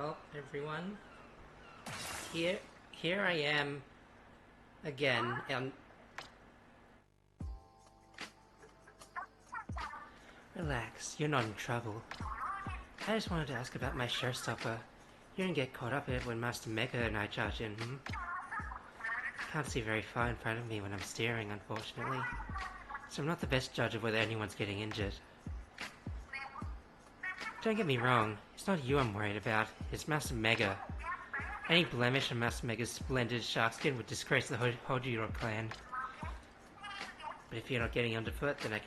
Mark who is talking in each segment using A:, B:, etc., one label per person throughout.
A: Well, everyone, here, here I am again, and relax, you're not in trouble. I just wanted to ask about my showstopper. You didn't get caught up in it when Master Mega and I charge in, hmm? Can't see very far in front of me when I'm steering, unfortunately. So I'm not the best judge of whether anyone's getting injured. Don't get me wrong, it's not you I'm worried about, it's Master Mega. Any blemish on Master Mega's splendid shark skin would disgrace the Hojiro clan. But if you're not getting underfoot, then I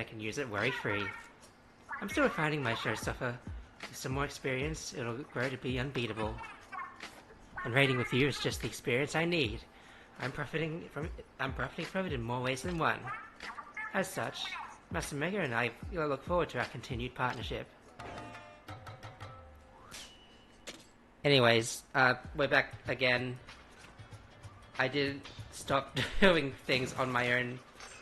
A: can use it worry-free. I'm still refining my showstopper. With some more experience, it'll grow to be unbeatable. And raiding with you is just the experience I need. I'm profiting from it in more ways than one. As such, Master Mega and I look forward to our continued partnership. Anyways, we're back again. I did stop doing things on my own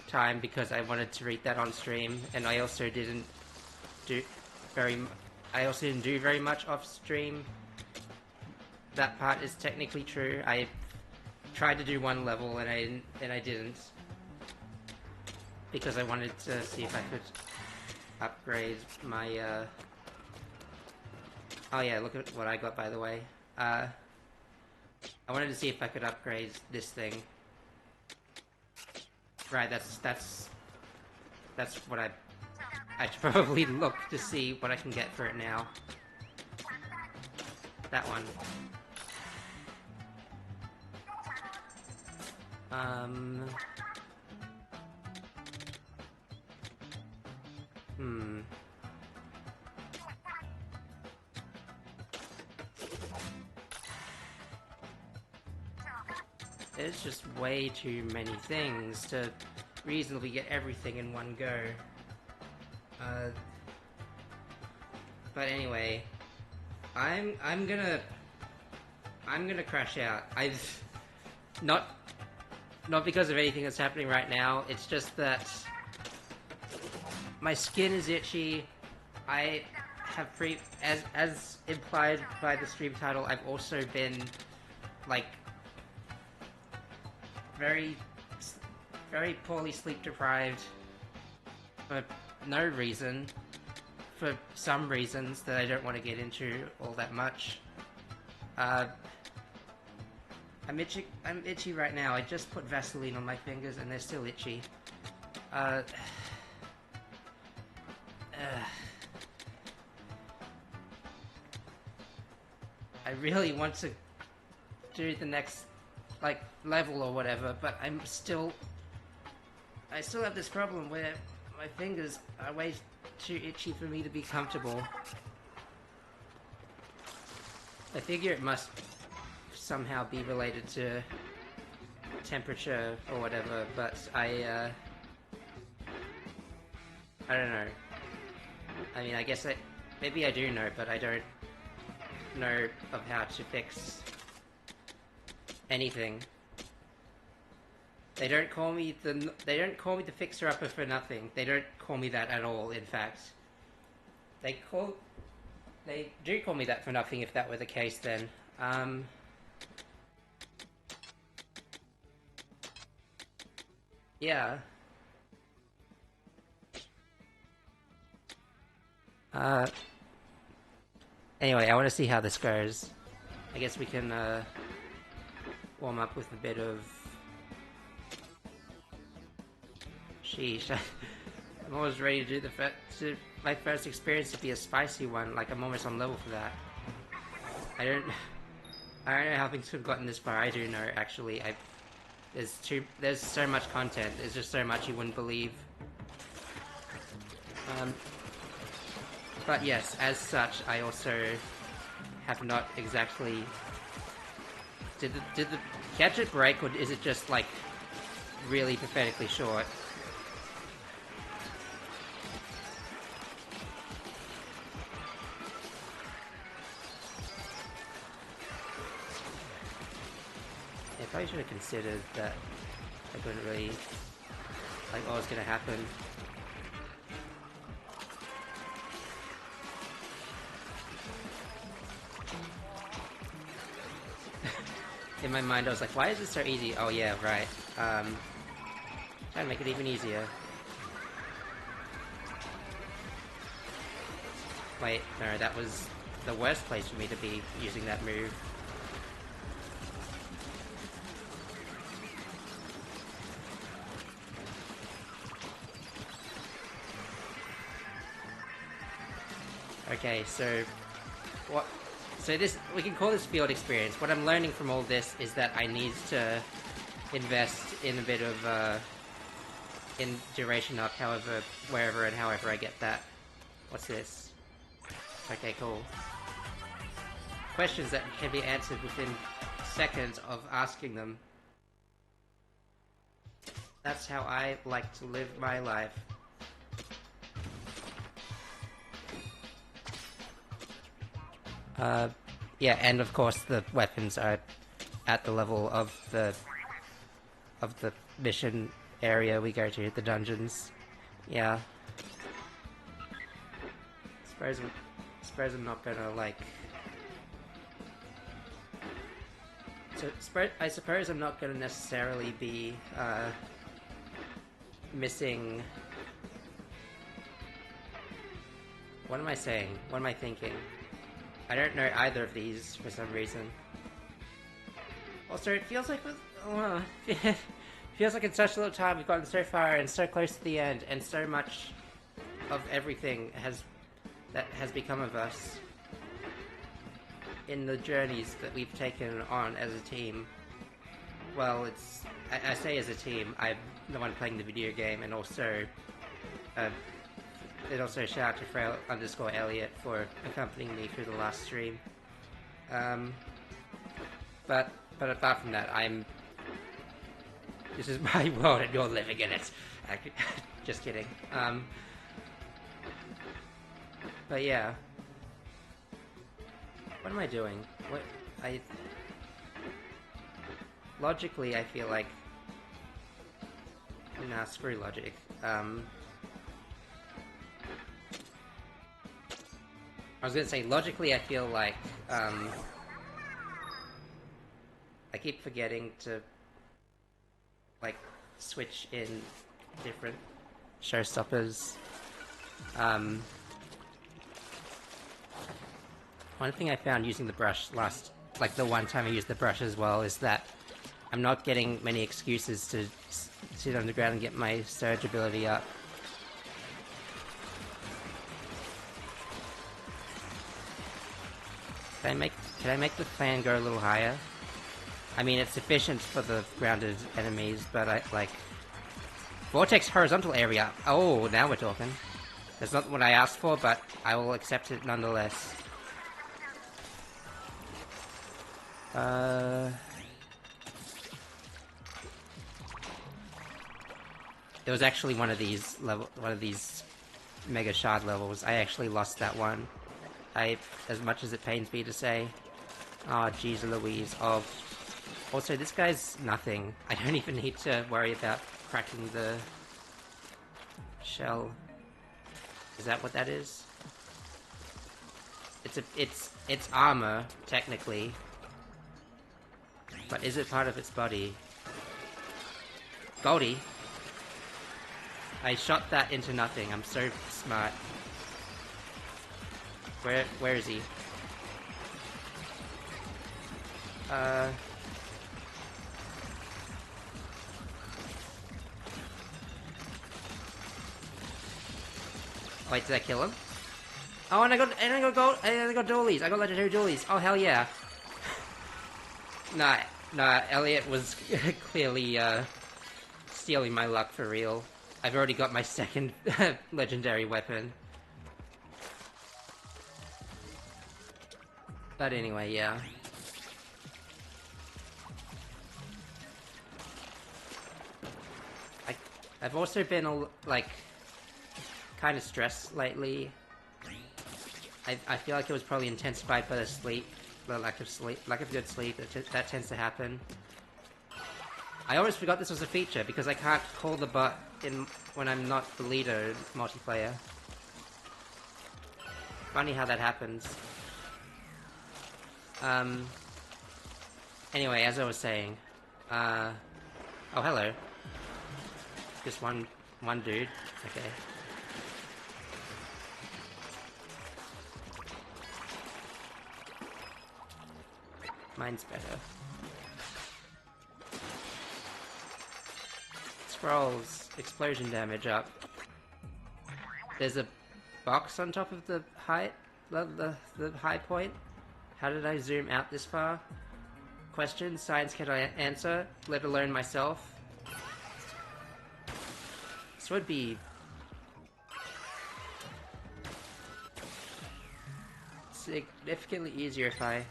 A: time because I wanted to read that on stream, and I also didn't do very much off stream. That part is technically true. I tried to do one level and I didn't because I wanted to see if I could upgrade my oh yeah, look at what I got, by the way. I wanted to see if I could upgrade this thing. Right, that's what I should probably look to see what I can get for it now. That one. There's just way too many things to reasonably get everything in one go. But anyway, I'm gonna crash out. I've not because of anything that's happening right now. It's just that my skin is itchy. I have as implied by the stream title, I've also been like very poorly sleep deprived for no reason, for some reasons that I don't want to get into all that much. I'm itchy right now. I just put Vaseline on my fingers and they're still itchy. I really want to do the next like level or whatever, but I still have this problem where my fingers are way too itchy for me to be comfortable. I figure it must somehow be related to temperature or whatever, but I don't know. I mean, I guess maybe I do know, but I don't know of how to fix anything. They don't call me the fixer-upper for nothing. They don't call me that at all, in fact. They do call me that for nothing, if that were the case, then. Yeah. Anyway, I want to see how this goes. I guess we can, warm up with a bit of... Sheesh. I'm always ready to do my first experience to be a spicy one. Like, I'm almost on level for that. I don't know how things could have gotten this far. I do know, actually. There's so much content. There's just so much you wouldn't believe. But yes, as such, I also have not exactly... Did the gadget break, or is it just, like, really pathetically short? I probably should have considered that I couldn't really, like, what was gonna happen. In my mind, I was like, why is this so easy? Oh yeah, right. Trying to make it even easier. Wait, no, that was the worst place for me to be using that move. Okay, so what? So this, we can call this field experience. What I'm learning from all this is that I need to invest in a bit of in duration up, however, wherever and however I get that. What's this? Okay, cool. Questions that can be answered within seconds of asking them. That's how I like to live my life. Yeah, and of course the weapons are at the level of the mission area we go to, the dungeons. Yeah. Suppose I'm not gonna like. So I suppose I'm not gonna necessarily be missing. What am I saying? What am I thinking? I don't know either of these for some reason. Also, it feels like feels like in such a little time we've gotten so far and so close to the end, and so much of everything has become of us in the journeys that we've taken on as a team. Well, I say as a team. I'm the one playing the video game, and also shout out to Frail_Elliot for accompanying me through the last stream. But apart from that, this is my world and you're living in it. Just kidding. But yeah. What am I doing? Logically, I feel like... Nah, screw logic. I was gonna say, logically, I feel like, I keep forgetting to, like, switch in different showstoppers. One thing I found using the brush the one time I used the brush as well, is that I'm not getting many excuses to sit on the ground and get my surge ability up. Can I make the fan go a little higher? I mean, it's sufficient for the grounded enemies, but Vortex horizontal area. Oh, now we're talking. That's not what I asked for, but I will accept it nonetheless. There was actually one of these mega shard levels. I actually lost that one. As much as it pains me to say. Oh, jeez Louise. Oh. Also, this guy's nothing. I don't even need to worry about cracking the shell. Is that what that is? It's armor, technically. But is it part of its body? Goldie? I shot that into nothing. I'm so smart. Where is he? Wait, did I kill him? Oh, and I got dualies. I got legendary dualies. Oh, hell yeah. Nah, Elliot was clearly, stealing my luck for real. I've already got my second legendary weapon. But anyway, yeah. I've also been, like, kind of stressed lately. I feel like it was probably intensified by the lack of good sleep. That tends to happen. I always forgot this was a feature because I can't call the bot when I'm not the leader in multiplayer. Funny how that happens. Anyway, as I was saying, oh hello. Just one dude. Okay. Mine's better. Scrolls. Explosion damage up. There's a box on top of the height, the high point. How did I zoom out this far? Question, science can I answer, let alone myself. This would be significantly easier if I...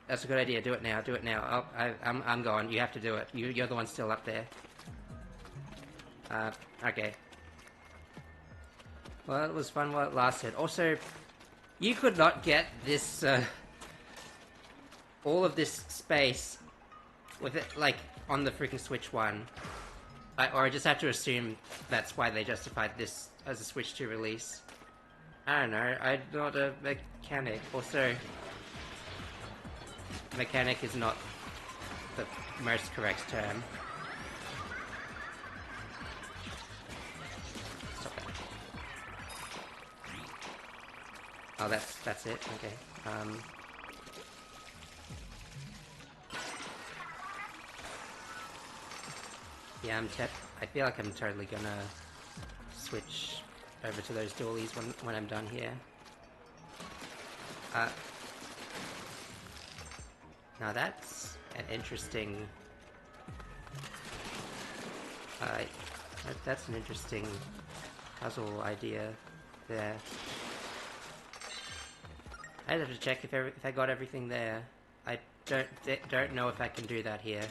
A: That's a good idea. Do it now. Do it now. Oh, I'm going. You have to do it. You're the one still up there. Okay. Well, it was fun while it lasted. Also, you could not get this, all of this space with it, like, on the freaking Switch 1. Or I just have to assume that's why they justified this as a Switch 2 release. I don't know. I'm not a mechanic. Also... Mechanic is not the most correct term. Stop that. Oh, that's it? Okay. Yeah, I feel like I'm totally gonna switch over to those dualies when I'm done here. Now that's an interesting... that's an interesting puzzle idea there. I'd have to check if I got everything there. I don't know if I can do that here.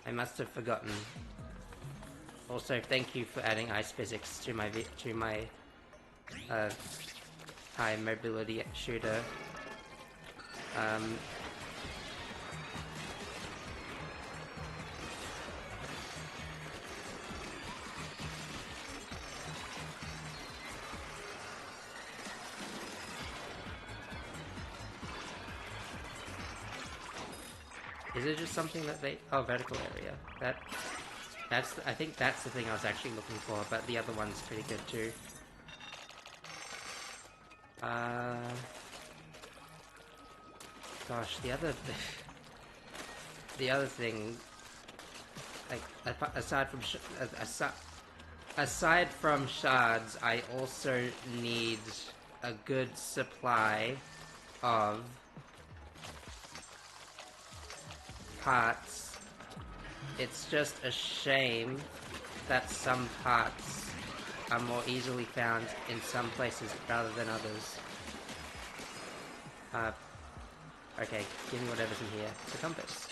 A: I must have forgotten. Also, thank you for adding ice physics to my high mobility shooter. Is it just something that they... Oh, vertical area. I think that's the thing I was actually looking for, but the other one's pretty good too. Gosh, the other thing, like, aside from shards, I also need a good supply of parts. It's just a shame that some parts are more easily found in some places rather than others. Okay, give me whatever's in here. It's a compass.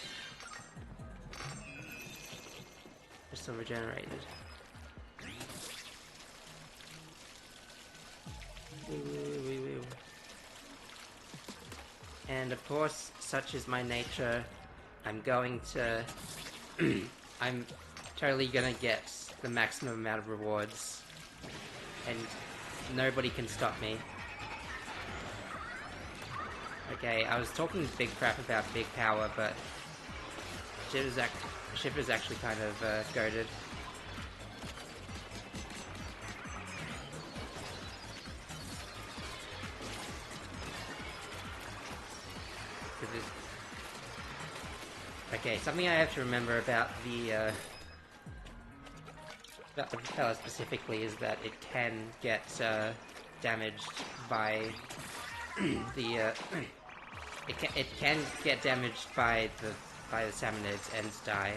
A: Crystal regenerated. Woo. And of course, such is my nature, I'm going to... I'm totally gonna get the maximum amount of rewards. And nobody can stop me. Okay, I was talking big crap about big power, but Shipper's actually kind of goated. Okay, something I have to remember about the propeller specifically is that it can get damaged by the it can get damaged by the salmonids and die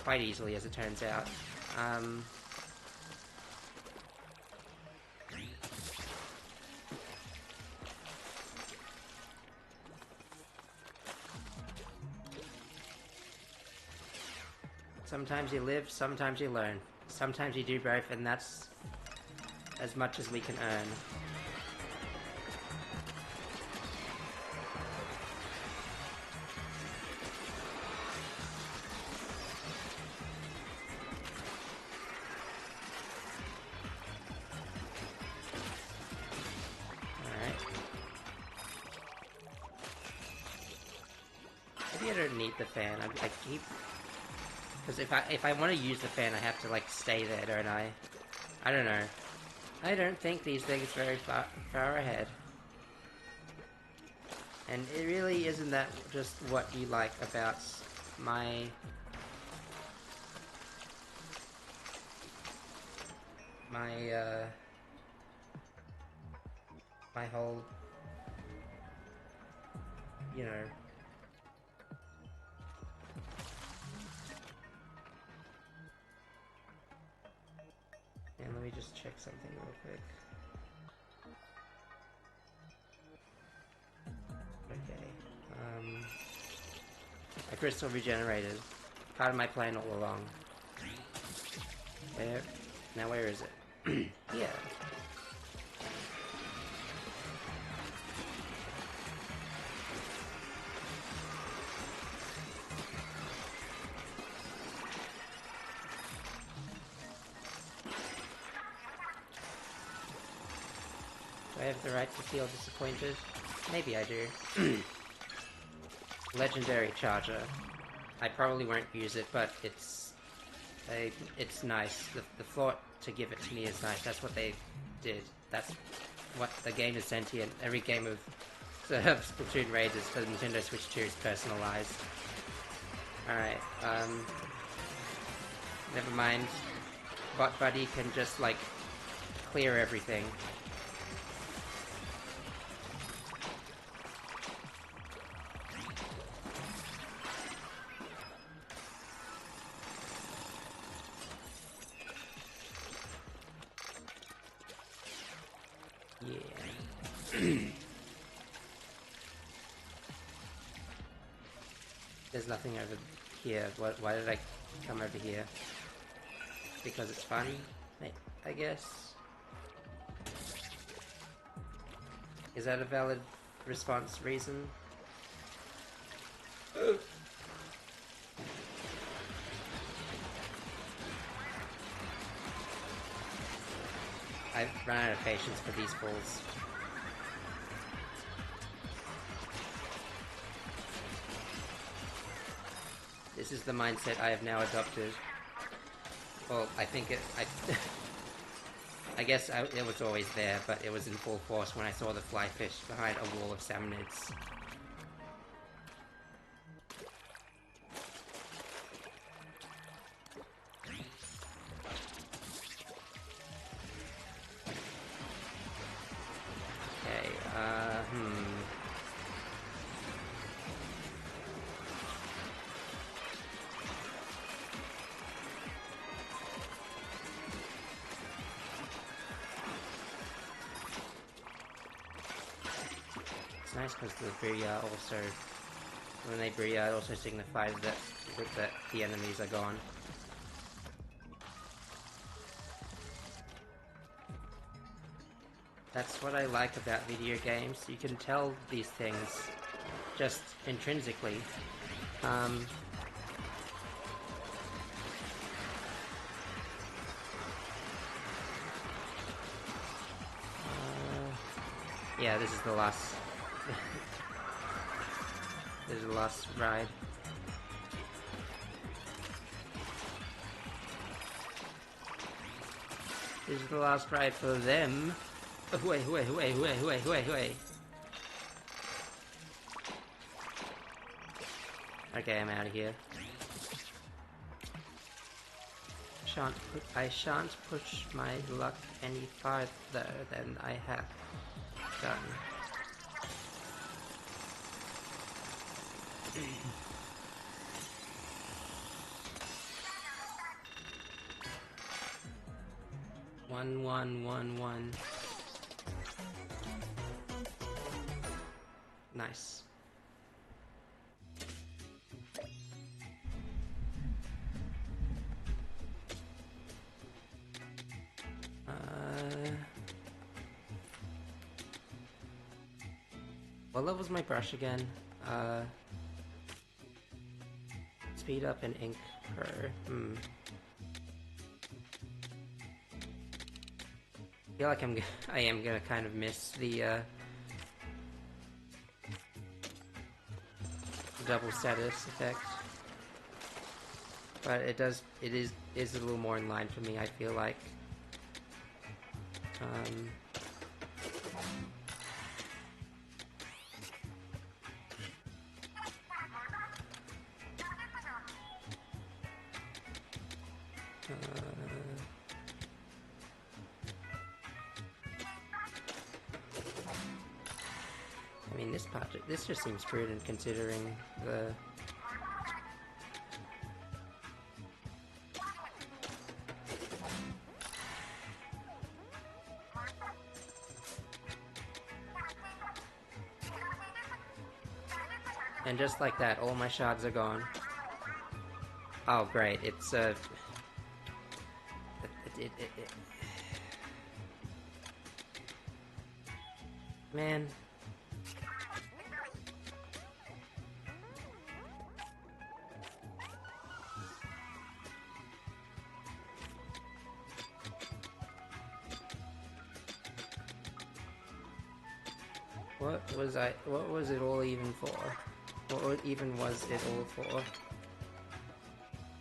A: quite easily, as it turns out. Sometimes you live, sometimes you learn. Sometimes you do both, and that's as much as we can earn. don't need the fan. I keep... Because if I want to use the fan, I have to, like, stay there, don't I? I don't know. I don't think these things very far ahead. And it really isn't that just what you like about my... my whole... you know... And let me just check something real quick. Okay, my crystal regenerated. Part of my plan all along. Where? Now where is it? Yeah. Do I have the right to feel disappointed? Maybe I do. Legendary charger. I probably won't use it, but it's nice. The thought to give it to me is nice. That's what they did. That's what the game is sentient. Every game of Splatoon Raiders for the Nintendo Switch 2 is personalized. Alright, never mind. Bot Buddy can just, like, clear everything. There's nothing over here. Why did I come over here? Because it's fun, I guess? Is that a valid response reason? I've run out of patience for these fools. This is the mindset I have now adopted. Well, I think I guess it was always there, but it was in full force when I saw the fly fish behind a wall of salmonids. Nice because the Booyah also, when they Booyah, it also signifies that the enemies are gone. That's what I like about video games. You can tell these things just intrinsically. Yeah, this is the last... This is the last ride. This is the last ride for them. Hooey, hooey, hooey, hooey, hooey, hooey, hooey. Okay, I'm out of here. I shan't push my luck any farther than I have done. One. Nice. What level's my brush again? Speed up and ink per. I feel like I am gonna kind of miss the double status effect. But it is a little more in line for me, I feel like. I mean, this just seems prudent considering the... And just like that, all my shards are gone. Oh, great, it's Man. What was it all even for? What even was it all for?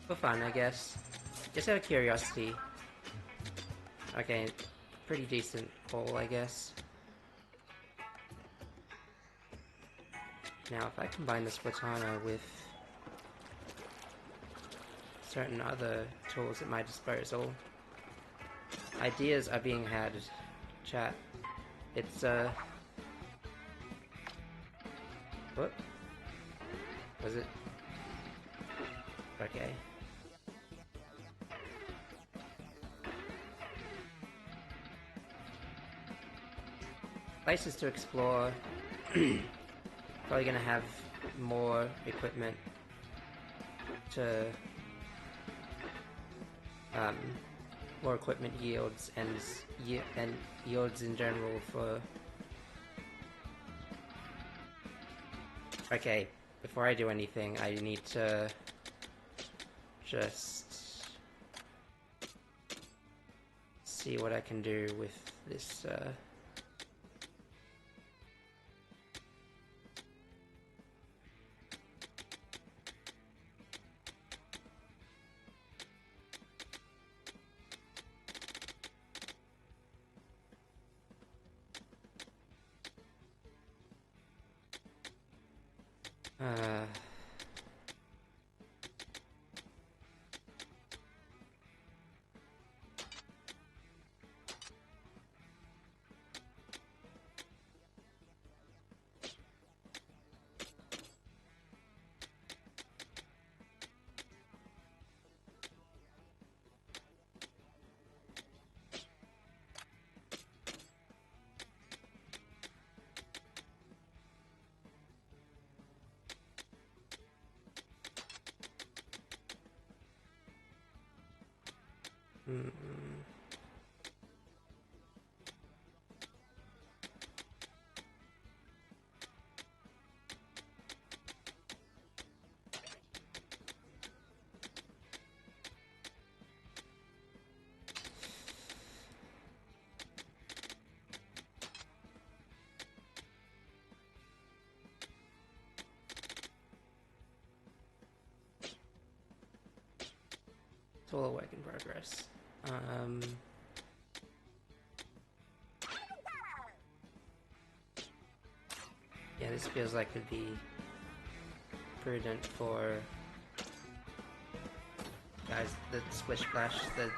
A: For fun, I guess. Just out of curiosity. Okay, pretty decent haul, I guess. Now, if I combine the Splatoon with certain other tools at my disposal, ideas are being had, chat. It's, what? Was it? Okay. Places to explore. Probably gonna have more equipment to more equipment yields and yields in general for... Okay, before I do anything, I need to just see what I can do with this, it's all a work in progress. Yeah, this feels like it'd be prudent for guys, the splish splash, the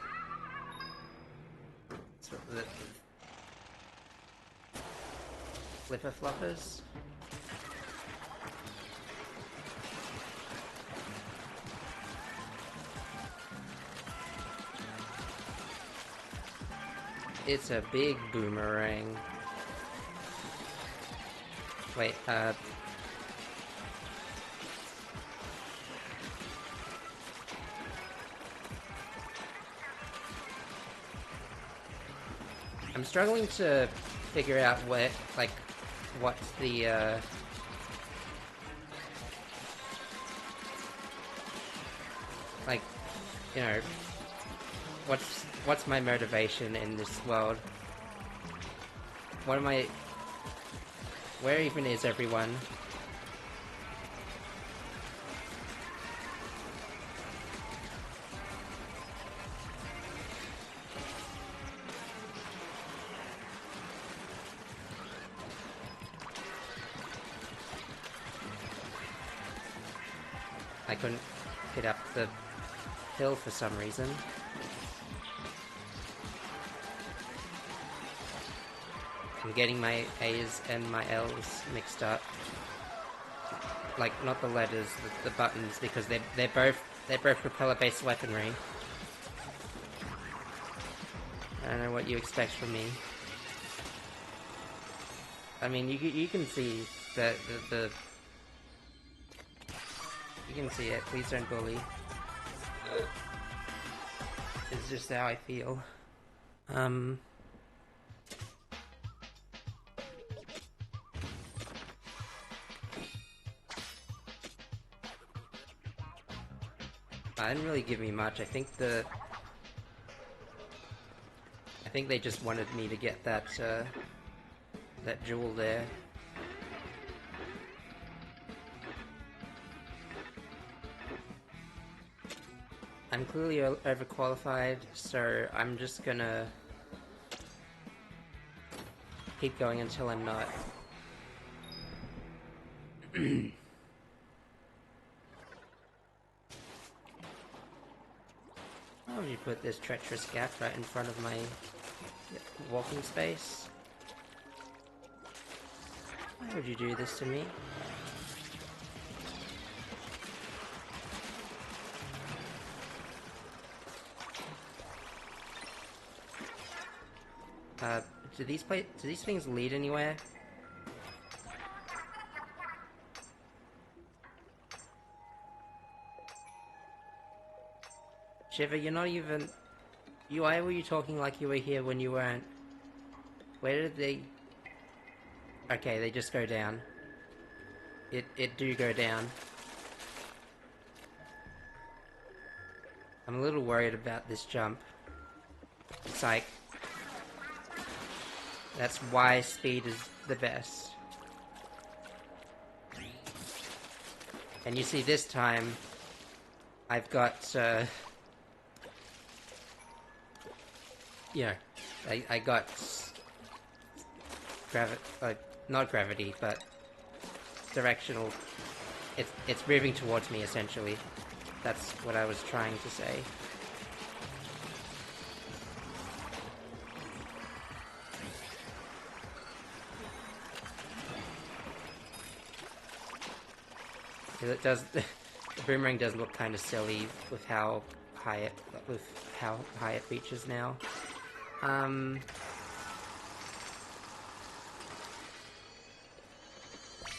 A: flipper floppers. It's a big boomerang. Wait, I'm struggling to figure out what's the, like, you know, what's my motivation in this world? Where even is everyone? couldn't get up the hill for some reason. I'm getting my A's and my L's mixed up. Like, not the letters, the buttons, because they're both propeller-based weaponry. I don't know what you expect from me. I mean, you can see the you can see it. Please don't bully. It's just how I feel. That didn't really give me much. I think they just wanted me to get that that jewel there. I'm clearly overqualified, so I'm just gonna keep going until I'm not. Why would you put this treacherous gap right in front of my walking space? Why would you do this to me? Do these things lead anywhere? Shiva, you're not even... Why were you talking like you were here when you weren't? Where did they... Okay, they just go down. It do go down. I'm a little worried about this jump. Psych. That's why speed is the best. And you see, this time, I've got, I got not gravity, but directional. It's moving towards me, essentially. That's what I was trying to say. It does. The boomerang does look kind of silly with how high it reaches now.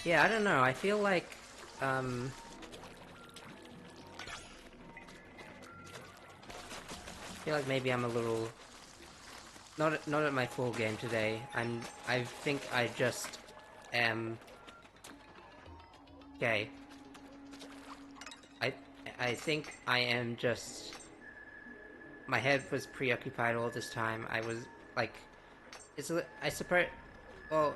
A: Yeah, I don't know. I feel like maybe I'm a little not at my full game today. I think I just am. Okay. I think I am just... My head was preoccupied all this time. I was, like... I suppose... Well,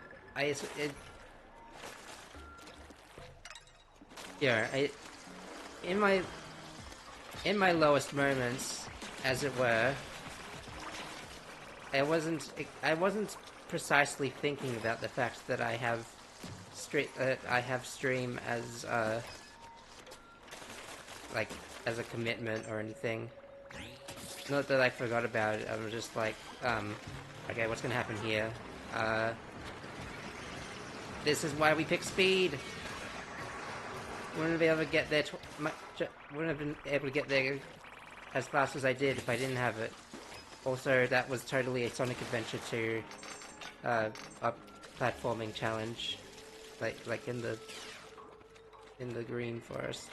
A: in my lowest moments, as it were, I wasn't precisely thinking about the fact that I have stream as like as a commitment or anything. Not that I forgot about it. I was just like, okay, what's gonna happen here? This is why we pick speed. Wouldn't be able to get there. Wouldn't have been able to get there as fast as I did if I didn't have it. Also, that was totally a Sonic Adventure 2 a platforming challenge, like in the Green Forest,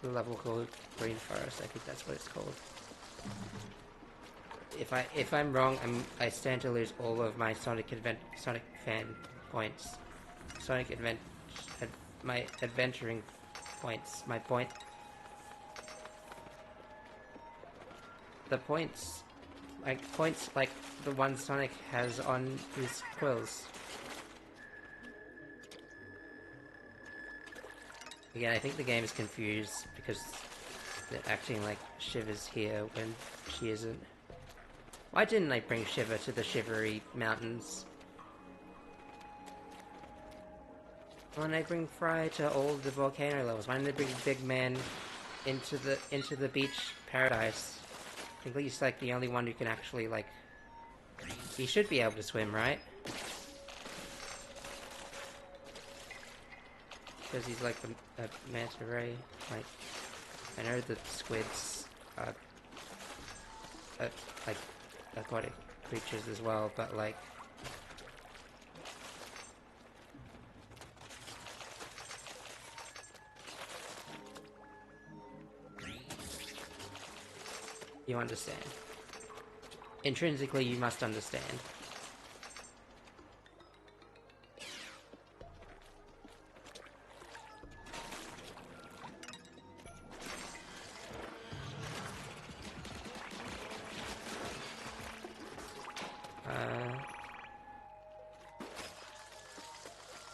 A: the level called Green Forest. I think that's what it's called. If I'm wrong, I stand to lose all of my Sonic fan points. My adventuring points. The points, like the ones Sonic has on his quills. Again, I think the game is confused because they're acting like Shiva's here when she isn't. Why didn't I bring Shiva to the Shivery Mountains? Why don't they bring Fry to all the volcano levels? Why don't they bring Big Man into the beach paradise? I think he's like the only one who can actually like. He should be able to swim, right? Because he's like a manta ray. Like, I know the squids are like aquatic creatures as well, but like. You understand. Intrinsically, you must understand.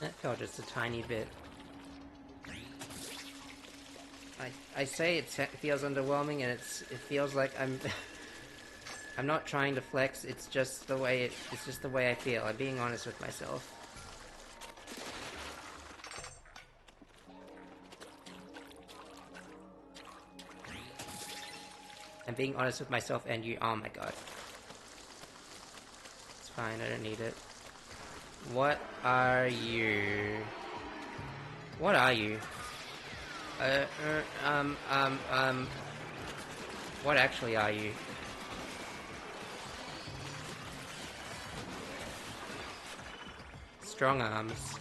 A: That felt just a tiny bit. I say it feels underwhelming, and it feels like I'm I'm not trying to flex. It's just the way it's just the way I feel. I'm being honest with myself. I'm being honest with myself and you. Oh my god. It's fine. I don't need it. What are you? What are you? What actually are you? Strong arms.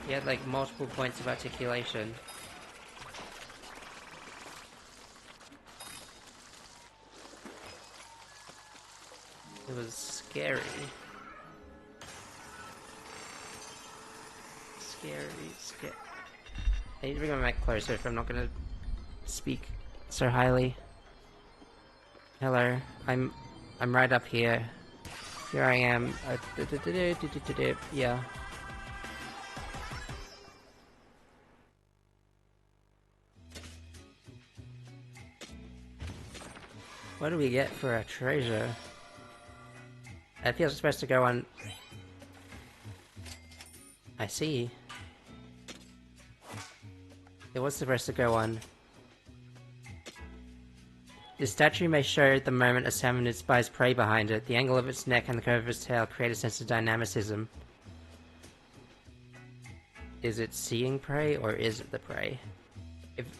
A: He had like multiple points of articulation. It was scary. Scary. I need to bring my mic closer if I'm not gonna speak so highly. Hello, I'm right up here. Here I am. Yeah. What do we get for a treasure? That feels supposed to go on. I see. It was supposed to go on. The statue may show the moment a salmon spies prey behind it. The angle of its neck and the curve of its tail create a sense of dynamicism. Is it seeing prey or is it the prey?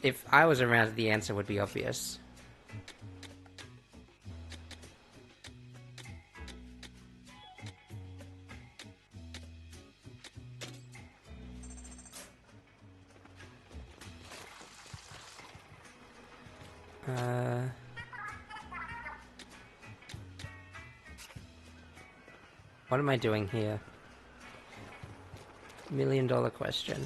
A: If I was around, the answer would be obvious. What am I doing here? $1 million question.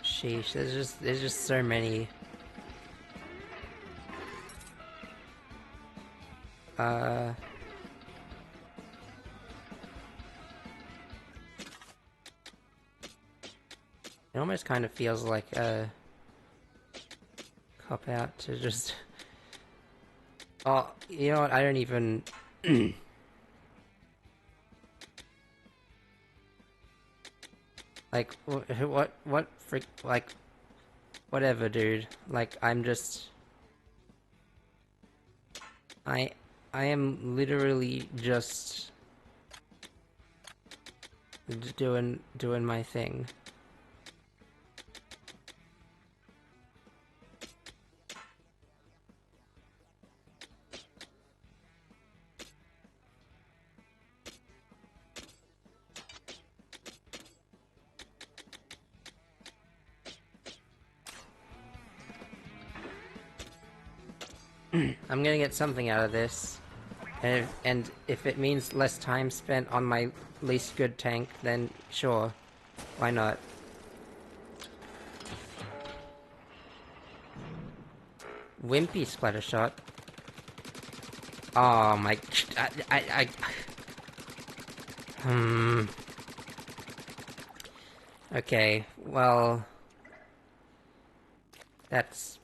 A: Sheesh, there's just so many. It almost kind of feels like a cop out to just. Oh, you know what? I don't even. Like, what freak, like, whatever, dude. Like, I'm just. I am literally just doing my thing. I'm gonna get something out of this, and if it means less time spent on my least good tank, then sure, why not? Wimpy splatter shot. Oh my! Okay, well, that's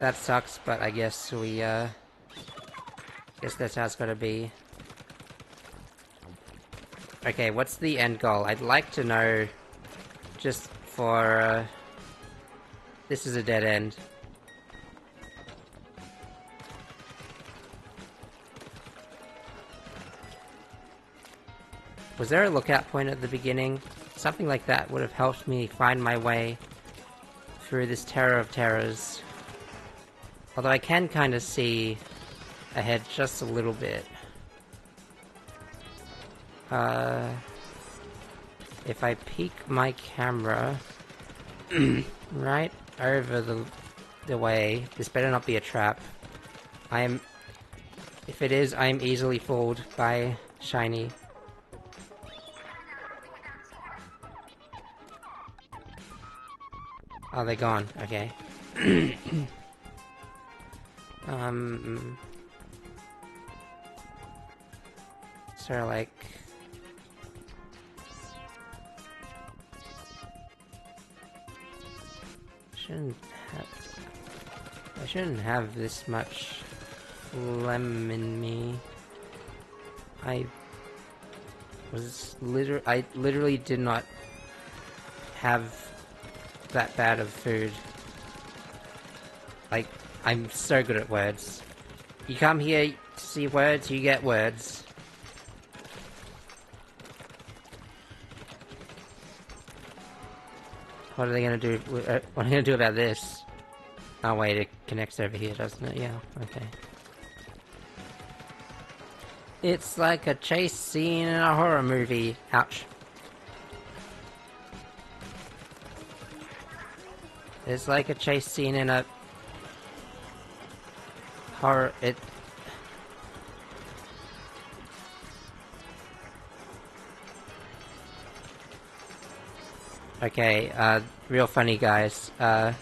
A: That sucks, but I guess we, guess that's how it's gotta be. Okay, what's the end goal? I'd like to know, just for, this is a dead end. Was there a lookout point at the beginning? Something like that would have helped me find my way through this terror of terrors. Although I can kind of see ahead just a little bit. If I peek my camera right over the way, this better not be a trap. If it is, I am easily fooled by shiny. Oh, they're gone. Okay. So like... I shouldn't have this much phlegm in me. I literally did not have that bad of food. Like, I'm so good at words. You come here to see words, you get words. What are they gonna do? What are they gonna do about this? Oh wait, it connects over here, doesn't it? Yeah, okay. It's like a chase scene in a horror movie. Ouch. It's like a chase scene in a horror... Okay, real funny guys. Yeah.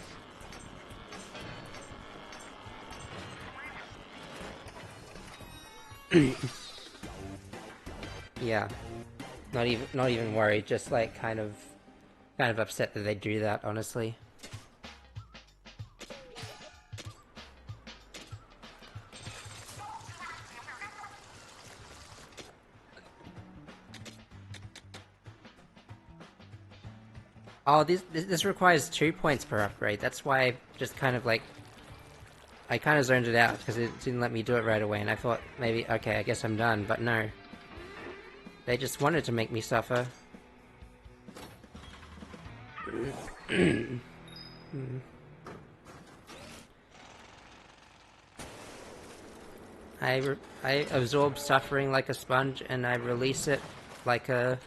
A: Not even worried, just like kind of upset that they do that, honestly. Oh, this requires 2 points per upgrade. That's why I just kind of like... I kind of zoned it out because it didn't let me do it right away, and I thought maybe, okay, I guess I'm done, but no. They just wanted to make me suffer. I absorb suffering like a sponge, and I release it like a...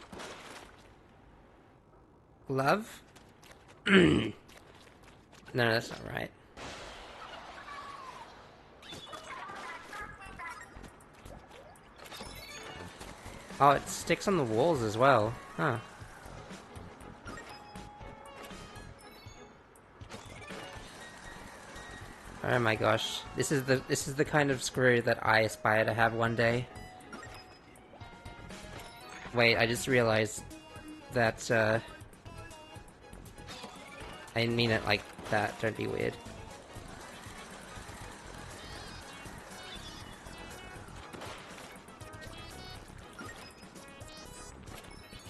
A: love? No, that's not right. Oh, it sticks on the walls as well. Huh. Oh my gosh. This is the kind of screw that I aspire to have one day. Wait, I just realized that I didn't mean it like that. Don't be weird.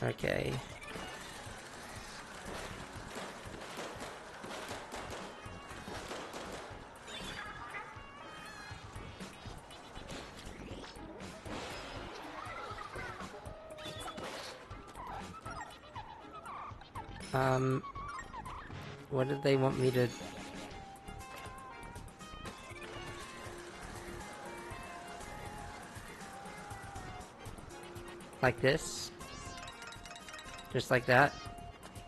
A: Okay. What did they want me to... Like this? Just like that?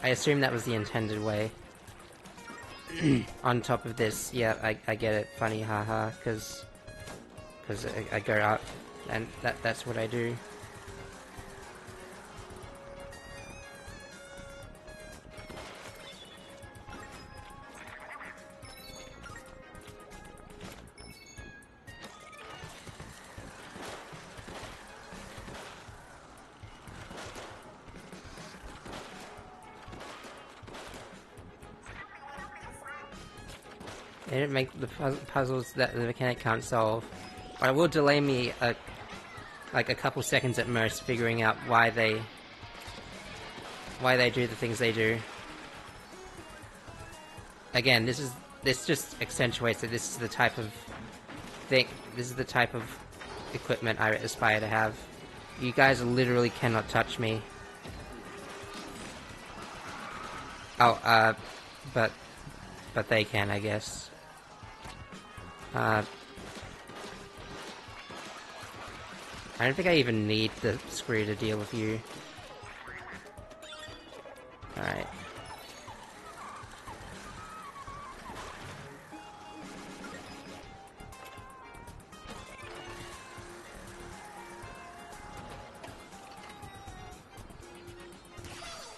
A: I assume that was the intended way. On top of this, yeah, I get it. Funny, haha, because I go up, and that's what I do. They don't make the puzzles that the mechanic can't solve. But it will delay me like a couple seconds at most figuring out why they do the things they do. Again, this just accentuates that this is the type of thing. This is the type of equipment I aspire to have. You guys literally cannot touch me. Oh, but they can, I guess. I don't think I even need the screw to deal with you. Alright.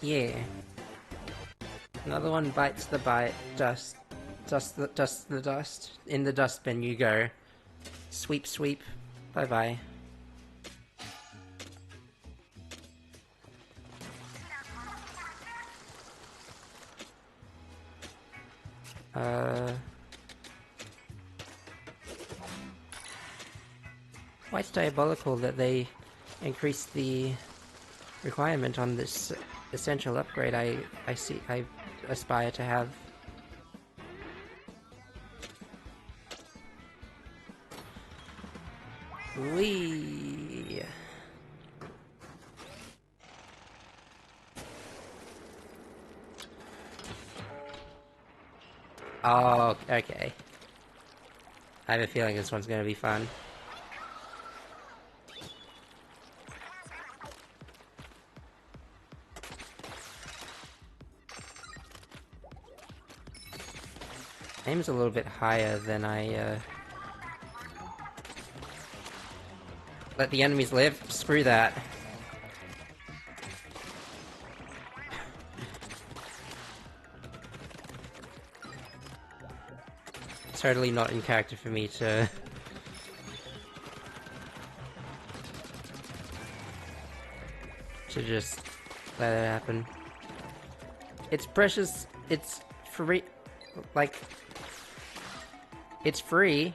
A: Yeah. Another one bites the bite. Dust the dust. In the dustbin you go. Sweep, sweep. Bye bye. Why it's diabolical that they increased the requirement on this essential upgrade I aspire to have. Whee! Oh, okay. I have a feeling this one's gonna be fun. Aim's a little bit higher than I, Let the enemies live? Screw that. It's totally not in character for me to... to just let it happen. It's precious, it's free, like... It's free.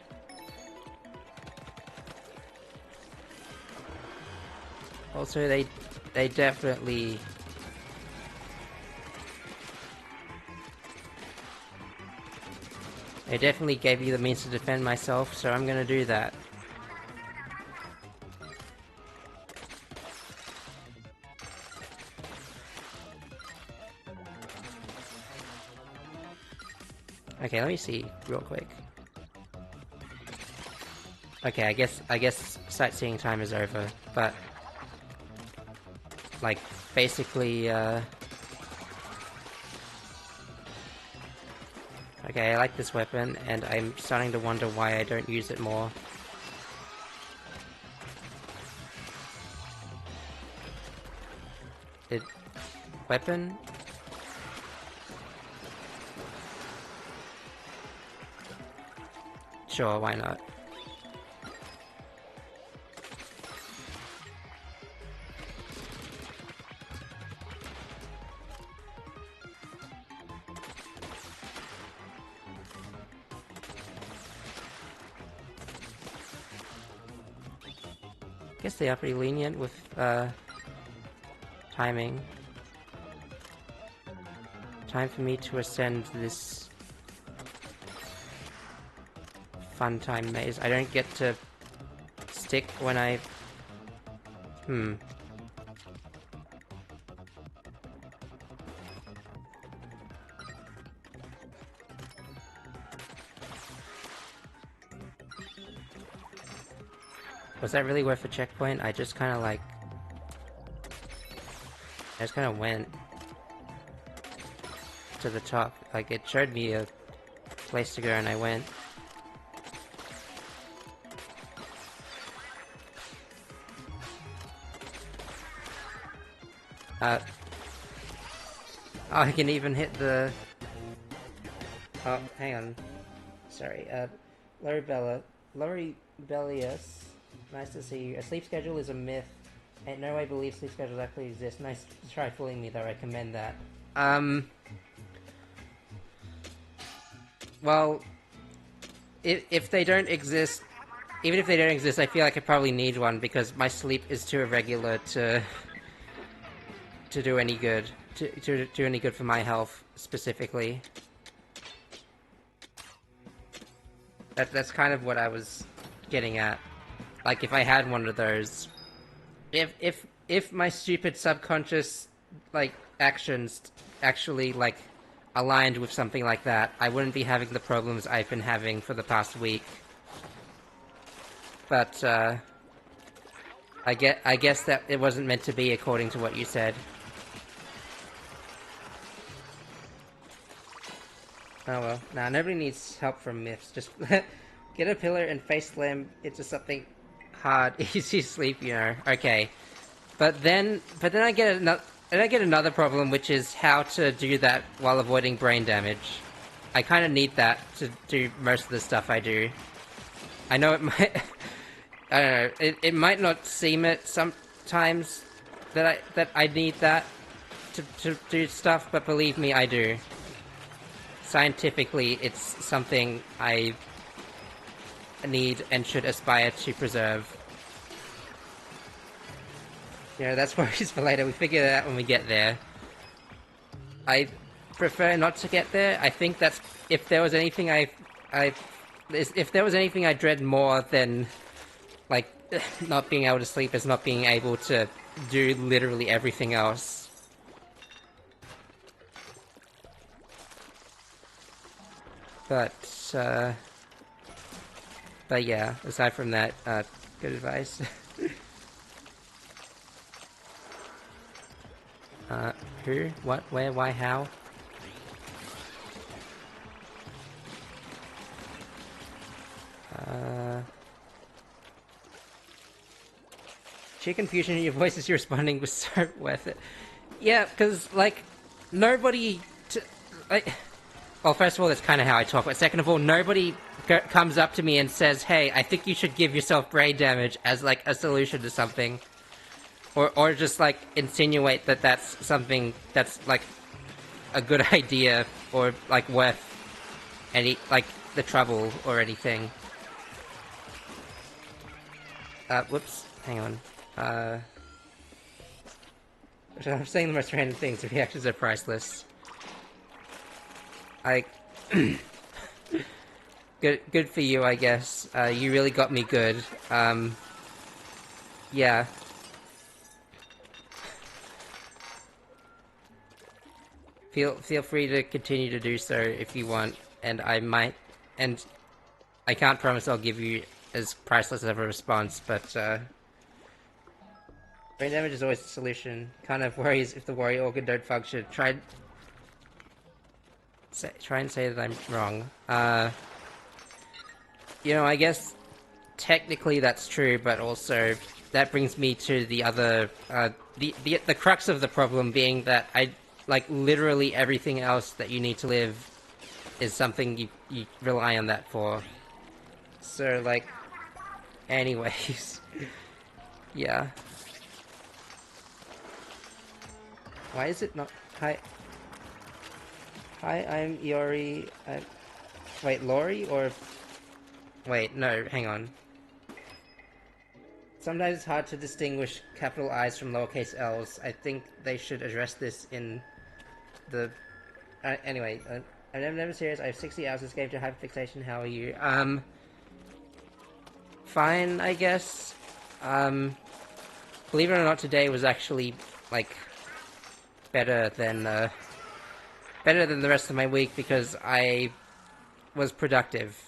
A: Also, they definitely... They definitely gave you the means to defend myself, so I'm gonna do that. Okay, let me see real quick. Okay, I guess sightseeing time is over, but like basically okay, I like this weapon and I'm starting to wonder why I don't use it more. Weapon? Sure, why not? Guess they are pretty lenient with timing. Time for me to ascend this fun time maze. I don't get to stick when I... Was that really worth a checkpoint? I just kind of like... I just kind of went to the top. Like, it showed me a place to go and I went. Oh, I can even hit the... Oh, hang on. Sorry, Laurie Bellius, nice to see you. A sleep schedule is a myth. Ain't no way believe sleep schedules actually exist. Nice to try fooling me though, I commend that. Well, if they don't exist, even if they don't exist, I feel like I probably need one because my sleep is too irregular to do any good. To do any good for my health, specifically. That's kind of what I was getting at. Like, if I had one of those... If my stupid subconscious, like, actions actually, like, aligned with something like that, I wouldn't be having the problems I've been having for the past week. But, I guess that it wasn't meant to be according to what you said. Oh well. Nah, nobody needs help from myths. Just get a pillar and face slam into something hard, easy to sleep, you know. Okay. But then I get another problem, which is how to do that while avoiding brain damage. I kind of need that to do most of the stuff I do. I know it might... I don't know, it might not seem it sometimes that I need that to do stuff, but believe me, I do. Scientifically, it's something I need and should aspire to preserve. You know, that's worries for later. We figure that out when we get there. I prefer not to get there. I think that's... If there was anything if there was anything I dread more than, like, not being able to sleep is not being able to do literally everything else. But yeah, aside from that, good advice. Who? What? Where? Why? How? Sheer confusion in your voice as you're responding was so worth it. Yeah, because, like, nobody... like... Well, first of all, that's kind of how I talk, but second of all, nobody comes up to me and says, hey, I think you should give yourself brain damage as, like, a solution to something. Or just, like, insinuate that that's something that's, like, a good idea or, like, worth any, like, the trouble or anything. Whoops. Hang on. I'm saying the most random things. The reactions are priceless. Good for you, I guess. You really got me good. Yeah. Feel free to continue to do so if you want, and I might, and I can't promise I'll give you as priceless of a response, but, brain damage is always the solution. Kind of worries if the worry organ don't function. Try and say that I'm wrong. You know, I guess technically that's true, but also that brings me to the other, the crux of the problem being that like, literally everything else that you need to live is something you rely on that for. So, like, anyways. Yeah. Why is it not... Hi, I'm Iori... Wait, Lori, or... Wait, no, hang on. Sometimes it's hard to distinguish capital I's from lowercase l's. I think they should address this in the... anyway, I'm never serious. I have 60 hours of this game to hyperfixation. How are you? Fine, I guess. Believe it or not, today was actually, like... better than the rest of my week because I was productive.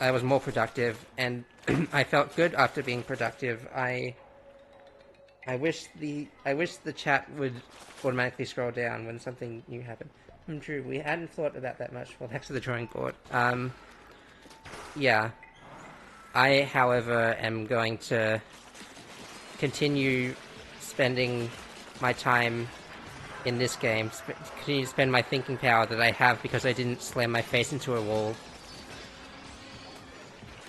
A: I was more productive, and I felt good after being productive. I wish the chat would automatically scroll down when something new happened. True, we hadn't thought about that much. Well, back to the drawing board. Yeah. I, however, am going to continue spending my time in this game, continue to spend my thinking power that I have because I didn't slam my face into a wall.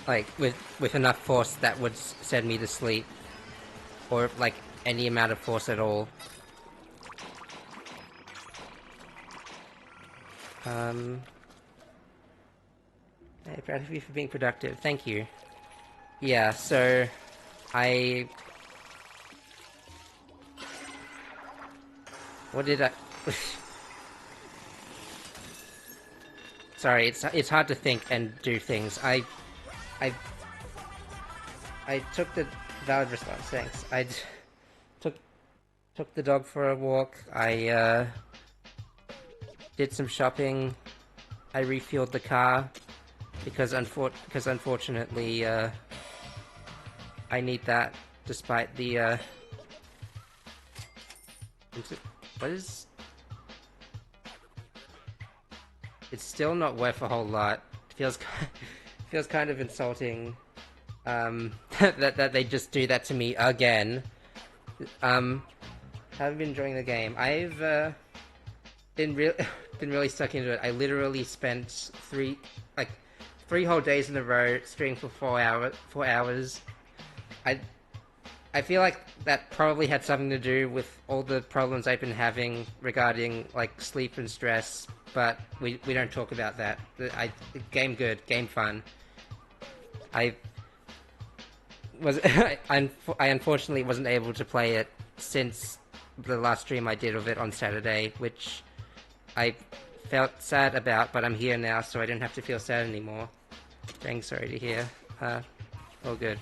A: Like, with enough force that would send me to sleep. Or, like, any amount of force at all. Hey, proud of you for being productive. Thank you. Yeah, so I... What did I... Sorry, it's hard to think and do things. I took the valid response. Thanks. Took took the dog for a walk. I did some shopping. I refueled the car because unfortunately I need that despite the what is... It's still not worth a whole lot. It feels kind of insulting that they just do that to me again. Haven't been enjoying the game. I've been really stuck into it. I literally spent three whole days in a row streaming for 4 hours. I feel like that probably had something to do with all the problems I've been having regarding like sleep and stress, but we don't talk about that. Game good, game fun. I unfortunately wasn't able to play it since the last stream I did of it on Saturday, which I felt sad about, but I'm here now, so I don't have to feel sad anymore. Dang, sorry to hear. All good.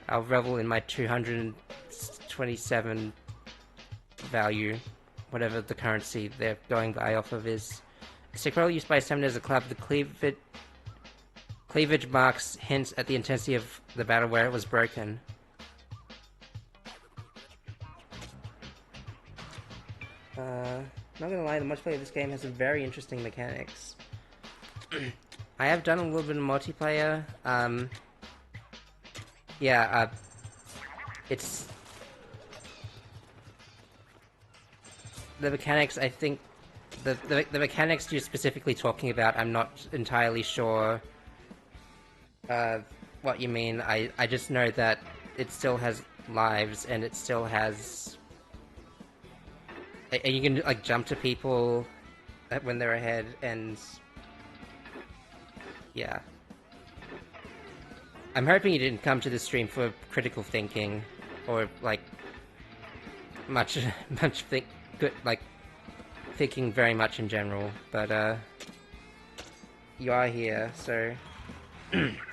A: I'll revel in my 227 value, whatever the currency they're going by off of is. Scroll used by Summon as a club, the cleavage marks hints at the intensity of the battle where it was broken. Not gonna lie, the multiplayer of this game has some very interesting mechanics. I have done a little bit of multiplayer. Yeah, it's... The mechanics, I think... The mechanics you're specifically talking about, I'm not entirely sure what you mean. I just know that it still has lives, and it still has... And you can, like, jump to people when they're ahead, and... Yeah. I'm hoping you didn't come to this stream for critical thinking, or, like, thinking very much in general, but, you are here, so,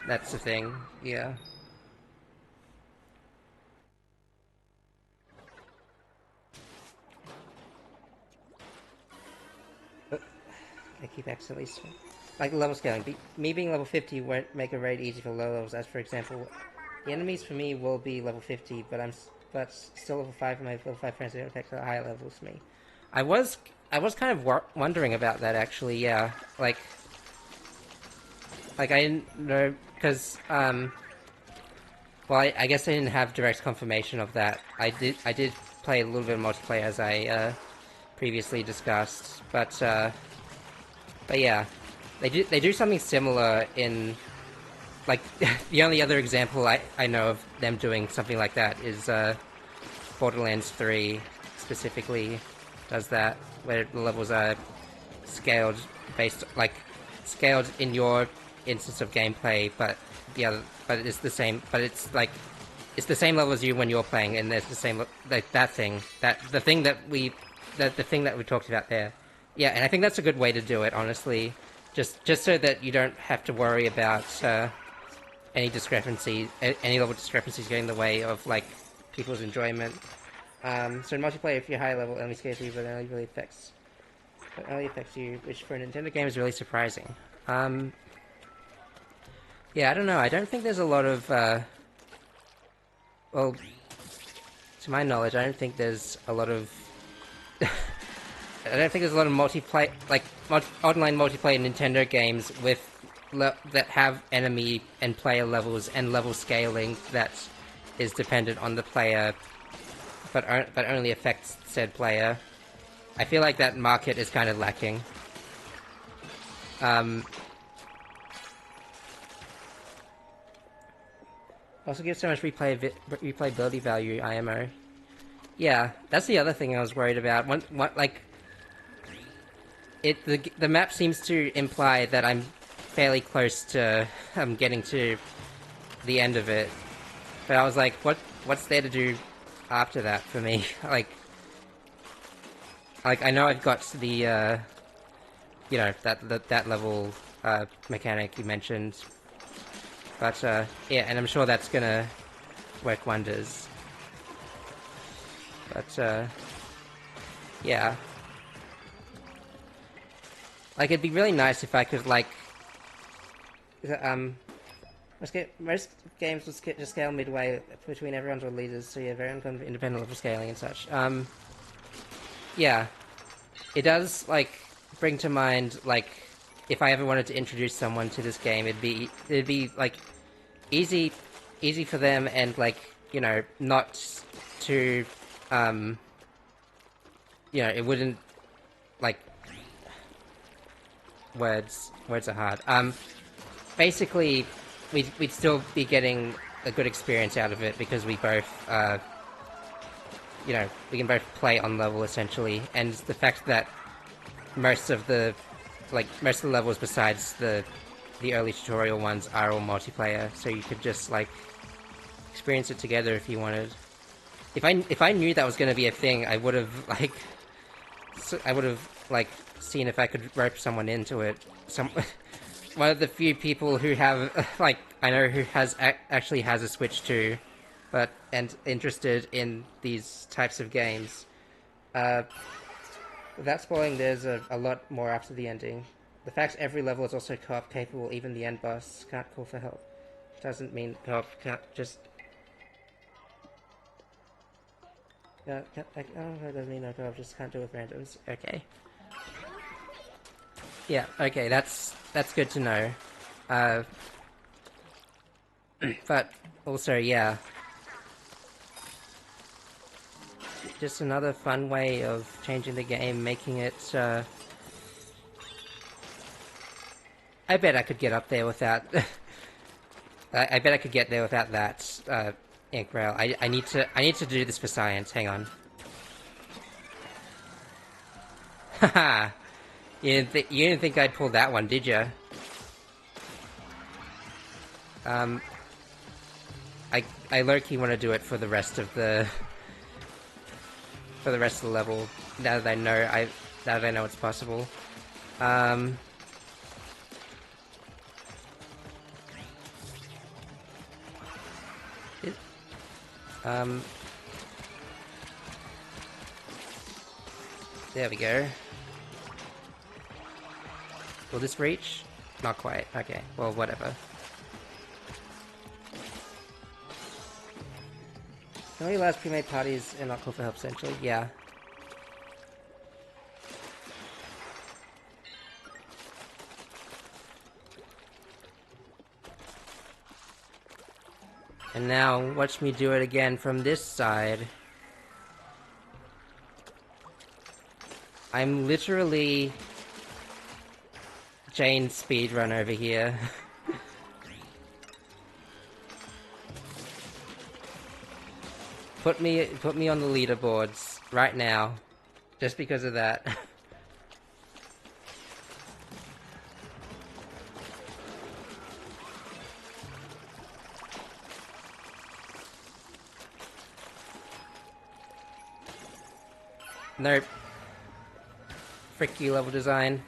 A: that's the thing, yeah. I keep accidentally... Like level scaling. Me being level 50 won't make a raid easy for low levels, as for example, the enemies for me will be level 50, but still level 5 and my level 5 friends don't affect the higher levels for me. I was kind of wondering about that, actually, yeah. Like I didn't know, because, well, I guess I didn't have direct confirmation of that. I did play a little bit of multiplayer, as I, previously discussed, but yeah. They do something similar in, like, the only other example I know of them doing something like that is, Borderlands 3 specifically does that, where the levels are scaled scaled in your instance of gameplay, but it's the same, but it's the same level as you when you're playing, and there's the same, the thing that we talked about there. Yeah, and I think that's a good way to do it, honestly. Just so that you don't have to worry about any level discrepancies getting in the way of, like, people's enjoyment. So in multiplayer, if you're high level, enemy scares you, but it only affects you, which for a Nintendo game is really surprising. Yeah, I don't know. I don't think there's a lot of, well, to my knowledge, I don't think there's a lot of multiplayer, like, online multiplayer Nintendo games with that have enemy and player levels and level scaling that is dependent on the player, but only affects said player. I feel like that market is kind of lacking. Also gives so much replayability value, IMO. Yeah, that's the other thing I was worried about. The map seems to imply that I'm fairly close to getting to the end of it, but I was like, what's there to do after that for me? like I know I've got the that level mechanic you mentioned, but yeah, and I'm sure that's gonna work wonders. But yeah, like it'd be really nice if I could like most games will just scale midway between everyone's or leaders, so yeah, very independent level scaling and such. Yeah, it does like bring to mind like if I ever wanted to introduce someone to this game, it'd be like easy for them, and like not too it wouldn't like words are hard. Basically, we'd still be getting a good experience out of it because we both we can both play on level essentially, and the fact that most of the levels besides the early tutorial ones are all multiplayer, so you could just like experience it together if you wanted. If I knew that was going to be a thing, I would have seen if I could rope someone into it. One of the few people who have I know who actually has a Switch too, and interested in these types of games. Without spoiling, there's a lot more after the ending. The fact every level is also co-op capable, even the end boss can't call for help, doesn't mean co-op can't just... oh, that doesn't mean no co-op just can't do with randoms. Okay. Yeah, okay, that's good to know. But also, yeah, just another fun way of changing the game, making it, I bet I could get up there without... I bet I could get there without that, ink rail. I need to do this for science, hang on. Haha! You didn't think I'd pull that one, did you? I low-key want to do it for the rest of the... for the rest of the level, now that I know it's possible. There we go. Will this reach? Not quite. Okay, well, whatever. Can only allows pre-made parties and not call for help, essentially? Yeah. And now, watch me do it again from this side. I'm literally... Jane speedrun over here. Put me on the leaderboards right now, just because of that. Nope. Frick you, level design.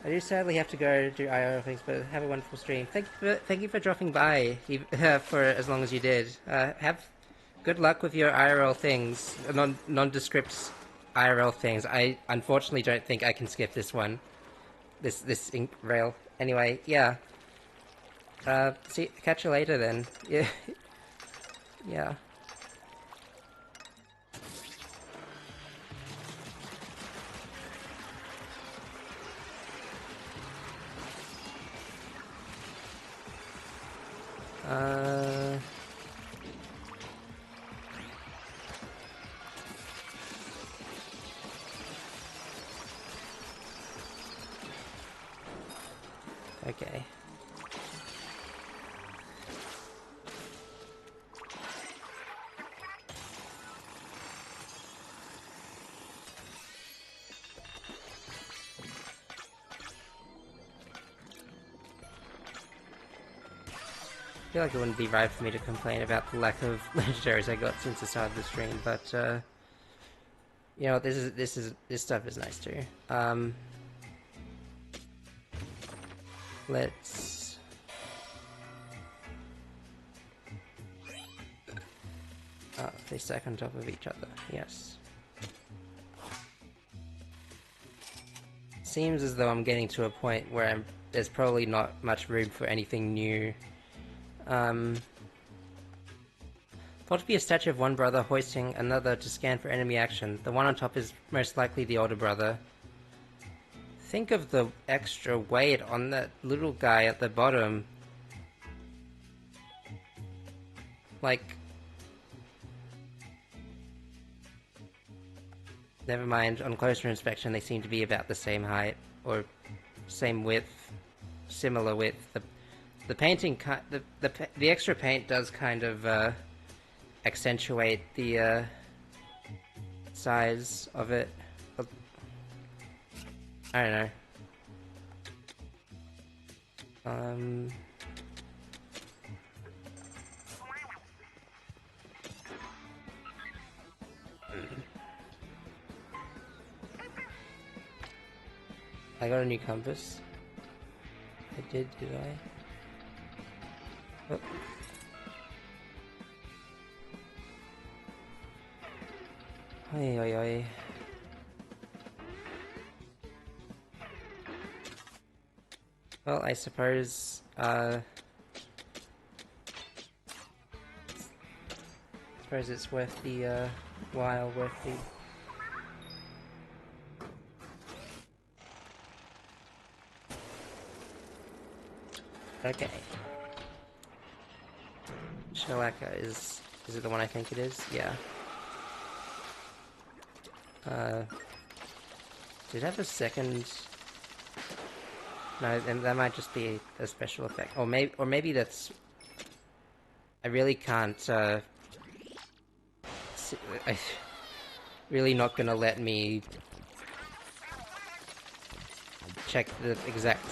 A: I do sadly have to go do IO things, but have a wonderful stream. Thank you for dropping by for as long as you did. Have good luck with your IRL things, nondescript IRL things. I unfortunately don't think I can skip this one, this ink rail. Anyway, yeah. Catch you later then. Yeah, yeah. Okay. feel like it wouldn't be right for me to complain about the lack of legendaries I got since the start of the stream, but you know, this stuff is nice too. Let's they stack on top of each other. Yes. Seems as though I'm getting to a point where there's probably not much room for anything new. Thought to be a statue of one brother hoisting another to scan for enemy action. The one on top is most likely the older brother. Think of the extra weight on that little guy at the bottom. Like... Never mind, on closer inspection they seem to be about the same height, or same width, similar width. The painting, the extra paint does kind of accentuate the size of it. I don't know. I got a new compass. I did I? Oh. Oi, oi, oi. Well, I suppose, it's worth the, while, worth the... Okay. Shalaka is it the one I think it is? Yeah. Did it have a second? No, then that might just be a special effect. Or maybe that's... I really can't, I really not gonna let me check the exact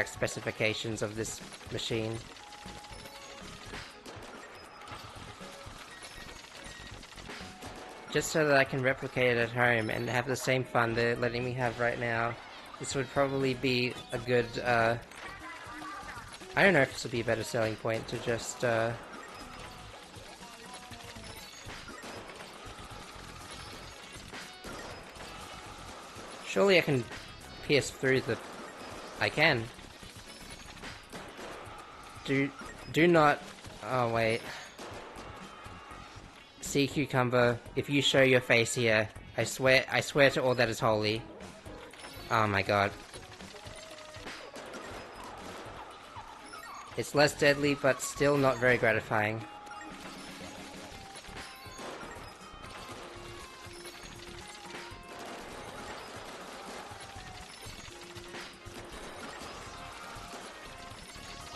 A: specifications of this machine. Just so that I can replicate it at home and have the same fun they're letting me have right now. This would probably be a good, I don't know if this would be a better selling point to just, surely I can pierce through the... I can. Do not... Oh, wait. Sea Cucumber, if you show your face here, I swear to all that is holy. Oh my god. It's less deadly, but still not very gratifying.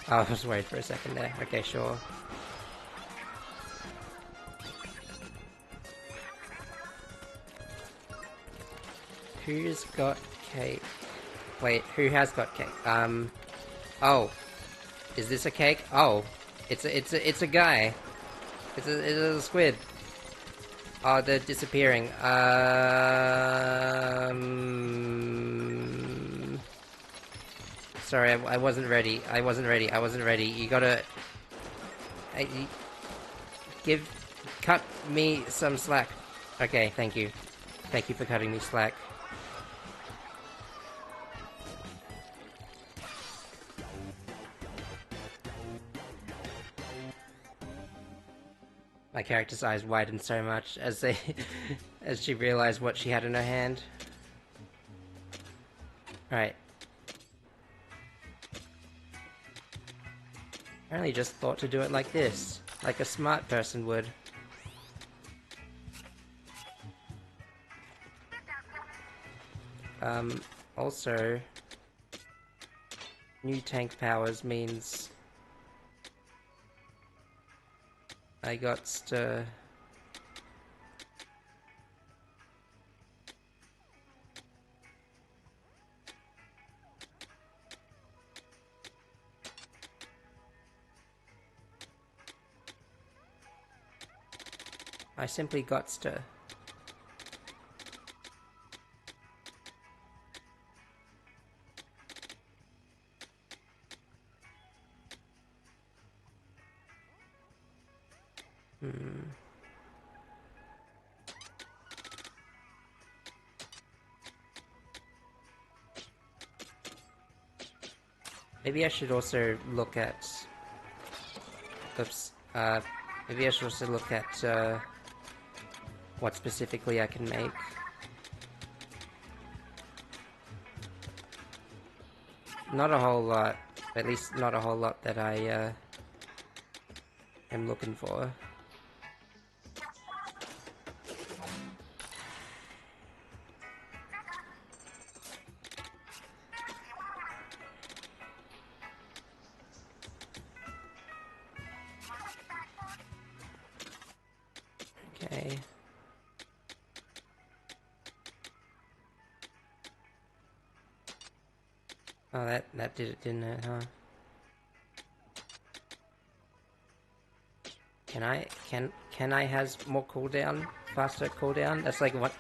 A: Oh, I was worried for a second there. Okay, sure. Who's got cake? Wait, who has got cake? Oh. Is this a cake? Oh. It's a guy. It's a squid. Oh, they're disappearing. Sorry, I wasn't ready. I wasn't ready. You gotta... Cut me some slack. Okay, thank you. Thank you for cutting me slack. My character's eyes widened so much as as she realized what she had in her hand. Right. Apparently just thought to do it like this, like a smart person would. Also, new tank powers means I got to... I simply gots to. Maybe I should also look at... Oops. Maybe I should also look at, what specifically I can make. Not a whole lot. At least not a whole lot that I, am looking for. Okay. Oh, that did it, didn't it, huh? Can I has more cooldown? Faster cooldown? That's like what...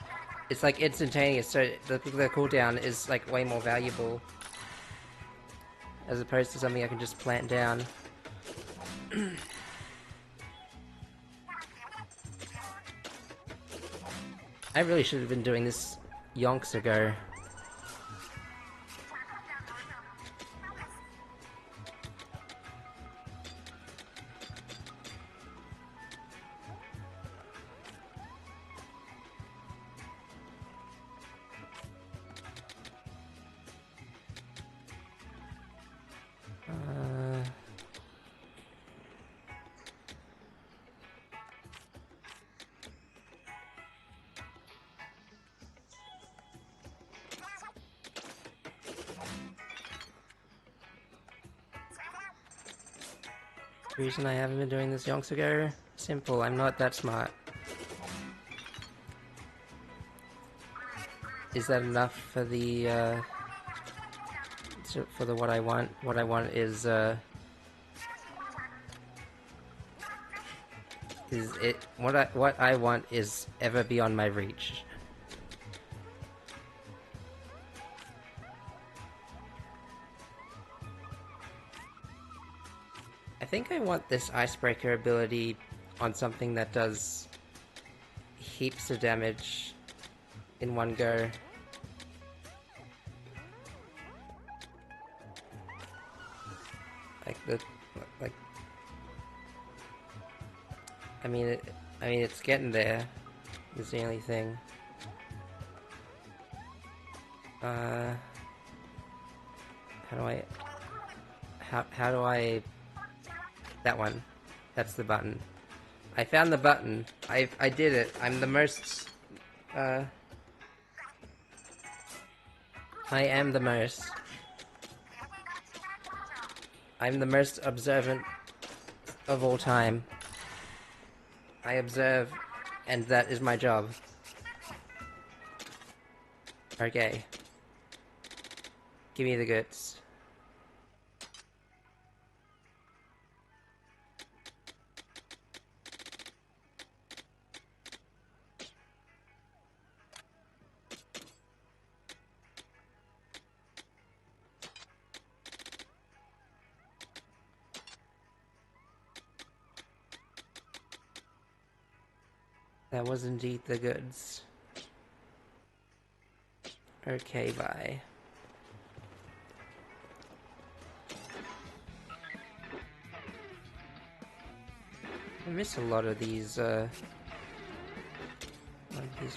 A: It's like instantaneous, so the cooldown is like way more valuable. As opposed to something I can just plant down. I really should have been doing this yonks ago. The reason I haven't been doing this yonks ago? Simple, I'm not that smart. Is that enough for the, for the what I want? What I want is it... What I want is ever beyond my reach. I think I want this icebreaker ability on something that does heaps of damage in one go. Like I mean it's getting there. Is the only thing. How do I... That one. That's the button. I found the button. I did it. I'm the most... I am the most... I'm the most observant of all time. I observe, and that is my job. Okay. Give me the goods. That was indeed the goods. Okay, bye. I miss a lot of these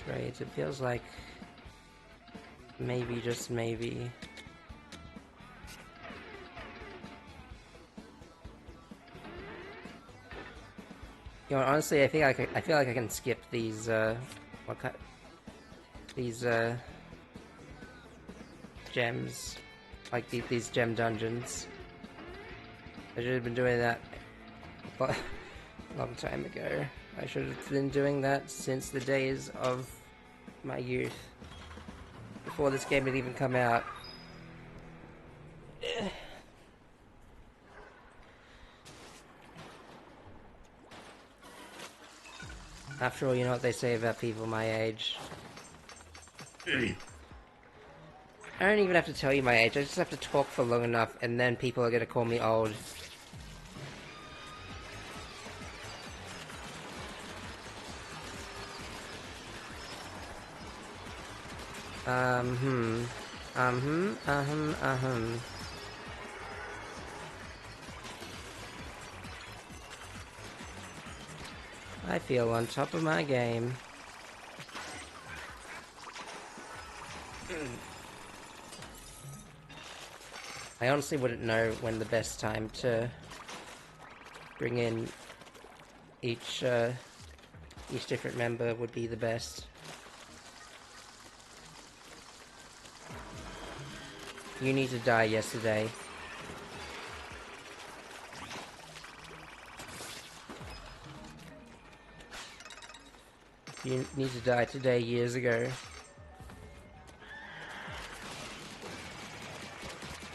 A: raids. It feels like maybe, just maybe, you know, honestly, I feel like I can skip these gems, like these gem dungeons. I should have been doing that a long time ago. I should have been doing that since the days of my youth, before this game had even come out. After all, you know what they say about people my age. I don't even have to tell you my age, I just have to talk for long enough, and then people are gonna call me old. I feel on top of my game. I honestly wouldn't know when the best time to bring in each different member would be the best. You need to die yesterday. You need to die today years ago.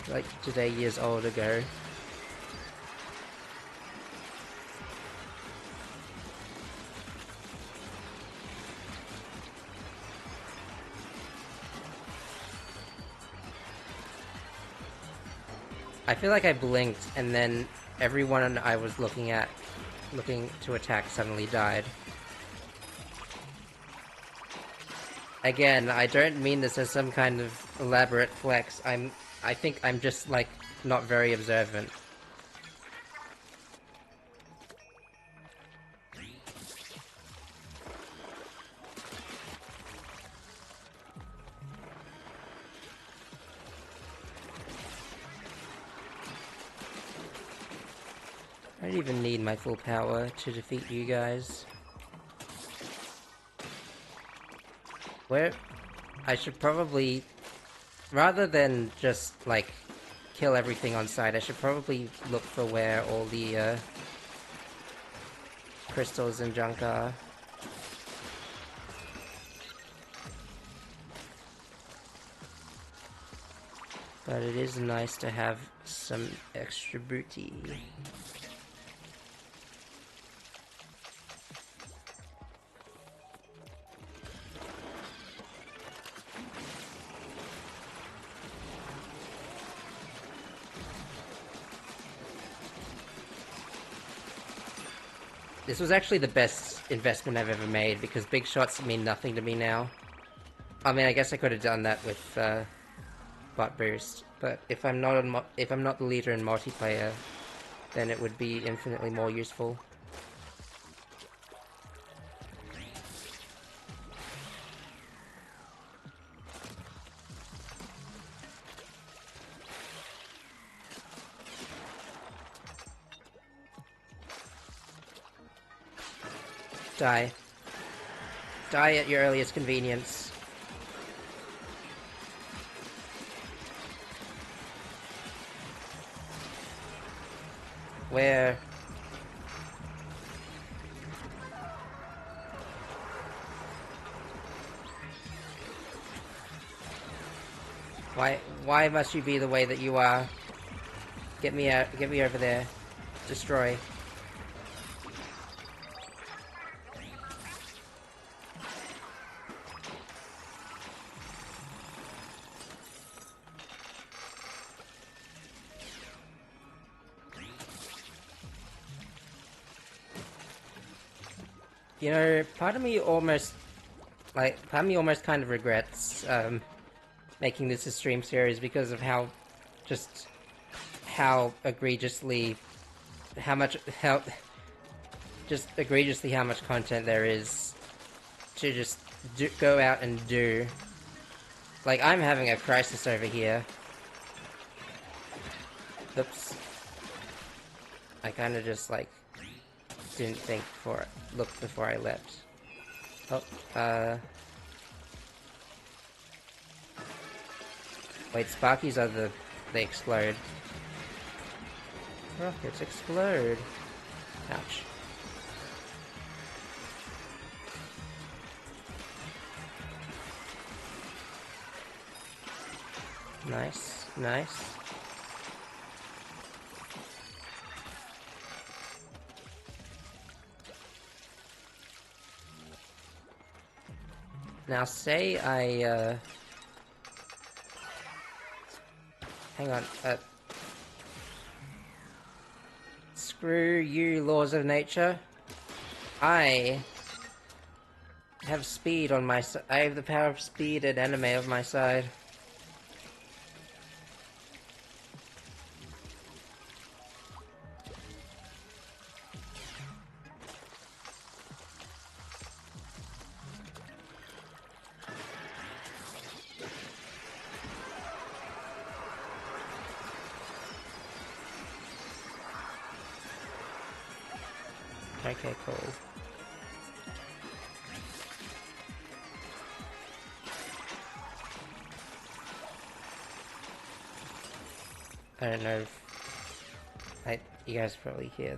A: Like today years old ago. I feel like I blinked and then everyone I was looking to attack suddenly died. Again, I don't mean this as some kind of elaborate flex. I think I'm just, like, not very observant. I don't even need my full power to defeat you guys. Where... I should probably... Rather than just, like, kill everything on sight, I should probably look for where all the, crystals and junk are. But it is nice to have some extra booty. This was actually the best investment I've ever made, because big shots mean nothing to me now. I mean, I guess I could have done that with, bot boost, but if I'm not the leader in multiplayer, then it would be infinitely more useful. Die. Die at your earliest convenience. Where? Why must you be the way that you are? Get me out, get me over there. Destroy. You know, part of me almost kind of regrets, making this a stream series because of how egregiously how much content there is to just go out and do. Like, I'm having a crisis over here. Oops. I kind of just, like, didn't look before I leapt. Oh, wait, Sparkies are they explode. Rockets explode. Ouch. Nice, nice. Now say hang on, screw you, laws of nature. I have speed on my side. I have the power of speed and anime of my side. Okay, cool. I don't know if you guys probably hear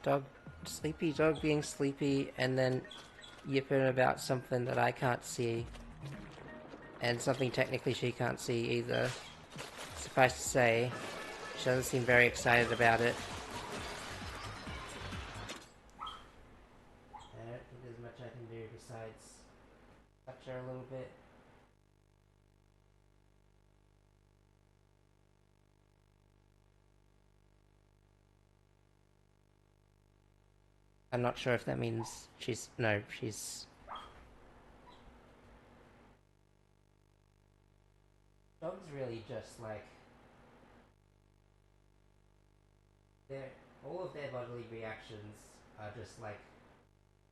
A: the sleepy dog being sleepy and then yipping about something that I can't see. And something technically she can't see either. Suffice to say, she doesn't seem very excited about it. I don't think there's much I can do besides touch her a little bit. I'm not sure if that means she's... No, she's... Dogs really just like... all of their bodily reactions are just like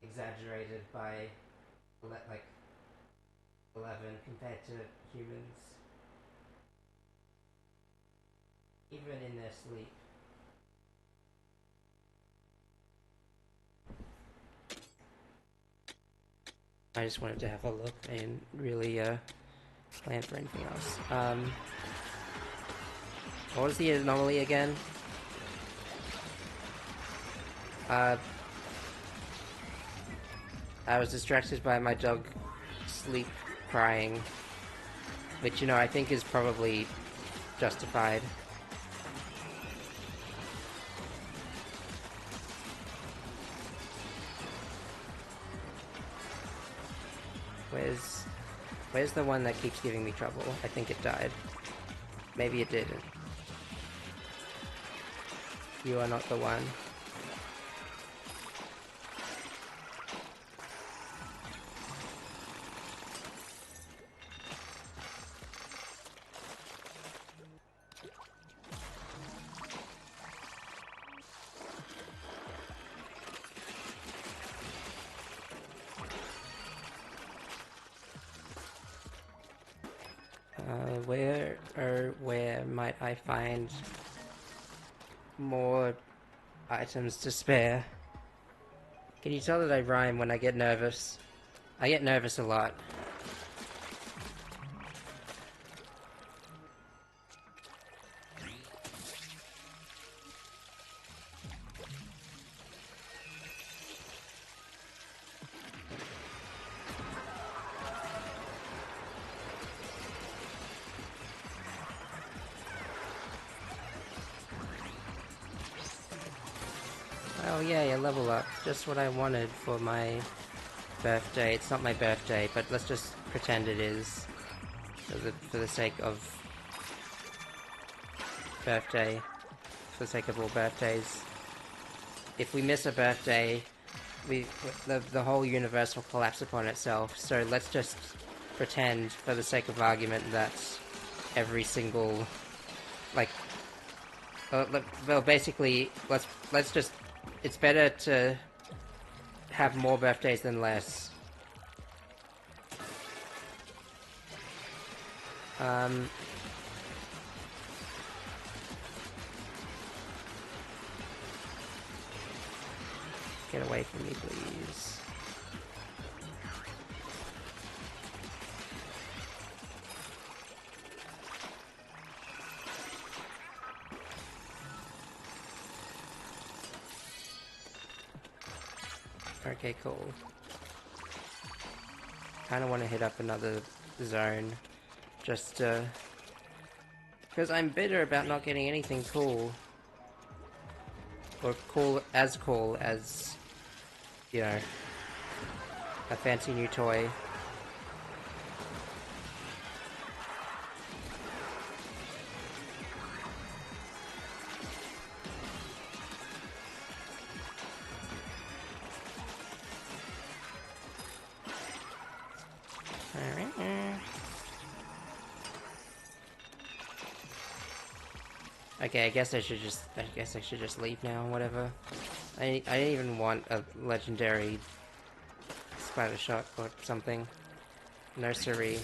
A: exaggerated by like 11 compared to humans. Even in their sleep. I just wanted to have a look and really plan for anything else. What was the anomaly again? I was distracted by my dog sleep crying, which, you know, I think is probably justified. Where's the one that keeps giving me trouble? I think it died. Maybe it didn't. You are not the one. Where might I find more items to spare? Can you tell that I rhyme when I get nervous? I get nervous a lot. Oh yay, a level up. Just what I wanted for my birthday. It's not my birthday, but let's just pretend it is. For the sake of birthday. For the sake of all birthdays. If we miss a birthday, the whole universe will collapse upon itself. So let's just pretend, for the sake of argument, that every single... well, basically, let's just... It's better to have more birthdays than less. Get away from me, please. Okay, cool. Kinda wanna hit up another zone. Just, because I'm bitter about not getting anything cool. Or cool as, you know, a fancy new toy. Okay, I guess I should just leave now, whatever. I didn't even want a legendary spider shot or something. Nursery.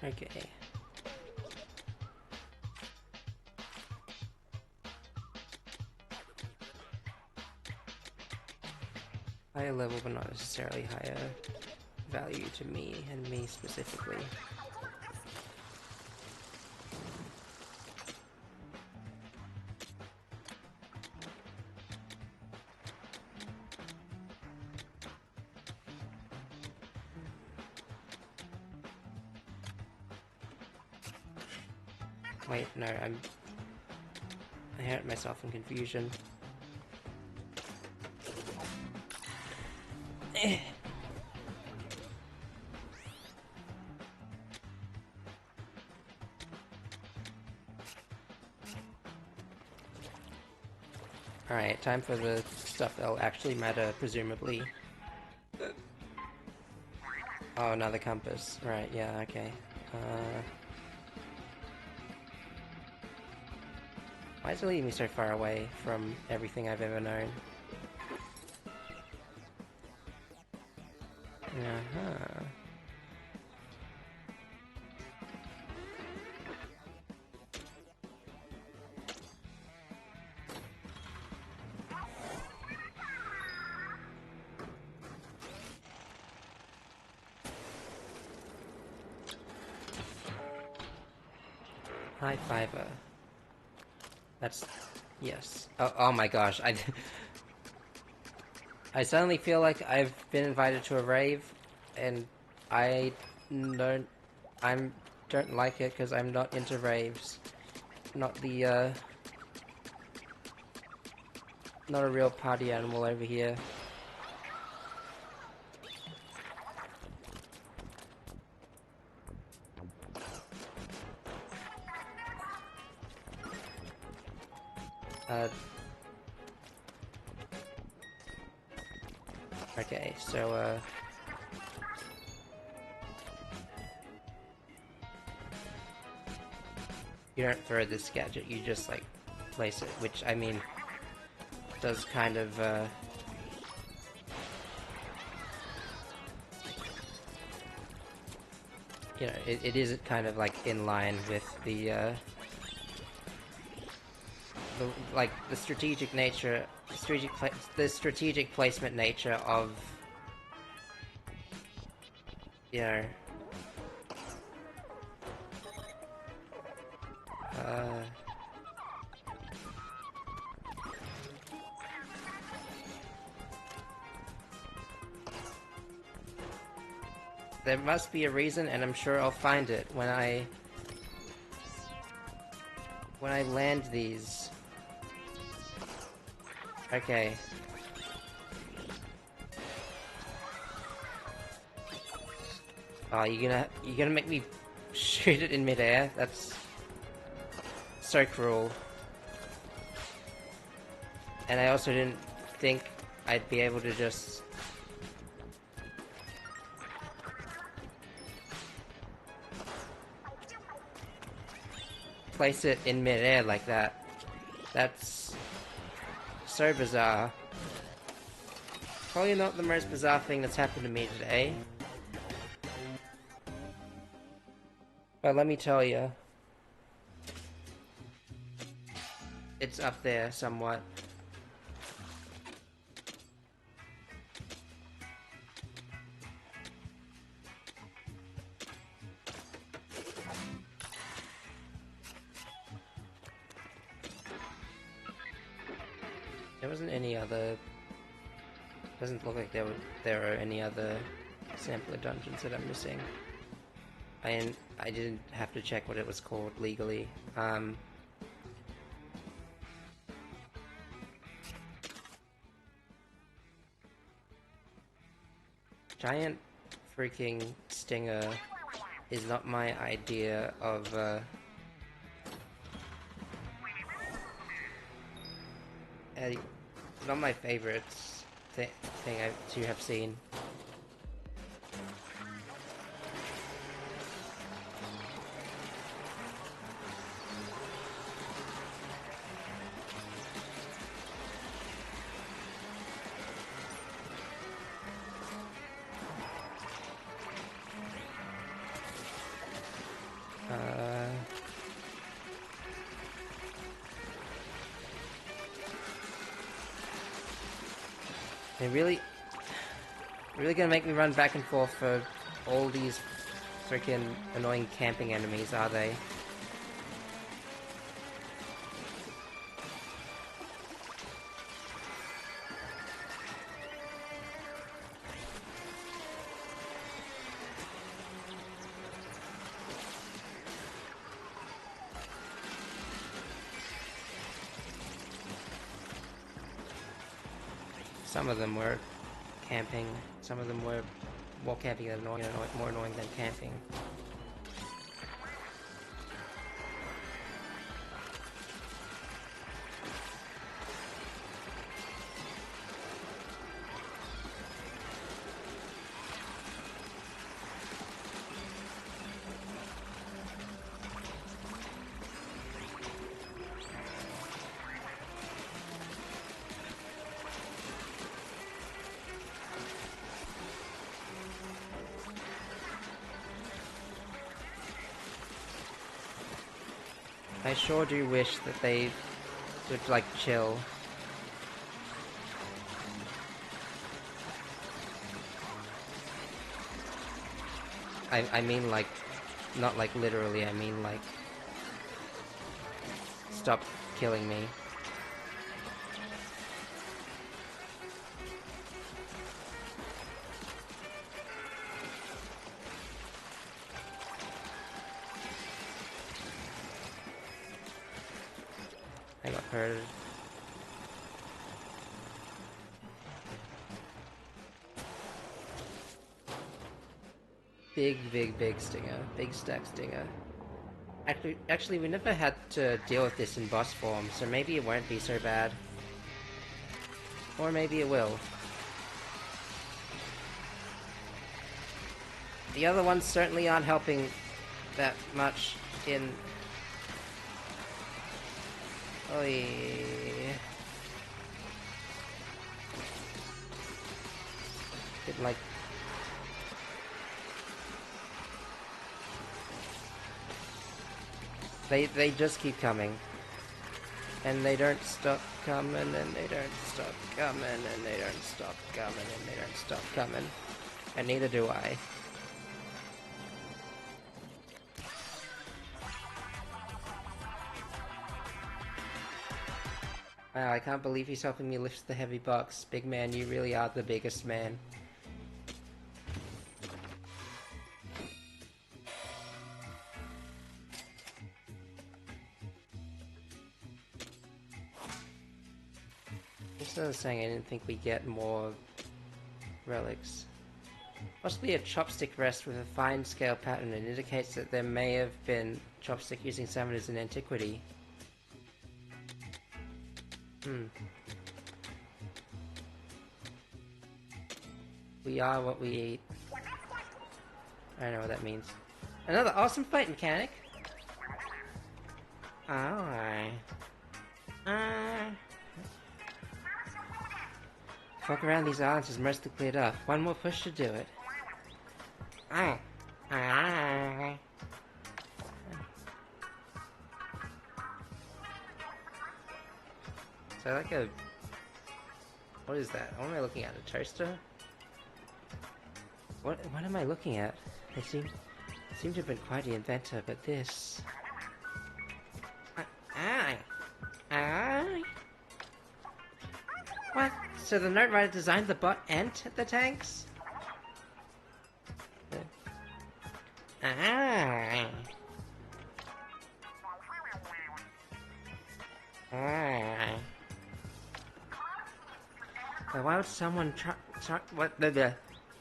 A: Okay. Higher level, but not necessarily higher value to me, and me specifically. Wait, no, I hurt myself in confusion. Alright, time for the stuff that'll actually matter, presumably. Oh, another compass. Right, yeah, okay. Why is it leading me so far away from everything I've ever known? Uh-huh. High fiver. That's... yes. Oh my gosh, I suddenly feel like I've been invited to a rave, and I don't like it because I'm not into raves. Not the not a real party animal over here. Okay, so you don't throw this gadget, you just like place it, which I mean does kind of you know, it is kind of like in line with the like the strategic nature, the strategic placement nature of, you know, there must be a reason, and I'm sure I'll find it when I land these. Okay. Oh, you're gonna make me shoot it in midair? That's so cruel. And I also didn't think I'd be able to just... place it in midair like that. That's so bizarre. Probably not the most bizarre thing that's happened to me today. But let me tell you, it's up there somewhat. There wasn't any other... Doesn't look like there are any other sampler dungeons that I'm missing. I didn't have to check what it was called legally. Giant freaking stinger is not my idea of not my favorite thing to have seen. They really gonna make me run back and forth for all these freaking annoying camping enemies, are they? Some of them were camping, some of them were wall camping that more annoying than camping. I sure do wish that they would, like, chill. I mean, like, not like literally, I mean, like, stop killing me. I got hurt. Big stinger. Big stack stinger. Actually, we never had to deal with this in boss form, so maybe it won't be so bad. Or maybe it will. The other ones certainly aren't helping that much in... Oy. Didn't like... They just keep coming. And they don't stop coming, and they don't stop coming, and they don't stop coming, and they don't stop coming. And neither do I. Wow, I can't believe he's helping me lift the heavy box. Big man, you really are the biggest man. Instead of saying I didn't think we'd get more relics. Possibly a chopstick rest with a fine scale pattern. It indicates that there may have been chopstick using summoners in antiquity. We are what we eat. I don't know what that means. Another awesome fight mechanic! Alright. Walk around these islands is mostly cleared up. One more push to do it. So like a... What is that? What am I looking at? A toaster? What am I looking at? They seem to have been quite the inventor, but this... So the note writer designed the bot and the tanks? Ah. Ah. But why would someone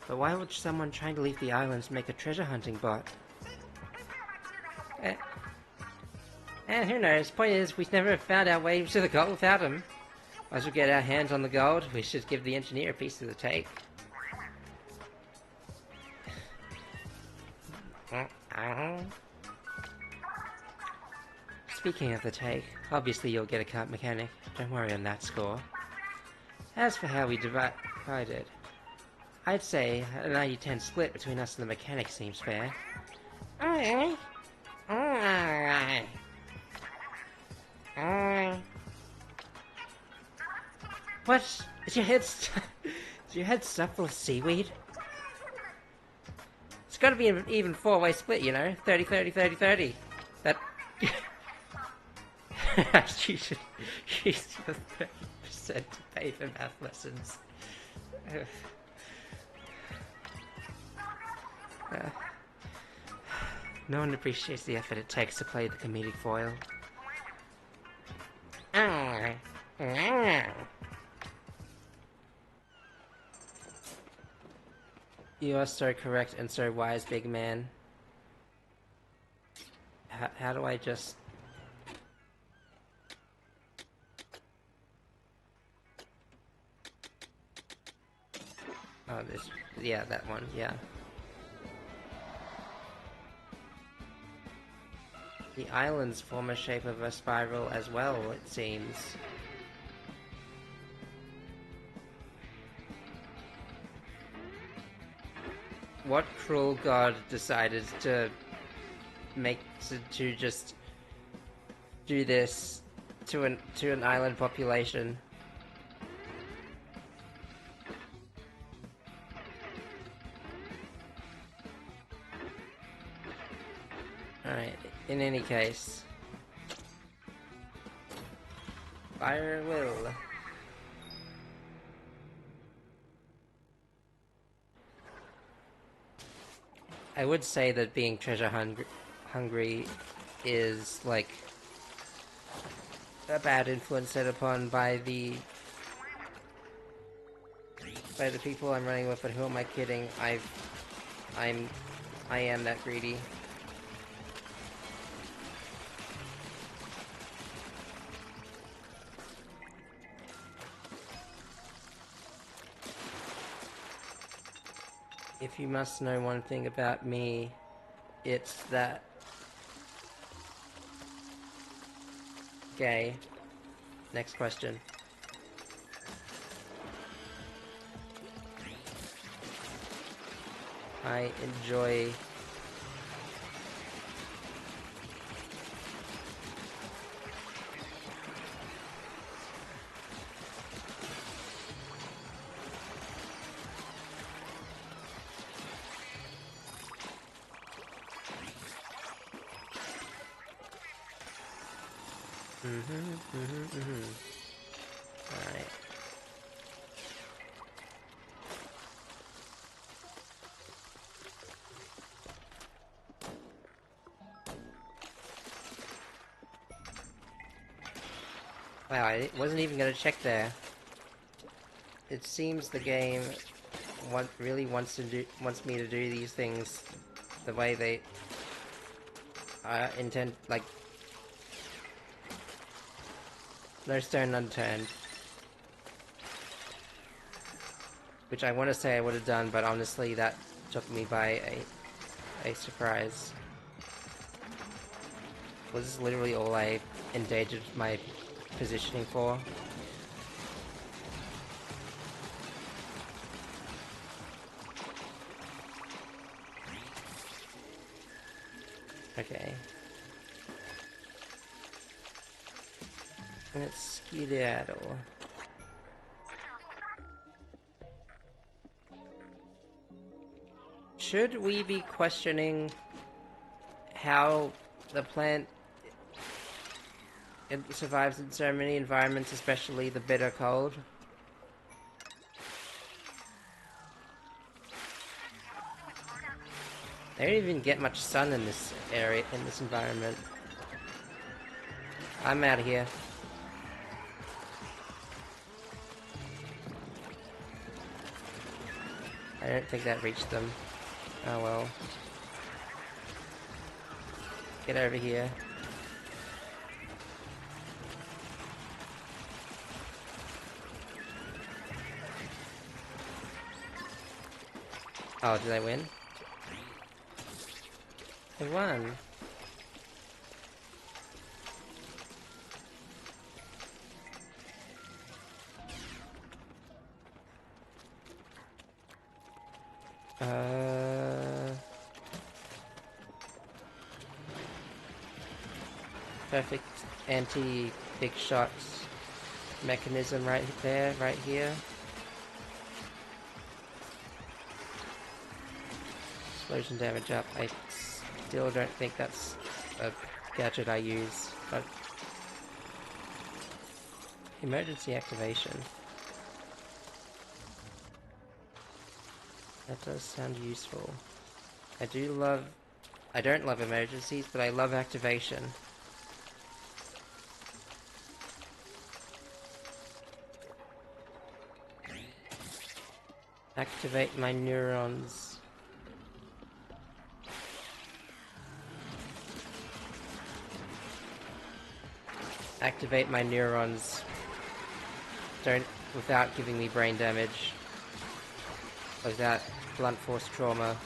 A: But why would someone trying to leave the islands make a treasure hunting bot? And who knows? Point is, we've never found our way to the gold without him. Once we get our hands on the gold, we should give the engineer a piece of the cake. Speaking of the take, obviously you'll get a cart mechanic. Don't worry on that score. As for how we divide it, I'd say a 90-10 split between us and the mechanic seems fair. Alright. Alright. What? Is your head stuffed full of seaweed? It's gotta be an even 4-way split, you know? 30, 30, 30, 30. That... you should use your 30% to pay for math lessons. No one appreciates the effort it takes to play the comedic foil. You are so correct and so wise, big man. How do I just... Oh, this... Yeah, that one, yeah. The islands form a shape of a spiral as well, it seems. What cruel god decided to just do this to an island population? Alright, in any case, fire at will. I would say that being treasure hungry is like a bad influence set upon by the people I'm running with, but who am I kidding? I am that greedy. If you must know one thing about me, it's that... Gay. Next question. I enjoy... Alright. Wow, I wasn't even gonna check there. It seems the game really wants me to do these things the way they intend, like, no stone unturned. Which I want to say I would have done, but honestly that took me by a surprise. Was this literally all I endangered my positioning for? Okay. Let's skedaddle. Should we be questioning how the plant survives in so many environments, especially the bitter cold? I don't even get much sun in this area, in this environment. I'm out of here. I don't think that reached them. Oh well. Get over here. Oh, did I win? I won. Perfect anti-big shots mechanism right there, right here. Explosion damage up. I still don't think that's a gadget I use, but emergency activation. That does sound useful. I don't love emergencies, but I love activation. Activate my neurons. Activate my neurons. Don't, without giving me brain damage. Without blunt force trauma.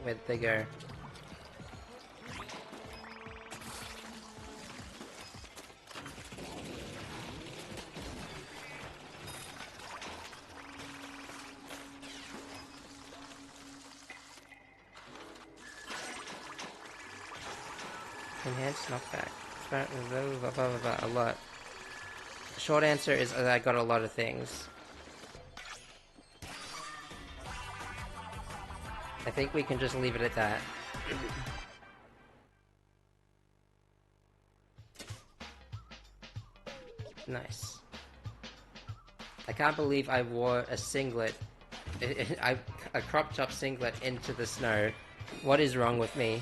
A: Where'd they go? Enhanced knockback. A lot. The short answer is I got a lot of things. I think we can just leave it at that. Nice. I can't believe I wore a singlet, a crop top singlet into the snow. What is wrong with me?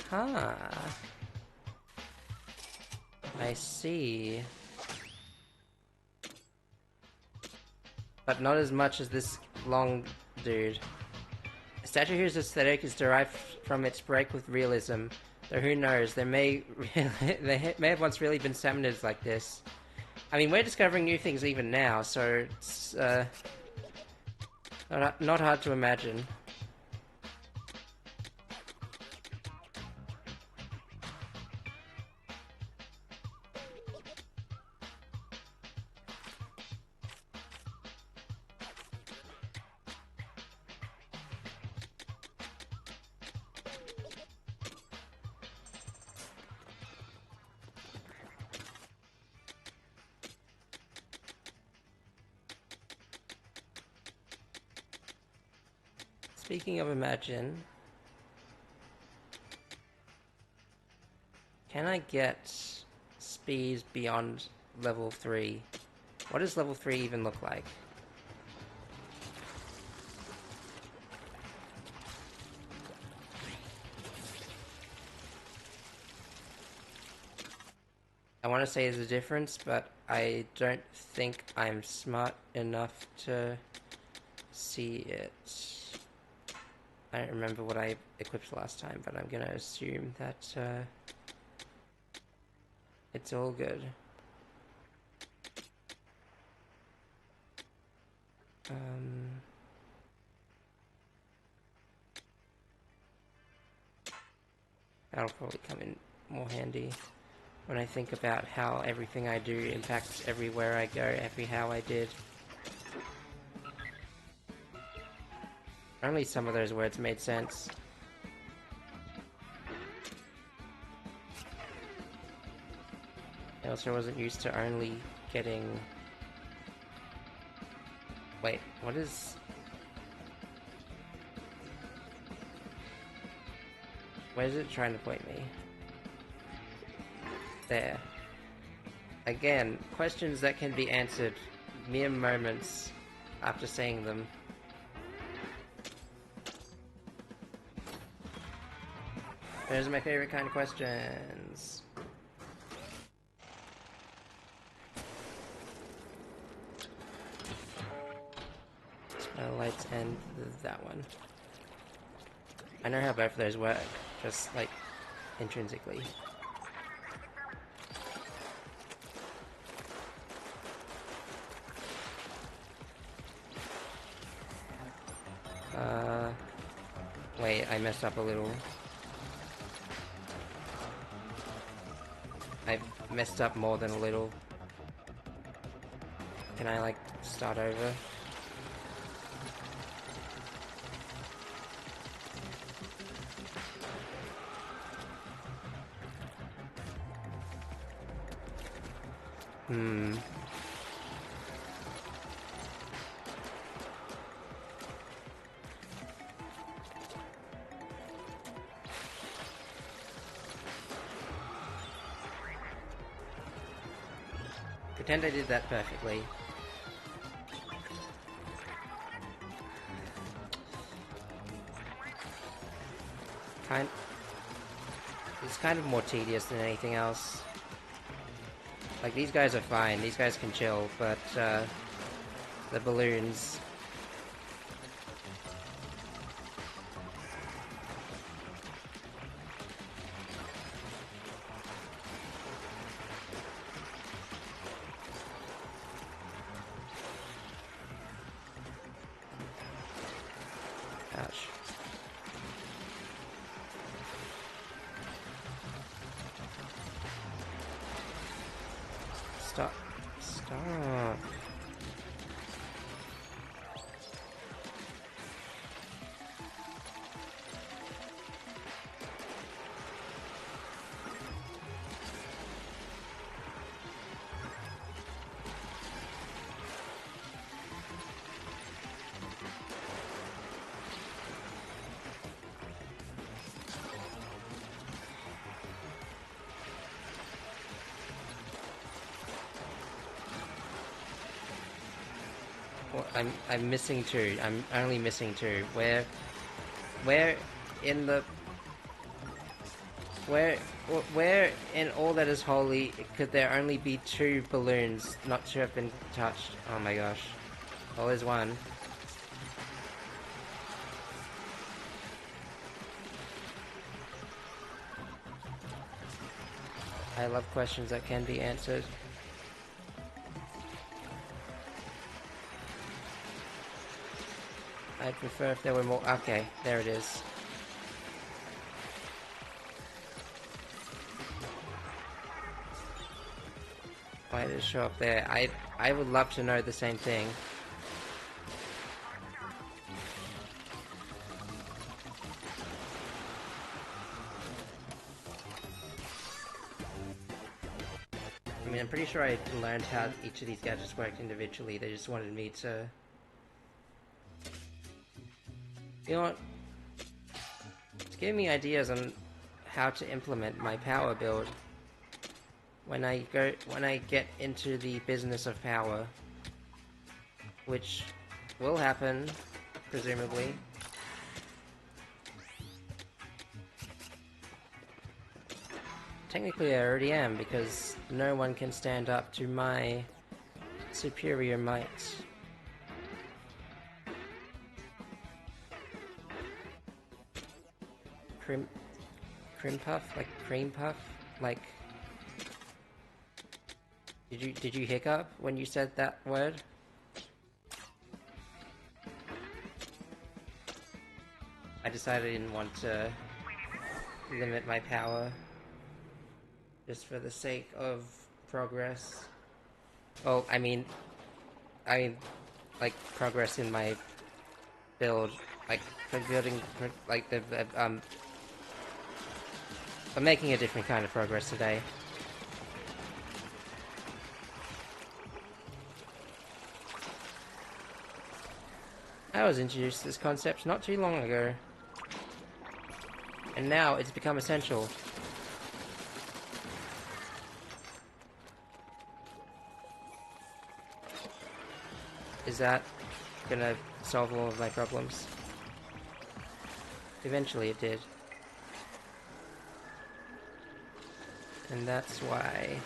A: Huh. I see. But not as much as this long dude. The statue here's aesthetic is derived from its break with realism, though who knows, they may have once really been salmonids like this. I mean, we're discovering new things even now, so it's not hard to imagine. Speaking of imagine, can I get speed beyond level 3? What does level 3 even look like? I want to say there's a difference, but I don't think I'm smart enough to see it. I don't remember what I equipped last time, but I'm gonna assume that it's all good. That'll probably come in more handy when I think about how everything I do impacts everywhere I go, every how I did. Only some of those words made sense. I also wasn't used to only getting Wait, what is... Where's it trying to point me? There. Again, questions that can be answered mere moments after saying them. Those are my favorite kind of questions. Lights and that one. I know how both of those work, just like intrinsically. Wait, I messed up a little. I messed up more than a little. Can I, like, start over? Pretend I did that perfectly. It's kind of more tedious than anything else. Like, these guys are fine, these guys can chill, but, the balloons... Ouch. Stop. Stop. Well, I'm missing two. I'm only missing two. Where in the... Where in all that is holy could there only be two balloons not to have been touched? Oh my gosh. Well, there's one. I love questions that can be answered. I'd prefer if there were more... Okay, there it is. Why did it show up there? I would love to know the same thing. I mean, I'm pretty sure I learned how each of these gadgets worked individually. They just wanted me to... You know what? It's giving me ideas on how to implement my power build when I get into the business of power, which will happen, presumably. Technically I already am, because no one can stand up to my superior might. Cream puff? Like cream puff? Like... Did you hiccup when you said that word? I decided I didn't want to limit my power just for the sake of progress. Well, I mean like progress in my build, like for building, like the I'm making a different kind of progress today. I was introduced to this concept not too long ago, and now it's become essential. Is that gonna solve all of my problems? Eventually it did. And that's why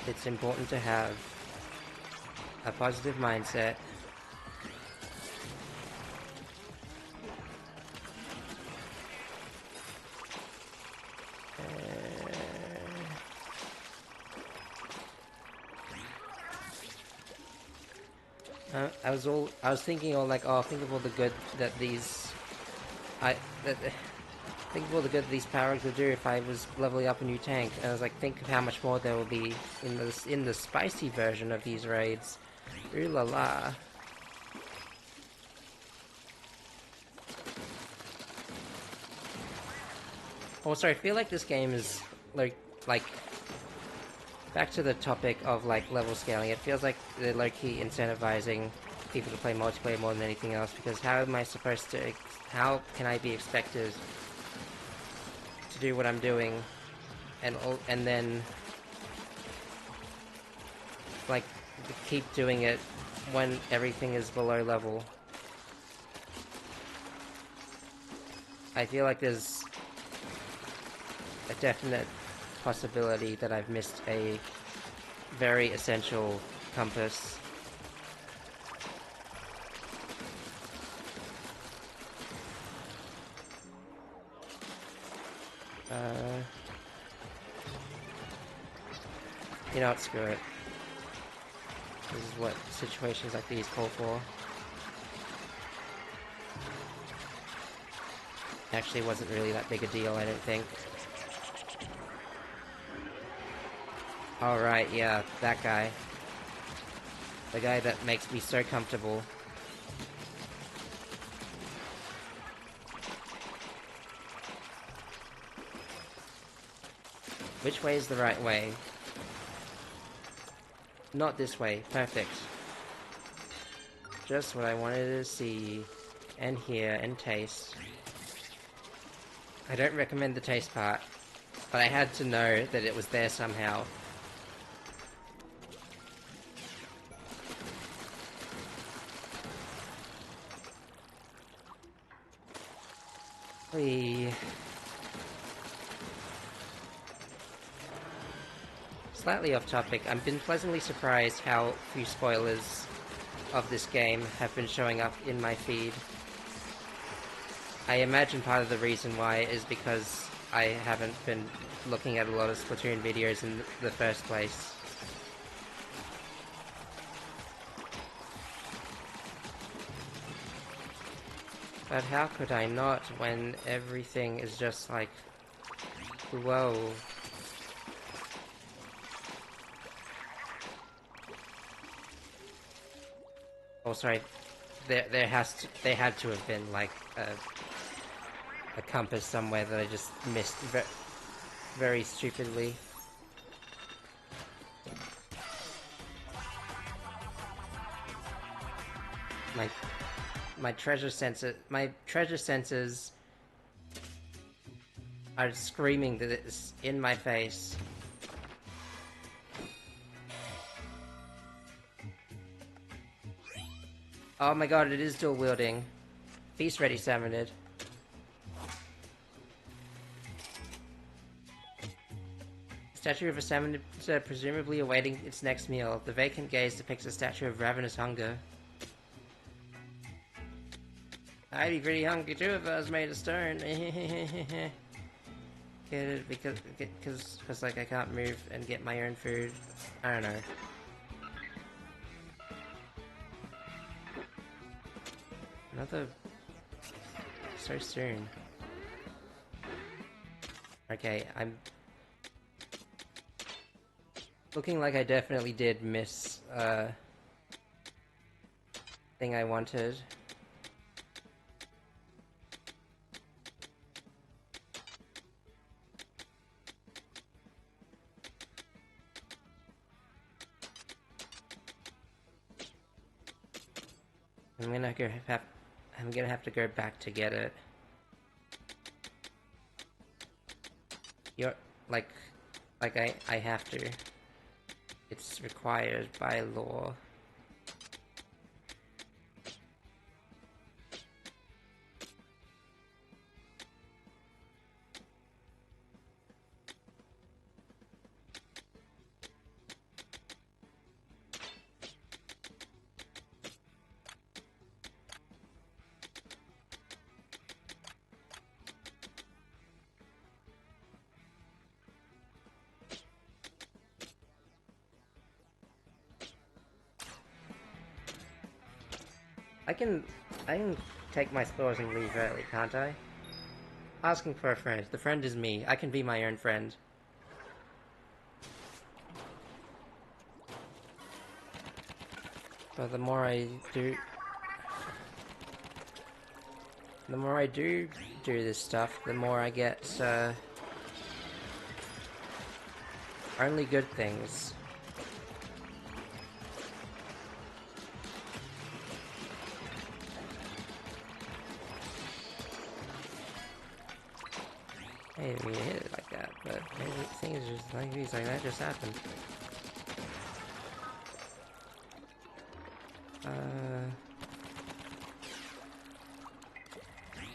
A: it's important to have a positive mindset. I was thinking all like, oh, think of all the good that these, think of all the good that these powers would do if I was leveling up a new tank. And I was like, think of how much more there will be in the spicy version of these raids. Ooh la la. Also, I feel like this game is like back to the topic of like level scaling. It feels like they're low-key incentivizing people to play multiplayer more than anything else, because how can I be expected to do what I'm doing and then like keep doing it when everything is below level? I feel like there's a definite possibility that I've missed a very essential compass. You know what, screw it. This is what situations like these call for. Actually wasn't really that big a deal, I don't think. Alright, yeah, that guy. The guy that makes me so comfortable. Which way is the right way? Not this way. Perfect. Just what I wanted to see, and hear, and taste. I don't recommend the taste part, but I had to know that it was there somehow. Slightly off topic, I've been pleasantly surprised how few spoilers of this game have been showing up in my feed. I imagine part of the reason why is because I haven't been looking at a lot of Splatoon videos in the first place. But how could I not when everything is just like, whoa. Oh, sorry. There had to have been like a compass somewhere that I just missed very stupidly. My treasure sensors are screaming that it's in my face. Oh my god, it is dual wielding. Feast ready summoned. Statue of a salmon, presumably awaiting its next meal. The vacant gaze depicts a statue of ravenous hunger. I'd be pretty hungry too if I was made of stone. Get it? Because like I can't move and get my own food. I don't know. Another... so soon. Okay, I'm... looking like I definitely did miss, thing I wanted. I'm gonna have to go back to get it. You're like I have to. It's required by law. I can take my spores and leave early, can't I? Asking for a friend. The friend is me. I can be my own friend. But the more I do this stuff, the more I get, only good things. I didn't mean to hit it like that, but maybe things just like these like that just happened.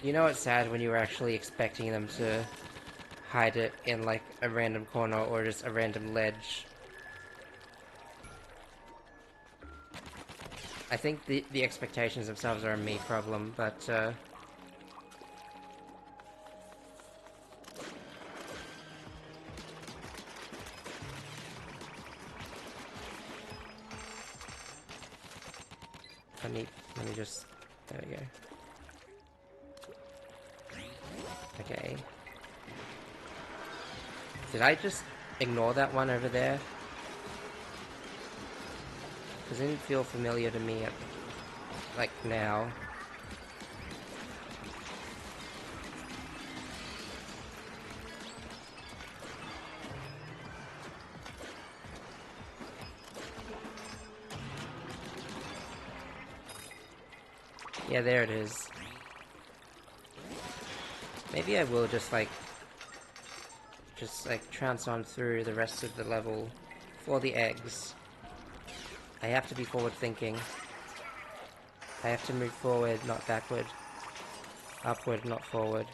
A: You know it's sad when you were actually expecting them to hide it in like a random corner or just a random ledge. I think the expectations themselves are a me problem, but let me just, there we go. Okay. Did I just ignore that one over there? Because it didn't feel familiar to me, like, now. Yeah, there it is. Maybe I will just trounce on through the rest of the level for the eggs. I have to be forward thinking. I have to move forward, not backward. Upward, not forward.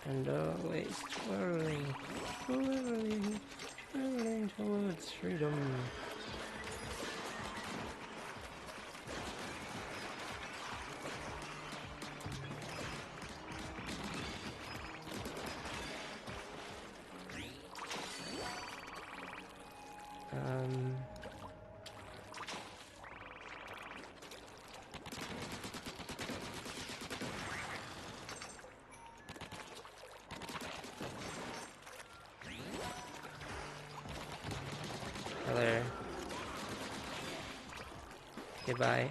A: And always twirling, twirling, twirling towards freedom. Hello. Goodbye.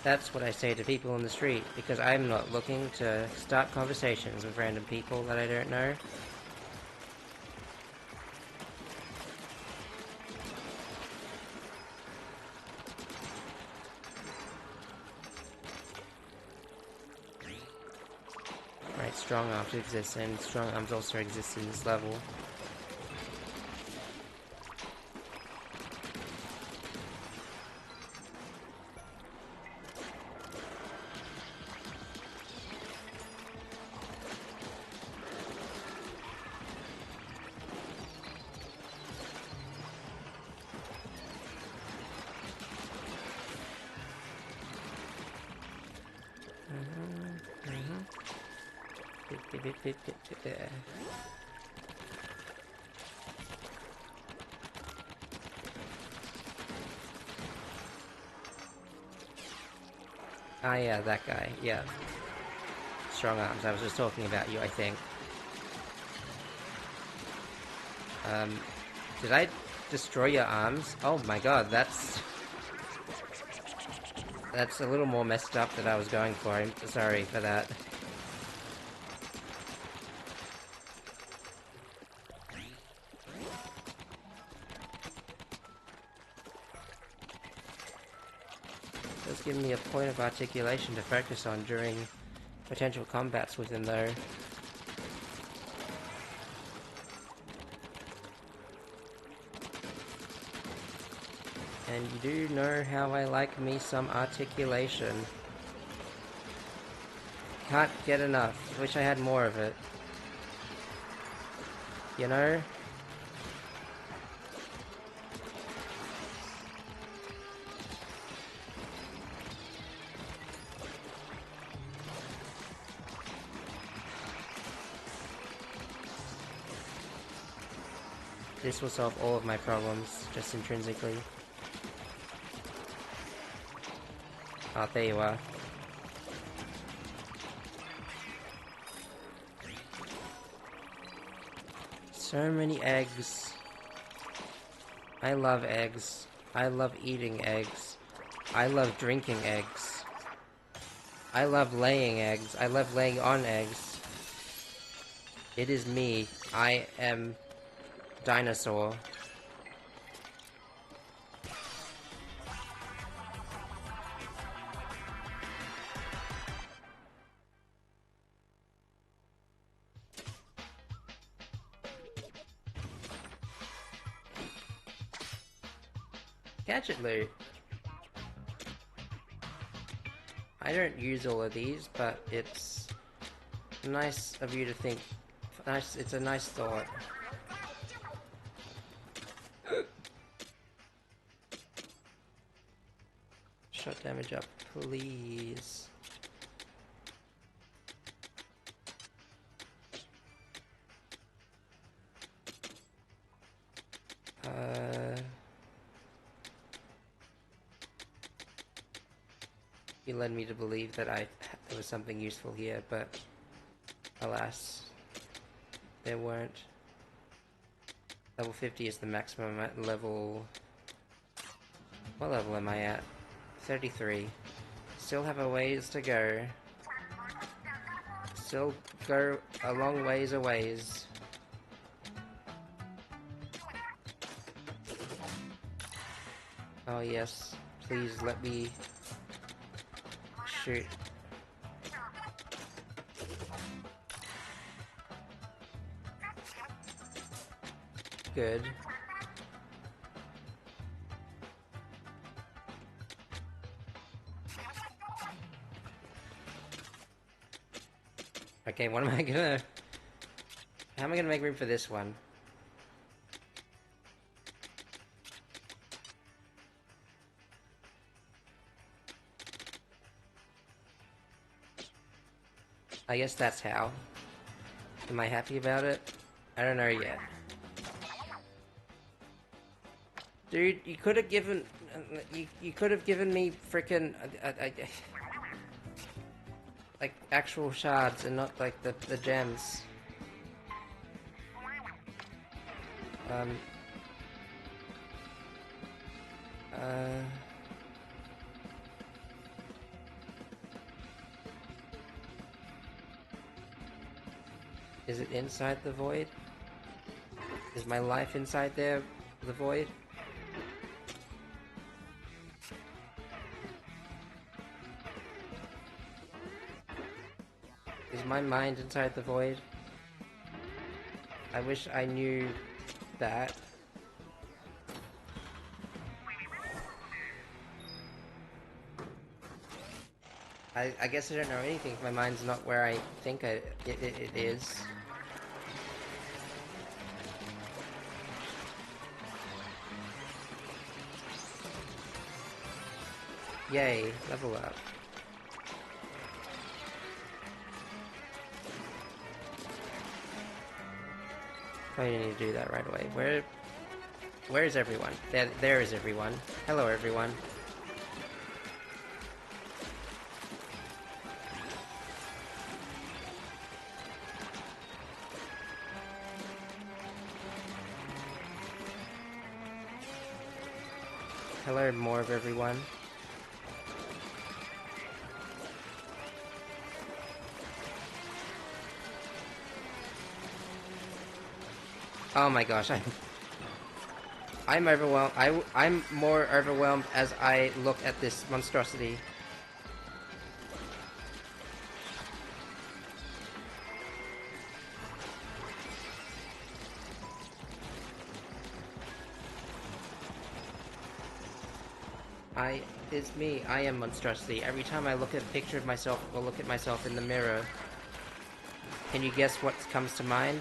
A: That's what I say to people in the street, because I'm not looking to start conversations with random people that I don't know. Right, strong arms exist, and strong arms also exist in this level. Ah, yeah, that guy, yeah. Strong arms, I was just talking about you, I think. Did I destroy your arms? Oh my god, that's a little more messed up than I was going for. I'm sorry for that. give me a point of articulation to focus on during potential combats with him, though. And you do know how I like me some articulation. Can't get enough. Wish I had more of it. You know? This will solve all of my problems, just intrinsically. Oh, there you are. So many eggs. I love eggs. I love eating eggs. I love drinking eggs. I love laying eggs. I love laying on eggs. It is me. I am dinosaur. Gadget loot. I don't use all of these, but it's nice of you to think. Nice. It's a nice thought. Shot damage up, please. You led me to believe that there was something useful here, but alas, there weren't. Level 50 is the maximum at level... What level am I at? 33. Still have a ways to go. Still go a long ways a ways. Oh yes, please let me shoot. Good. Okay, what am I gonna... How am I gonna make room for this one? I guess that's how. Am I happy about it? I don't know yet. Dude, you could have given... You could have given me frickin' like, actual shards and not, like, the gems. Is it inside the void? Is my life inside there, the void? Is my mind inside the void? I wish I knew that. I guess I don't know anything if my mind's not where I think it is. Yay, level up. Probably need to do that right away. Where is everyone? There is everyone. Hello, everyone. Hello, more of everyone. Oh my gosh, I'm overwhelmed. I'm more overwhelmed as I look at this monstrosity. It's me. I am monstrosity. Every time I look at a picture of myself or look at myself in the mirror, can you guess what comes to mind?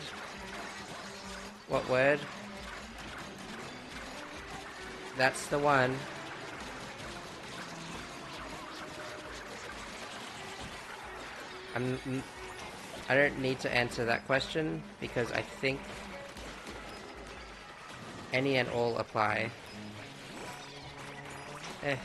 A: What word? That's the one. I don't need to answer that question because I think any and all apply. Eh.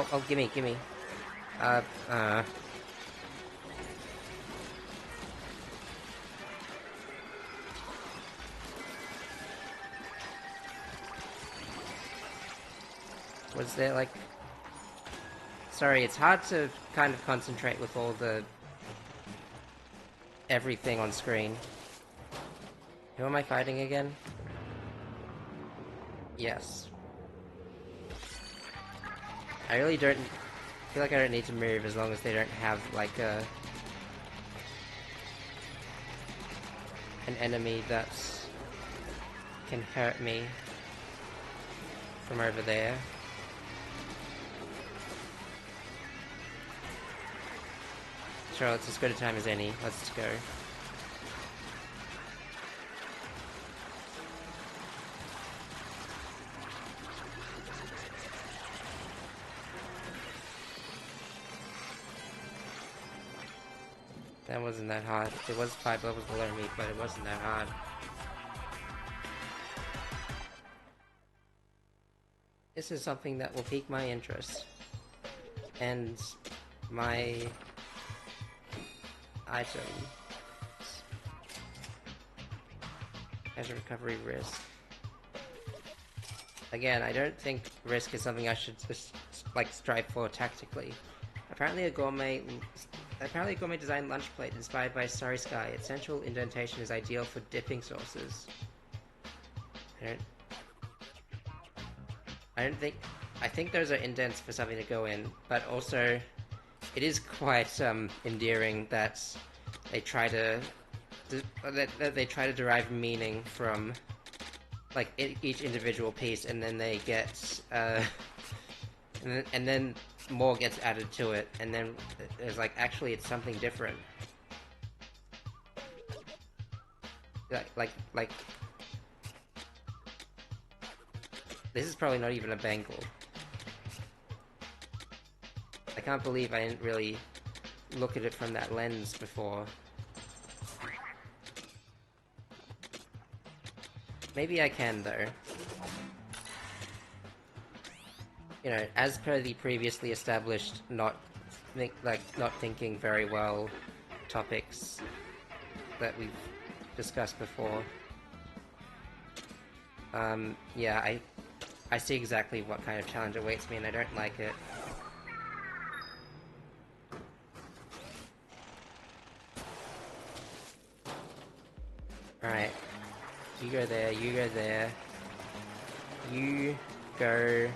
A: Oh, gimme. Uh, uh. Was there like... Sorry, it's hard to kind of concentrate with all the... everything on screen. Who am I fighting again? Yes. I really don't... feel like I don't need to move as long as they don't have like a... an enemy that can hurt me from over there. Sure, it's as good a time as any. Let's go. That wasn't that hard. It was 5 levels below me, but it wasn't that hard. This is something that will pique my interest. And my item as a recovery risk. Again, I don't think risk is something I should just like strive for tactically. Apparently a gourmet designed lunch plate inspired by Starry Sky. Its central indentation is ideal for dipping sauces. I think those are indents for something to go in, but also it is quite endearing that they try to derive meaning from like each individual piece, and then they get and then more gets added to it, and then there's like actually it's something different. Like this is probably not even a bangle. I can't believe I didn't really look at it from that lens before. Maybe I can, though. You know, as per the previously established not thinking very well topics that we've discussed before. Yeah, I see exactly what kind of challenge awaits me, and I don't like it. Alright. You go there, you go there. You go...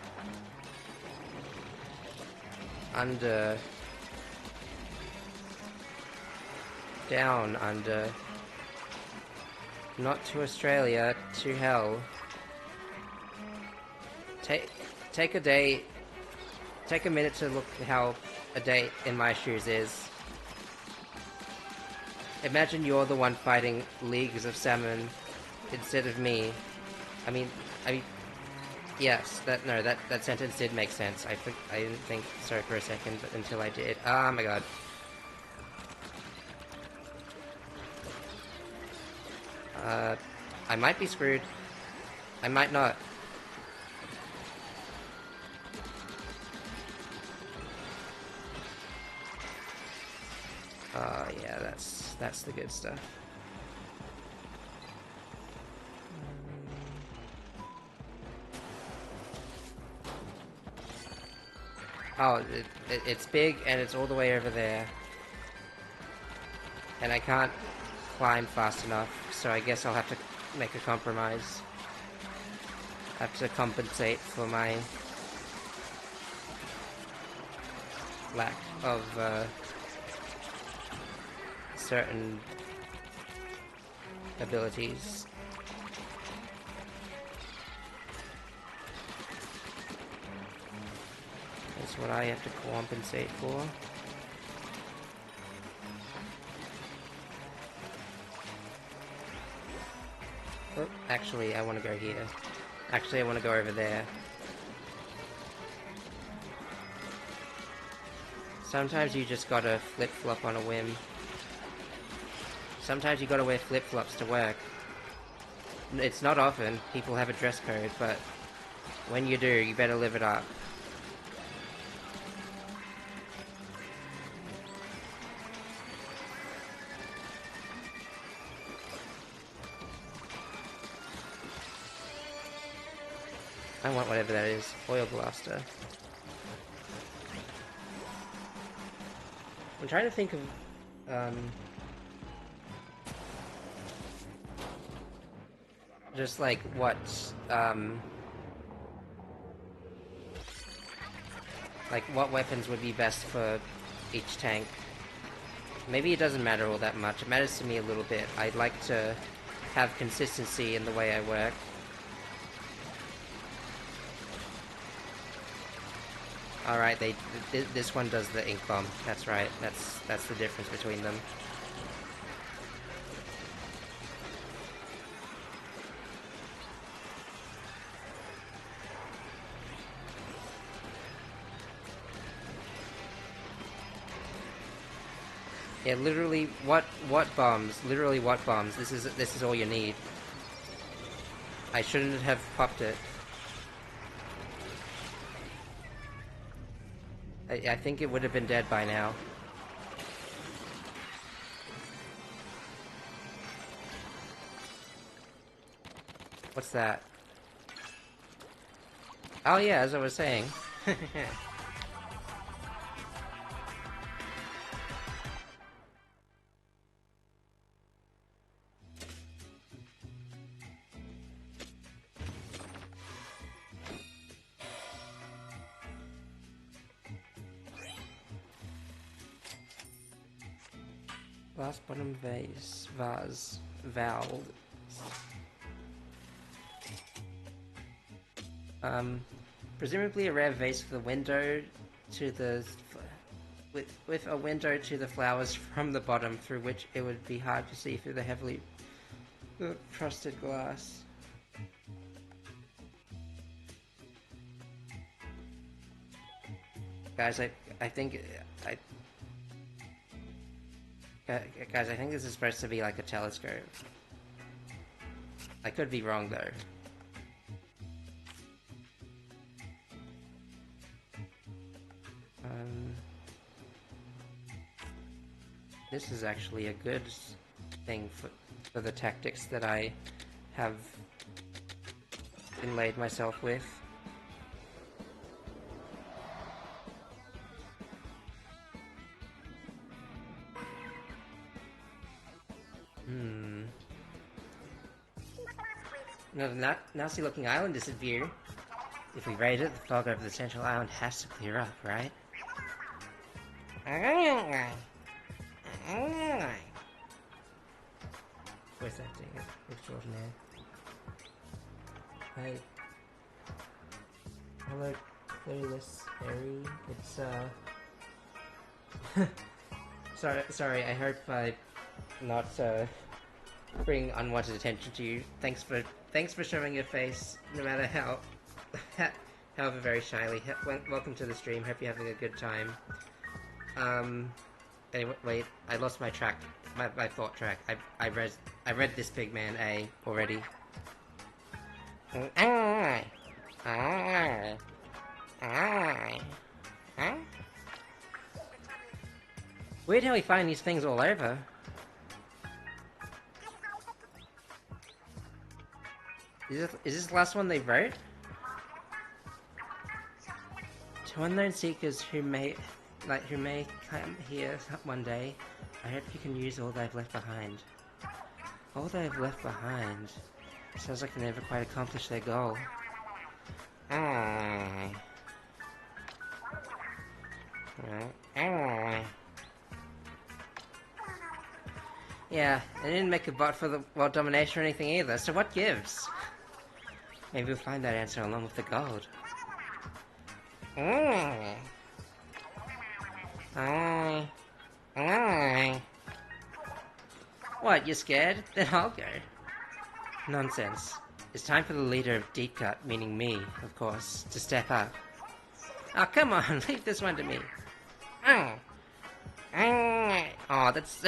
A: under... down under... not to Australia, to hell. Take a day... take a minute to look at how a day in my shoes is. Imagine you're the one fighting leagues of salmon instead of me. I mean, yes, that sentence did make sense. I didn't think so for a second, but until I did. Oh my god. I might be screwed. I might not. Oh yeah, that's the good stuff. Oh, it's big and it's all the way over there. And I can't climb fast enough, so I guess I'll have to make a compromise. Have to compensate for my lack of certain abilities. That's what I have to compensate for. Oh, actually, I want to go here. Actually, I want to go over there. Sometimes you just gotta flip-flop on a whim. Sometimes you gotta wear flip-flops to work. It's not often people have a dress code, but when you do, you better live it up. I want whatever that is. Oil blaster. I'm trying to think of, just like what, like what weapons would be best for each tank. Maybe it doesn't matter all that much. It matters to me a little bit. I'd like to have consistency in the way I work. Alright, this one does the ink bomb. That's right. That's the difference between them. Yeah, literally what bombs? Literally what bombs? This is all you need. I shouldn't have popped it. I think it would have been dead by now. What's that? Oh yeah, as I was saying. Last bottom vase, valve. Presumably a rare vase with a window to the with a window to the flowers from the bottom, through which it would be hard to see through the heavily frosted glass. Guys, I think guys, I think this is supposed to be like a telescope. I could be wrong though. This is actually a good thing for the tactics that I have inlaid myself with. Now the nasty looking island disappeared. If we raid it, the fog over the central island has to clear up, right? Voice acting extraordinaire. Hi. Hello, playlist Harry. It's sorry. I hope I not bring unwanted attention to you. Thanks for showing your face, no matter how, however very shyly. Welcome to the stream. Hope you're having a good time. Anyway, wait, I lost my track, my thought track. I read this big man A already. Weird how we find these things all over. Is this the last one they wrote? To unknown seekers who may come here one day, I hope you can use all they've left behind. All they've left behind. Sounds like they never quite accomplished their goal. Alright. Yeah, I didn't make a bot for the world domination or anything either, so what gives? Maybe we'll find that answer along with the gold. What, you're scared? Then I'll go. Nonsense. It's time for the leader of Deep Cut, meaning me, of course, to step up. Oh, come on, leave this one to me. Oh, that's...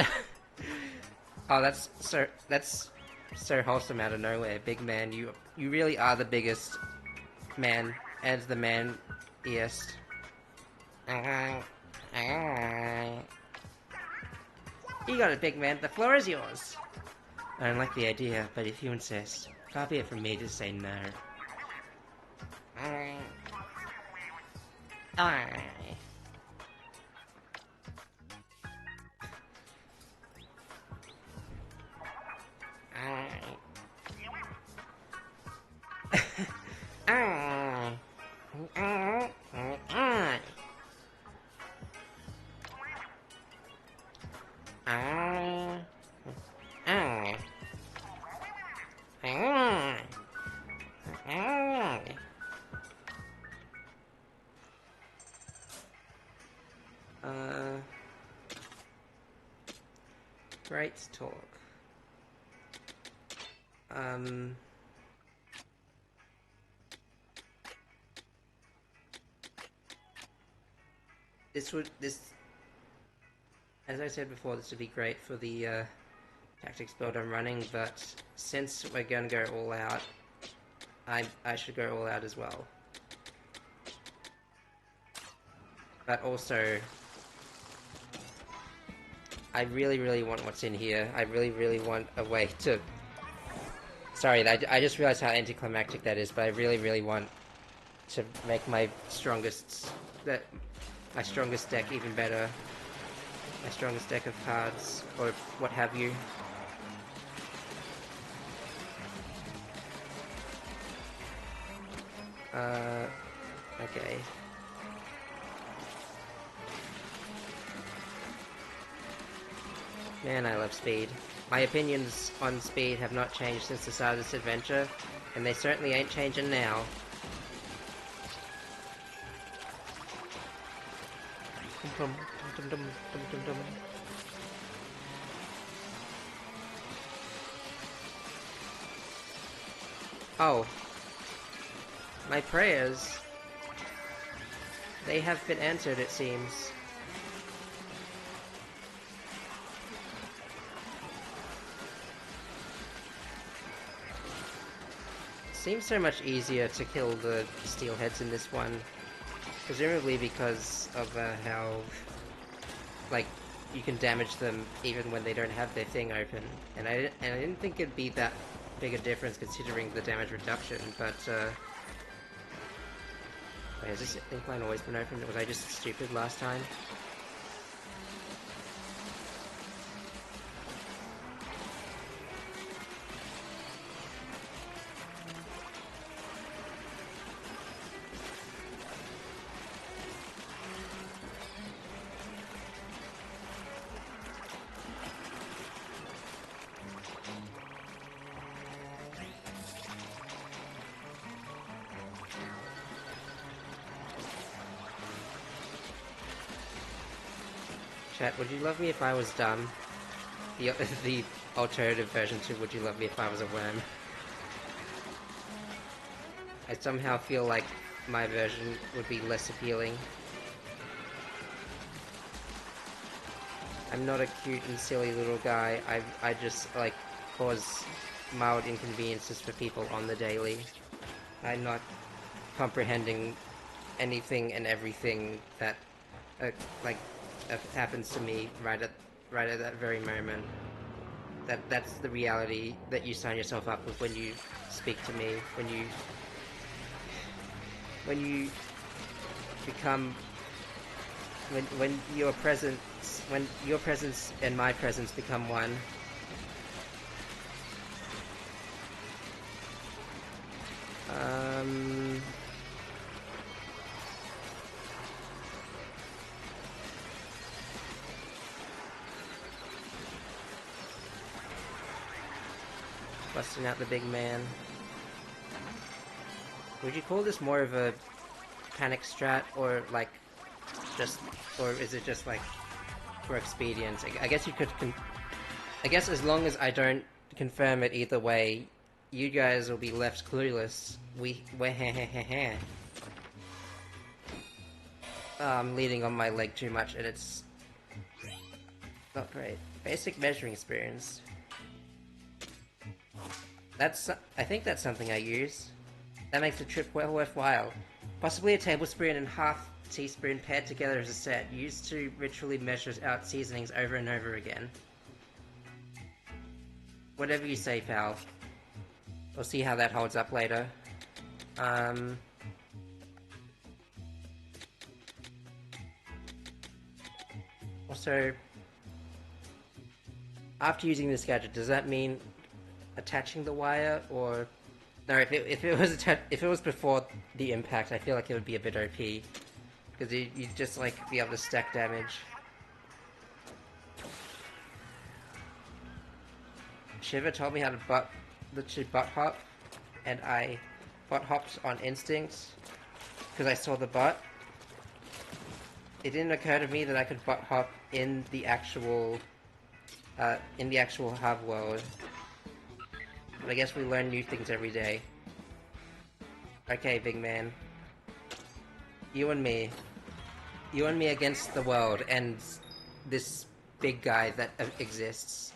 A: oh, that's so wholesome out of nowhere. Big man, you really are the biggest man, and the man-iest. You got it, big man. The floor is yours. I don't like the idea, but if you insist, far be it from me to say no. Great talk. This, as I said before, this would be great for the tactics build I'm running, but since we're going to go all out, I should go all out as well. But also, I really want what's in here. I really want a way to... Sorry, I just realized how anticlimactic that is, but I really want to make my strongest deck even better. My strongest deck of cards, or what have you. Okay. Man, I love speed. My opinions on speed have not changed since the start of this adventure, and they certainly ain't changing now. Oh. My prayers. They have been answered, it seems. Seems so much easier to kill the steelheads in this one. Presumably because of how, like, you can damage them even when they don't have their thing open. And I didn't think it'd be that big a difference considering the damage reduction, but, wait, has this incline always been open? Was I just stupid last time? Chat, would you love me if I was dumb? The alternative version to would you love me if I was a worm? I somehow feel like my version would be less appealing. I'm not a cute and silly little guy. I just, like, cause mild inconveniences for people on the daily. I'm not comprehending anything and everything that, like, happens to me right at that very moment. That's the reality that you sign yourself up with when you speak to me, when you become when your presence and my presence become one. busting out the big man. Would you call this more of a panic strat, or like or is it just like for expedience? I guess you could. I guess as long as I don't confirm it either way, you guys will be left clueless. We're I'm leaning on my leg too much, and it's not great. Basic measuring experience. I think that's something I use. That makes the trip well worthwhile. Possibly a tablespoon and half teaspoon paired together as a set, used to ritually measure out seasonings over and over again. Whatever you say, pal. We'll see how that holds up later. Also, after using this gadget, does that mean attaching the wire, or no? If it was before the impact, I feel like it would be a bit OP, because you'd just like be able to stack damage. Shiva told me how to butt hop, and I butt hopped on instinct because I saw the butt. It didn't occur to me that I could butt hop in the actual hub world. But I guess we learn new things every day. Okay, big man. You and me against the world and this big guy that exists.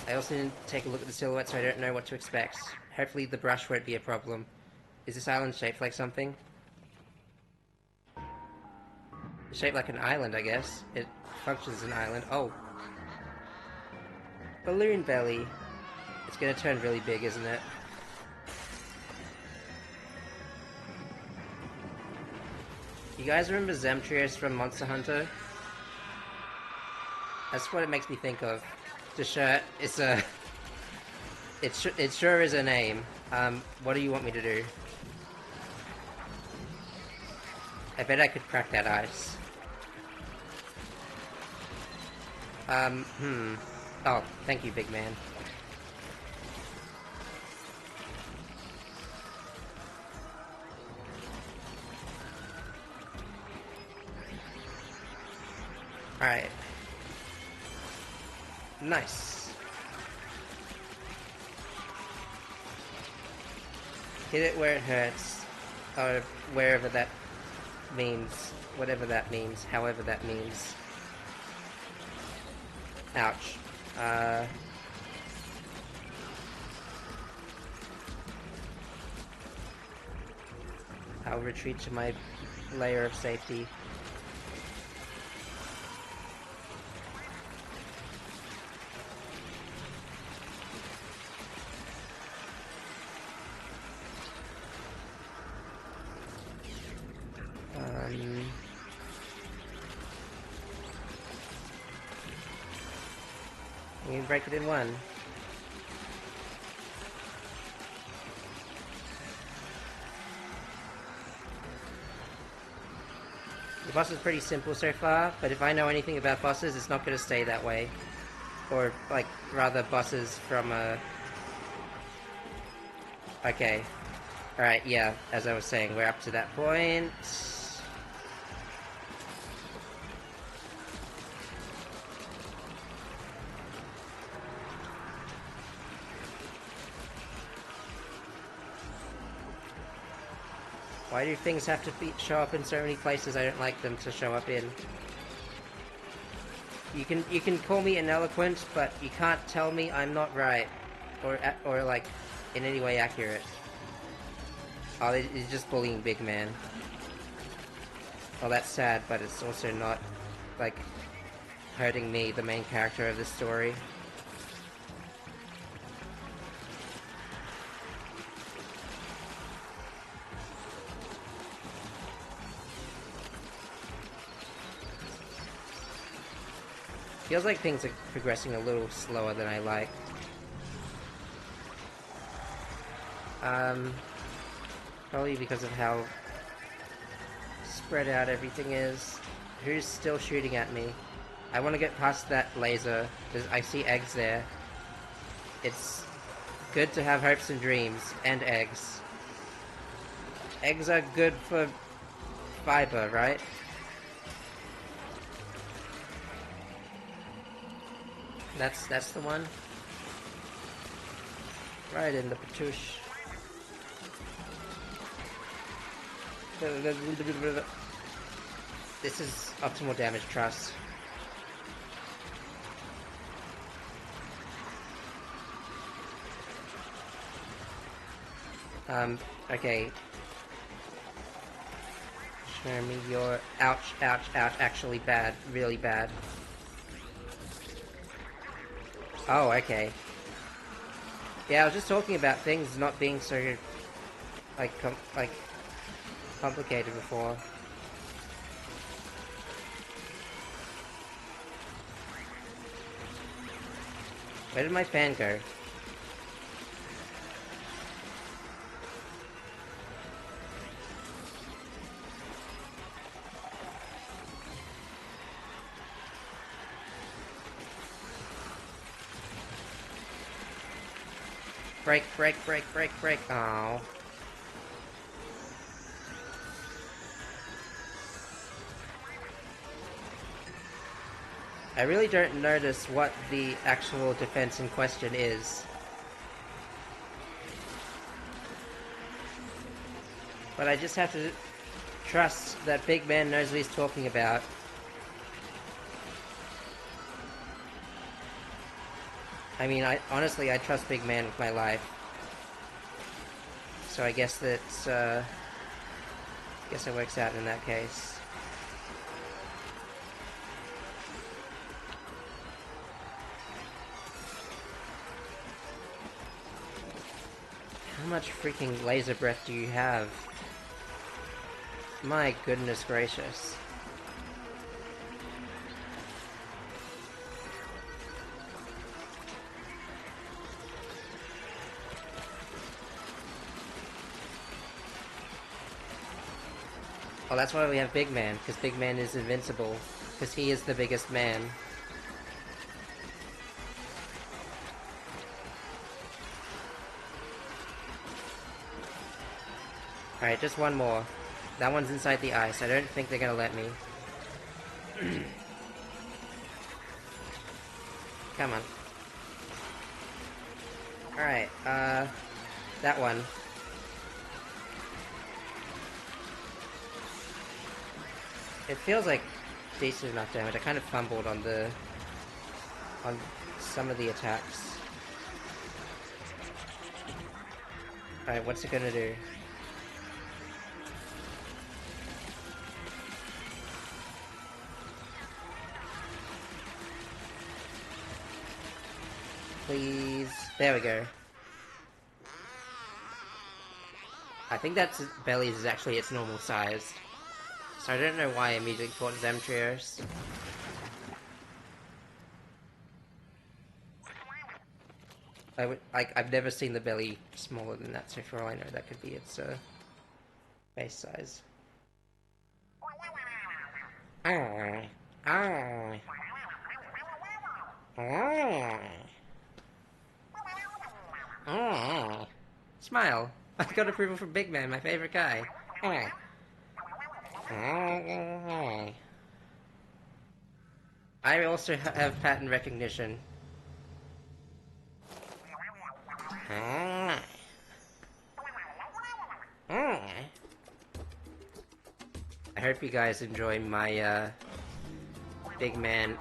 A: I also didn't take a look at the silhouette, so I don't know what to expect. Hopefully the brush won't be a problem. Is this island shaped like something? It's shaped like an island, I guess. It functions as an island. Oh. Balloon belly. It's gonna turn really big, isn't it? You guys remember Zemtrius from Monster Hunter? That's what it makes me think of. The shirt, it sure is a name. What do you want me to do? I bet I could crack that ice. Oh, thank you, big man. Alright. Nice. Hit it where it hurts. Or wherever that means. Whatever that means. However that means. Ouch. I'll retreat to my layer of safety. You can break it in one. The boss is pretty simple so far, but if I know anything about bosses, it's not going to stay that way. Or, like, rather bosses from a... Okay. Alright, yeah, as I was saying, we're up to that point. Why do things have to show up in so many places I don't like them to show up in? You can call me ineloquent, but you can't tell me I'm not right, or like in any way accurate. Oh, he's just bullying Big Man. Well, that's sad, but it's also not like hurting me, the main character of this story. Feels like things are progressing a little slower than I like. Probably because of how spread out everything is. Who's still shooting at me? I want to get past that laser. I see eggs there. It's Good to have hopes and dreams. And eggs. Eggs are good for fiber, right? That's the one? Right in the patoosh. This is optimal damage trust. Okay. Show me your... Ouch, ouch, ouch. Actually bad. Really bad. Oh, okay. Yeah, I was just talking about things not being so... Like, complicated before. Where did my fan go? Break, break, break, break, break. Oh. I really don't notice what the actual defense in question is. But I just have to trust that Big Man knows what he's talking about. I mean, honestly, I trust Big Man with my life. So I guess that's, guess it works out in that case. How much freaking laser breath do you have? My goodness gracious. Oh, that's why we have Big Man, because Big Man is invincible. Because he is the biggest man. Alright, just one more. That one's inside the ice. I don't think they're gonna let me. Come on. Alright, that one. It feels like decent enough damage. I kind of fumbled on some of the attacks. Alright, what's it gonna do? Please. There we go. I think that's Belly's is actually its normal size. So I don't know why I immediately thought Zemtrios. I've never seen the belly smaller than that, so for all I know that could be its base size. Smile! I got approval from Big Man, my favorite guy. I also have pattern recognition. I hope you guys enjoy my Big Man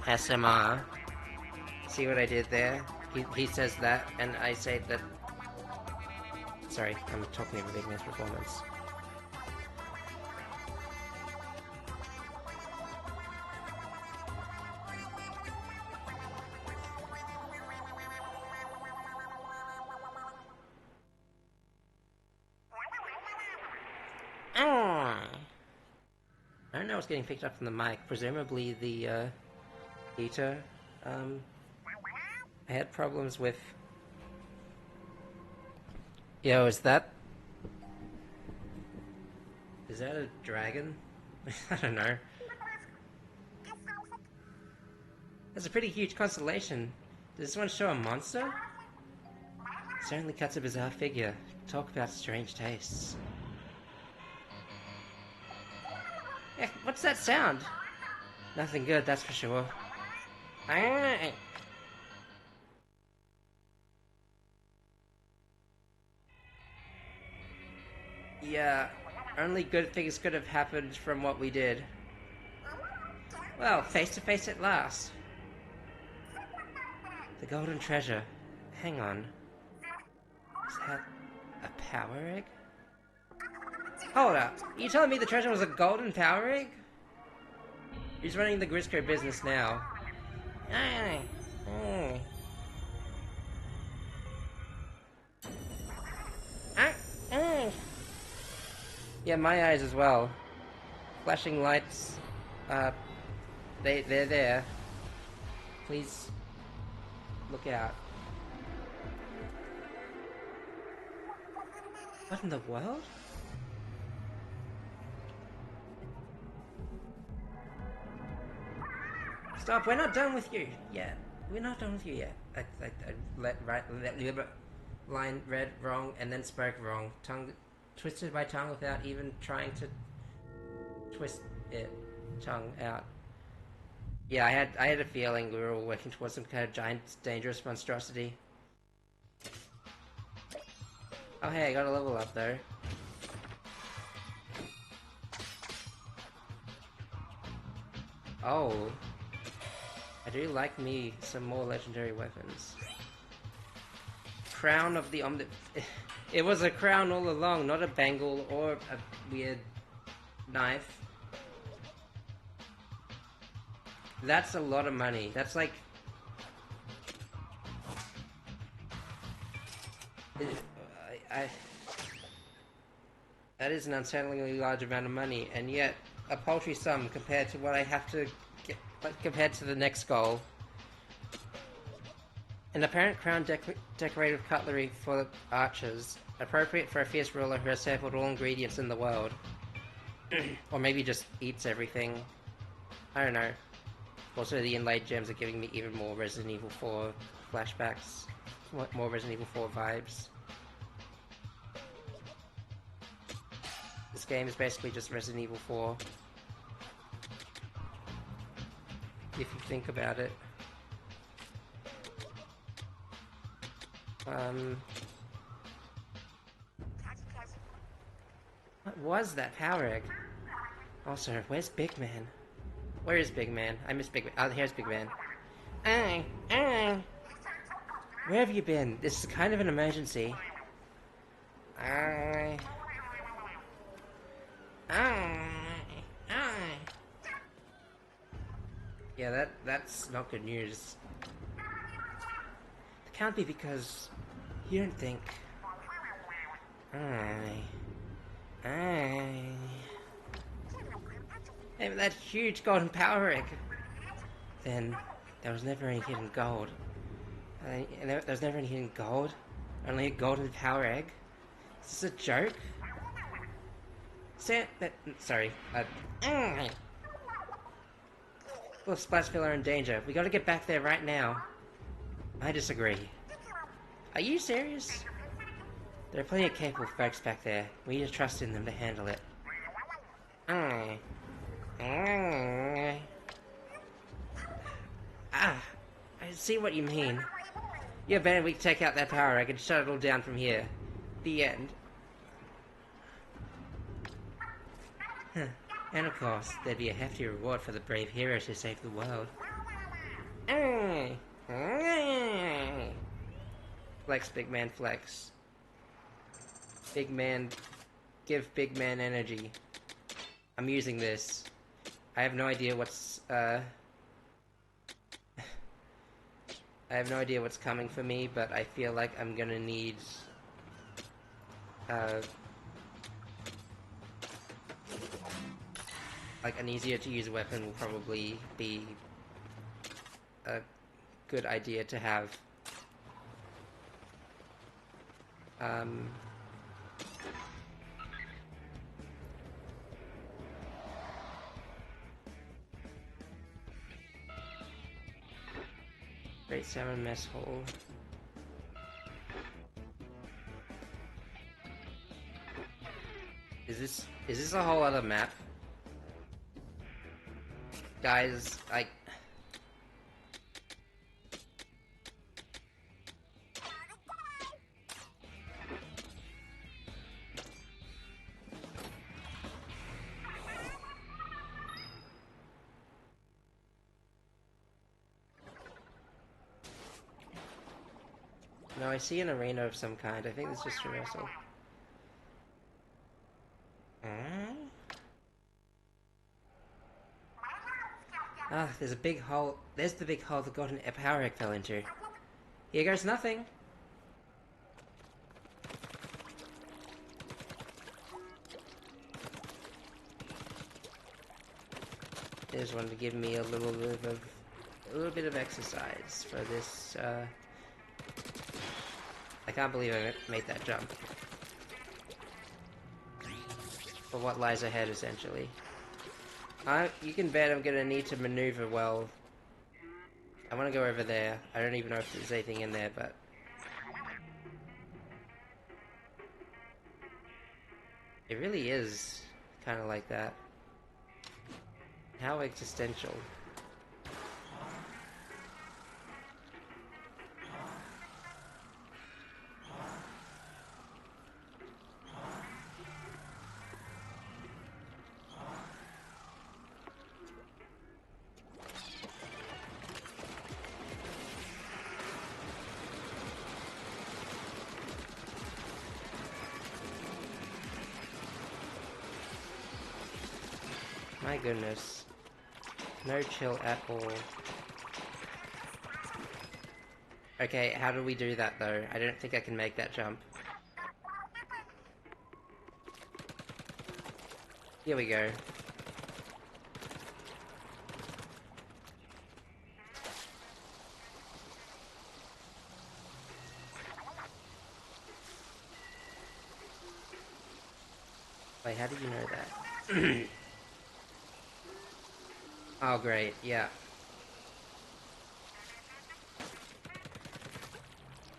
A: SMR. See what I did there? He says that, and I say that... Sorry, I'm talking about Big Man's performance. I don't know what's getting picked up from the mic. Presumably the heater. I had problems with... Yo, is that a dragon? I don't know. That's a pretty huge constellation. Does this one show a monster? Certainly cuts a bizarre figure. Talk about strange tastes. Eh, what's that sound? Nothing good, that's for sure. Ah. Yeah, only good things could have happened from what we did. Well, face to face at last. The golden treasure. Hang on. Is that a power egg? Hold up. Are you telling me the treasure was a golden power egg? He's running the Grisco business now. Ah, ah. Ah, ah. Yeah, my eyes as well. Flashing lights. They're there. Please look out. What in the world? Stop, we're not done with you yet. We're not done with you yet. I line read wrong and then spoke wrong. Tongue twisted my tongue without even trying to twist it tongue out. Yeah, I had a feeling we were all working towards some kind of giant dangerous monstrosity. Oh hey, I got a level up though. Oh. I do like me some more legendary weapons. Crown of the Omni... It was a crown all along, not a bangle or a weird knife. That's a lot of money. That's like... That is an unsettlingly large amount of money, and yet a paltry sum compared to what I have to get, compared to the next goal. An apparent crown decorative cutlery for archers, appropriate for a fierce ruler who has sampled all ingredients in the world. Or maybe just eats everything. I don't know. Also, the inlaid gems are giving me even more Resident Evil 4 flashbacks. More Resident Evil 4 vibes. This game is basically just Resident Evil 4. If you think about it. What was that power egg? Also, where's Big Man? Where is Big Man? I miss Big Man. Oh, here's Big Man. Where have you been? This is kind of an emergency. Yeah, that's not good news. It can't be because you don't think. Hey, that huge golden power egg. Then there was never any hidden gold. There was never any hidden gold. Only a golden power egg. Is this a joke? Sorry. Well, Splashville are in danger. We gotta get back there right now. I disagree. Are you serious? There are plenty of capable folks back there. We need to trust in them to handle it. I see what you mean. Yeah, Ben, we can take out that power egg and shut it all down from here. The end. And of course, there'd be a hefty reward for the brave heroes who saved the world. Flex, Big Man, flex. Big Man, give Big Man energy. I'm using this. I have no idea what's, I have no idea what's coming for me, but I feel like I'm gonna need, like an easier to use weapon will probably be a good idea to have. Great Salmon Mess Hall. Is this a whole other map? Guys, no, I see an arena of some kind. I think it's just reversal. Ah, there's a big hole. There's the big hole the golden power egg fell into. Here goes nothing. There's one to give me a little bit of exercise for this. I can't believe I made that jump. For what lies ahead, essentially. You can bet I'm gonna need to maneuver well. I want to go over there. I don't even know if there's anything in there, but... It really is kind of like that. How existential. My goodness. No chill at all. Okay, how do we do that though? I don't think I can make that jump. Here we go. Wait, how did you know that? Oh, great, yeah.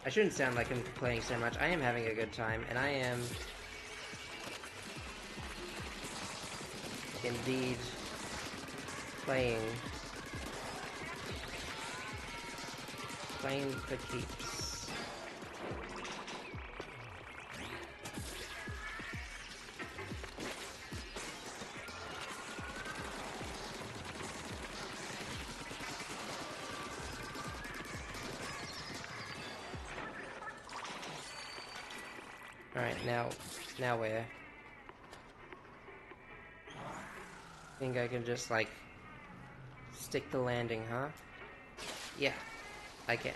A: I shouldn't sound like I'm complaining so much. I am having a good time, and I am... indeed... playing for keeps. Alright, now where? Think I can just, like, stick the landing, huh? Yeah, I can.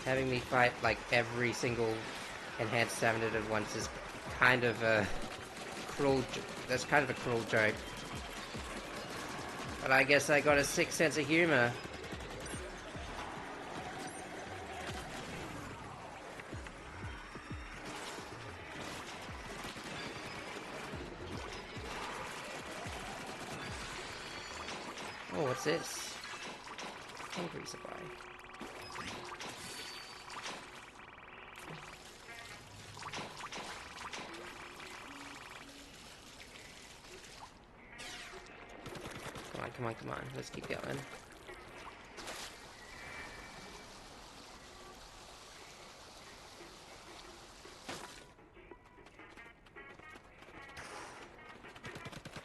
A: Having me fight, like, every single enhanced stamina at once is kind of a cruel... That's kind of a cruel joke. But I guess I got a sick sense of humor. Oh, what's this? Hungry supply. Come on, let's keep going.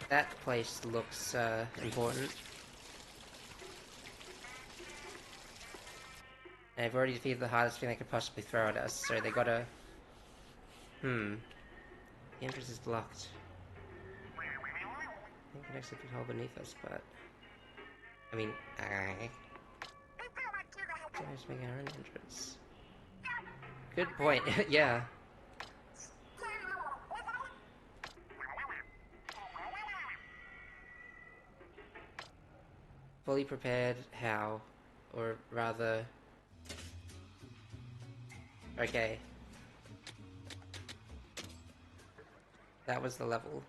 A: That place looks, important. And I've already defeated the hardest thing they could possibly throw at us, so they gotta... The entrance is blocked. I think it actually could hold beneath us, but... I mean, just making our own entrance. Good point, yeah. Fully prepared, how? Or rather... Okay. That was the level.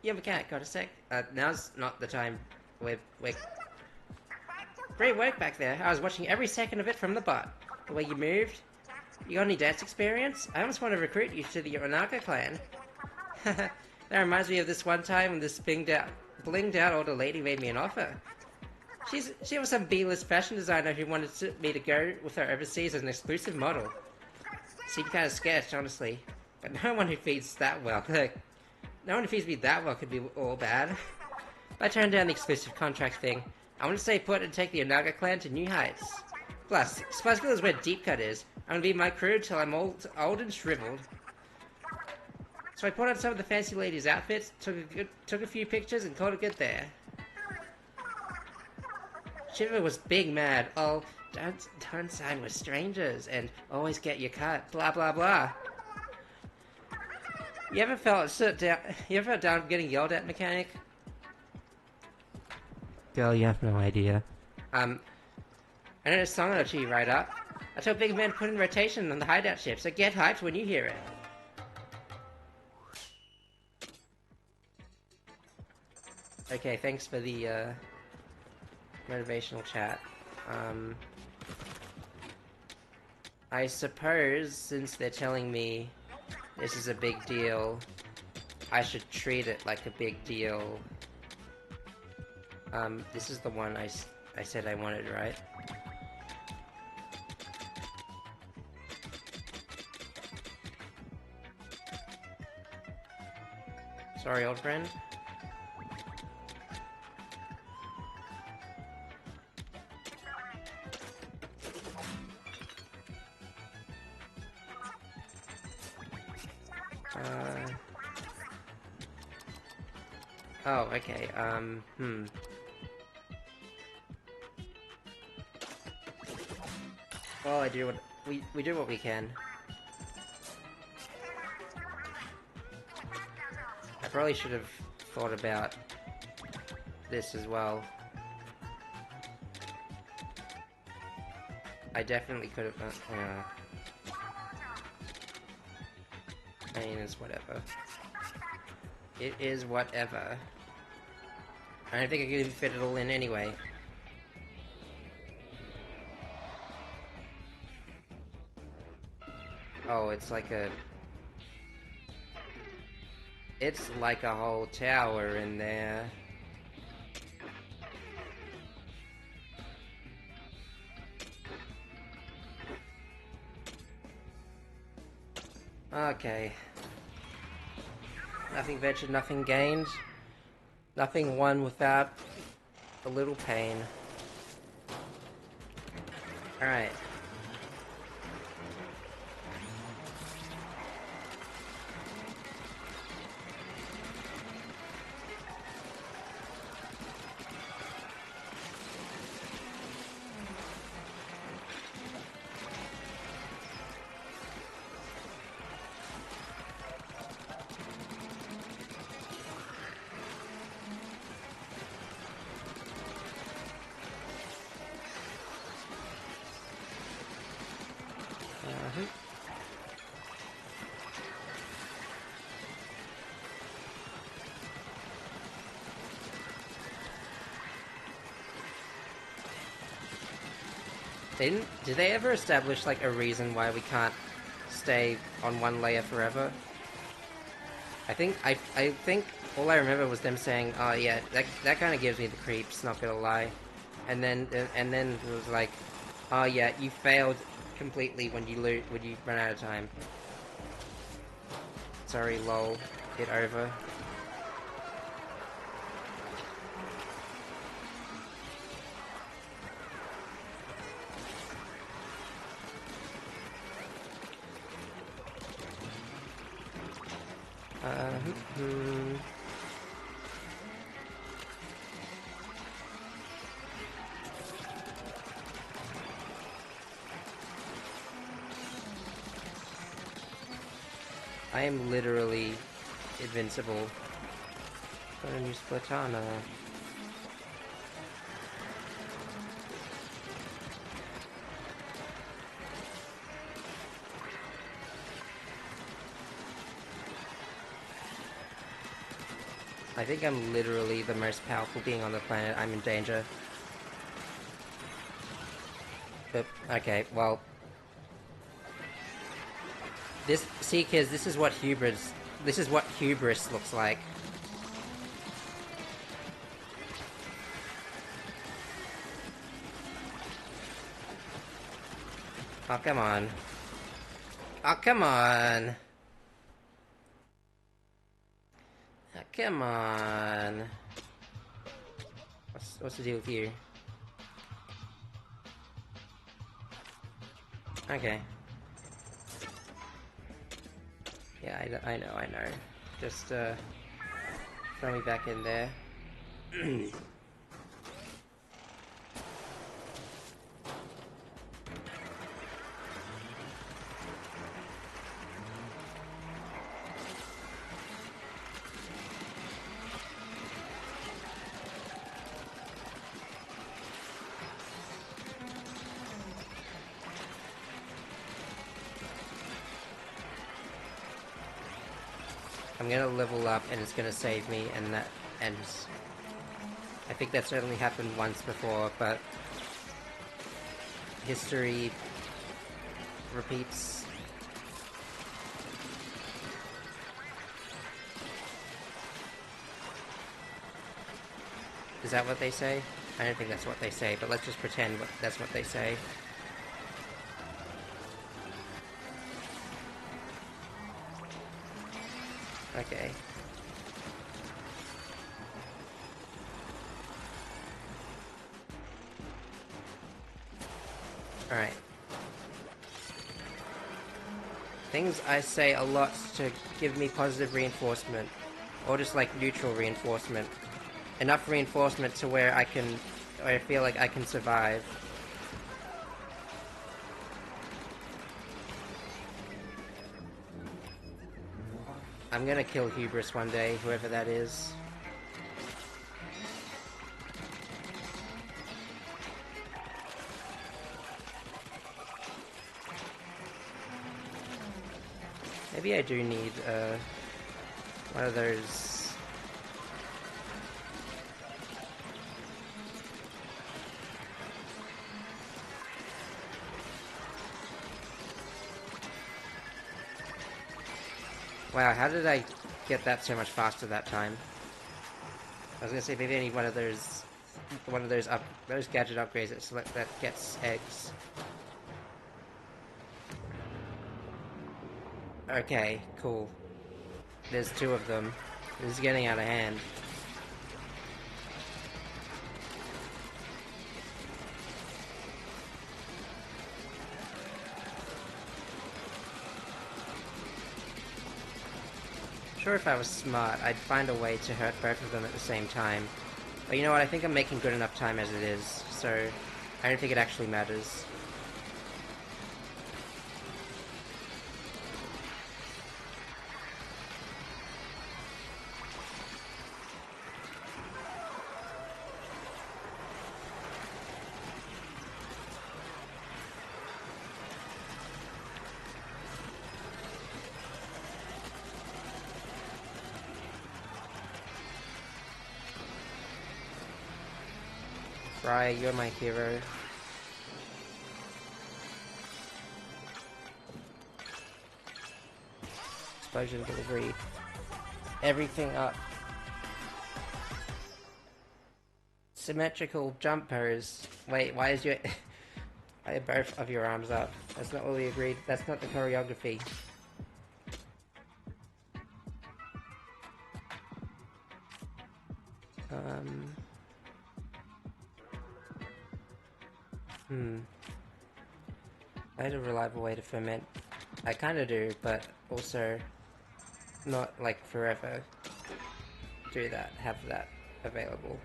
A: Yeah, mechanic, got a sec? Now's not the time. We're... Great work back there. I was watching every second of it from the bot. The way you moved. You got any dance experience? I almost want to recruit you to the Onaka clan. That reminds me of this one time when this blinged out older lady made me an offer. She was some B-list fashion designer who wanted me to go with her overseas as an exclusive model. Seemed kind of sketch, honestly. But no one who feeds that well. No one who feeds me that well could be all bad. I turned down the exclusive contract thing. I want to stay put and take the Onaga clan to new heights. Plus, Spazgul is where Deep Cut is. I'm gonna be my crew till I'm old and shriveled. So I put on some of the fancy ladies' outfits, took a few pictures, and called it good there. Shiva was big mad. Oh, don't sign with strangers, and always get your cut. Blah blah blah. You ever felt down getting yelled at, mechanic? Girl, you have no idea. I know a song or two right up. I told Big Man to put in rotation on the hideout ship, so get hyped when you hear it. Okay, thanks for the motivational chat. I suppose since they're telling me this is a big deal, I should treat it like a big deal. This is the one I said I wanted, right? Sorry, old friend. Oh, okay, Well, I do what we do what we can. I probably should have thought about this as well. I definitely could have. I mean, it's whatever. It is whatever. I don't think I can fit it all in anyway. Oh, it's like a... It's like a whole tower in there. Okay. Nothing ventured, nothing gained. Nothing won without a little pain. Alright. Did they ever establish, like, a reason why we can't stay on one layer forever? I think all I remember was them saying, oh yeah, that kind of gives me the creeps, not gonna lie. And then it was like, oh yeah, you failed completely when you run out of time. Sorry, lol, get over. I am literally invincible. Got a new Splatoon. I think I'm literally the most powerful being on the planet. I'm in danger. But, okay, well... See, kids, this is what hubris... This is what hubris looks like. Oh, come on. Oh, come on. Oh, come on. What's the deal with you? Okay. Yeah, I know. Just, throw me back in there. I'm gonna level up and it's gonna save me, and I think that's certainly happened once before, but history repeats. Is that what they say? I don't think that's what they say, but let's just pretend that's what they say. Okay. Alright. Things I say a lot to give me positive reinforcement. Or just like neutral reinforcement. Enough reinforcement to where I feel like I can survive. I'm gonna kill Hubris one day, whoever that is. Maybe I do need, one of those... Wow, how did I get that so much faster that time? I was gonna say maybe I need one of those those gadget upgrades that gets eggs. Okay, cool. There's two of them. This is getting out of hand. Sure, if I was smart, I'd find a way to hurt both of them at the same time. But you know what, I think I'm making good enough time as it is, so I don't think it actually matters. Right, you're my hero. Explosion delivery. Everything up. Symmetrical jump pose. Wait, why is your... I have both of your arms up. That's not what we agreed. That's not the choreography. I had a reliable way to ferment. I kinda do, but also not like forever do that, have that available.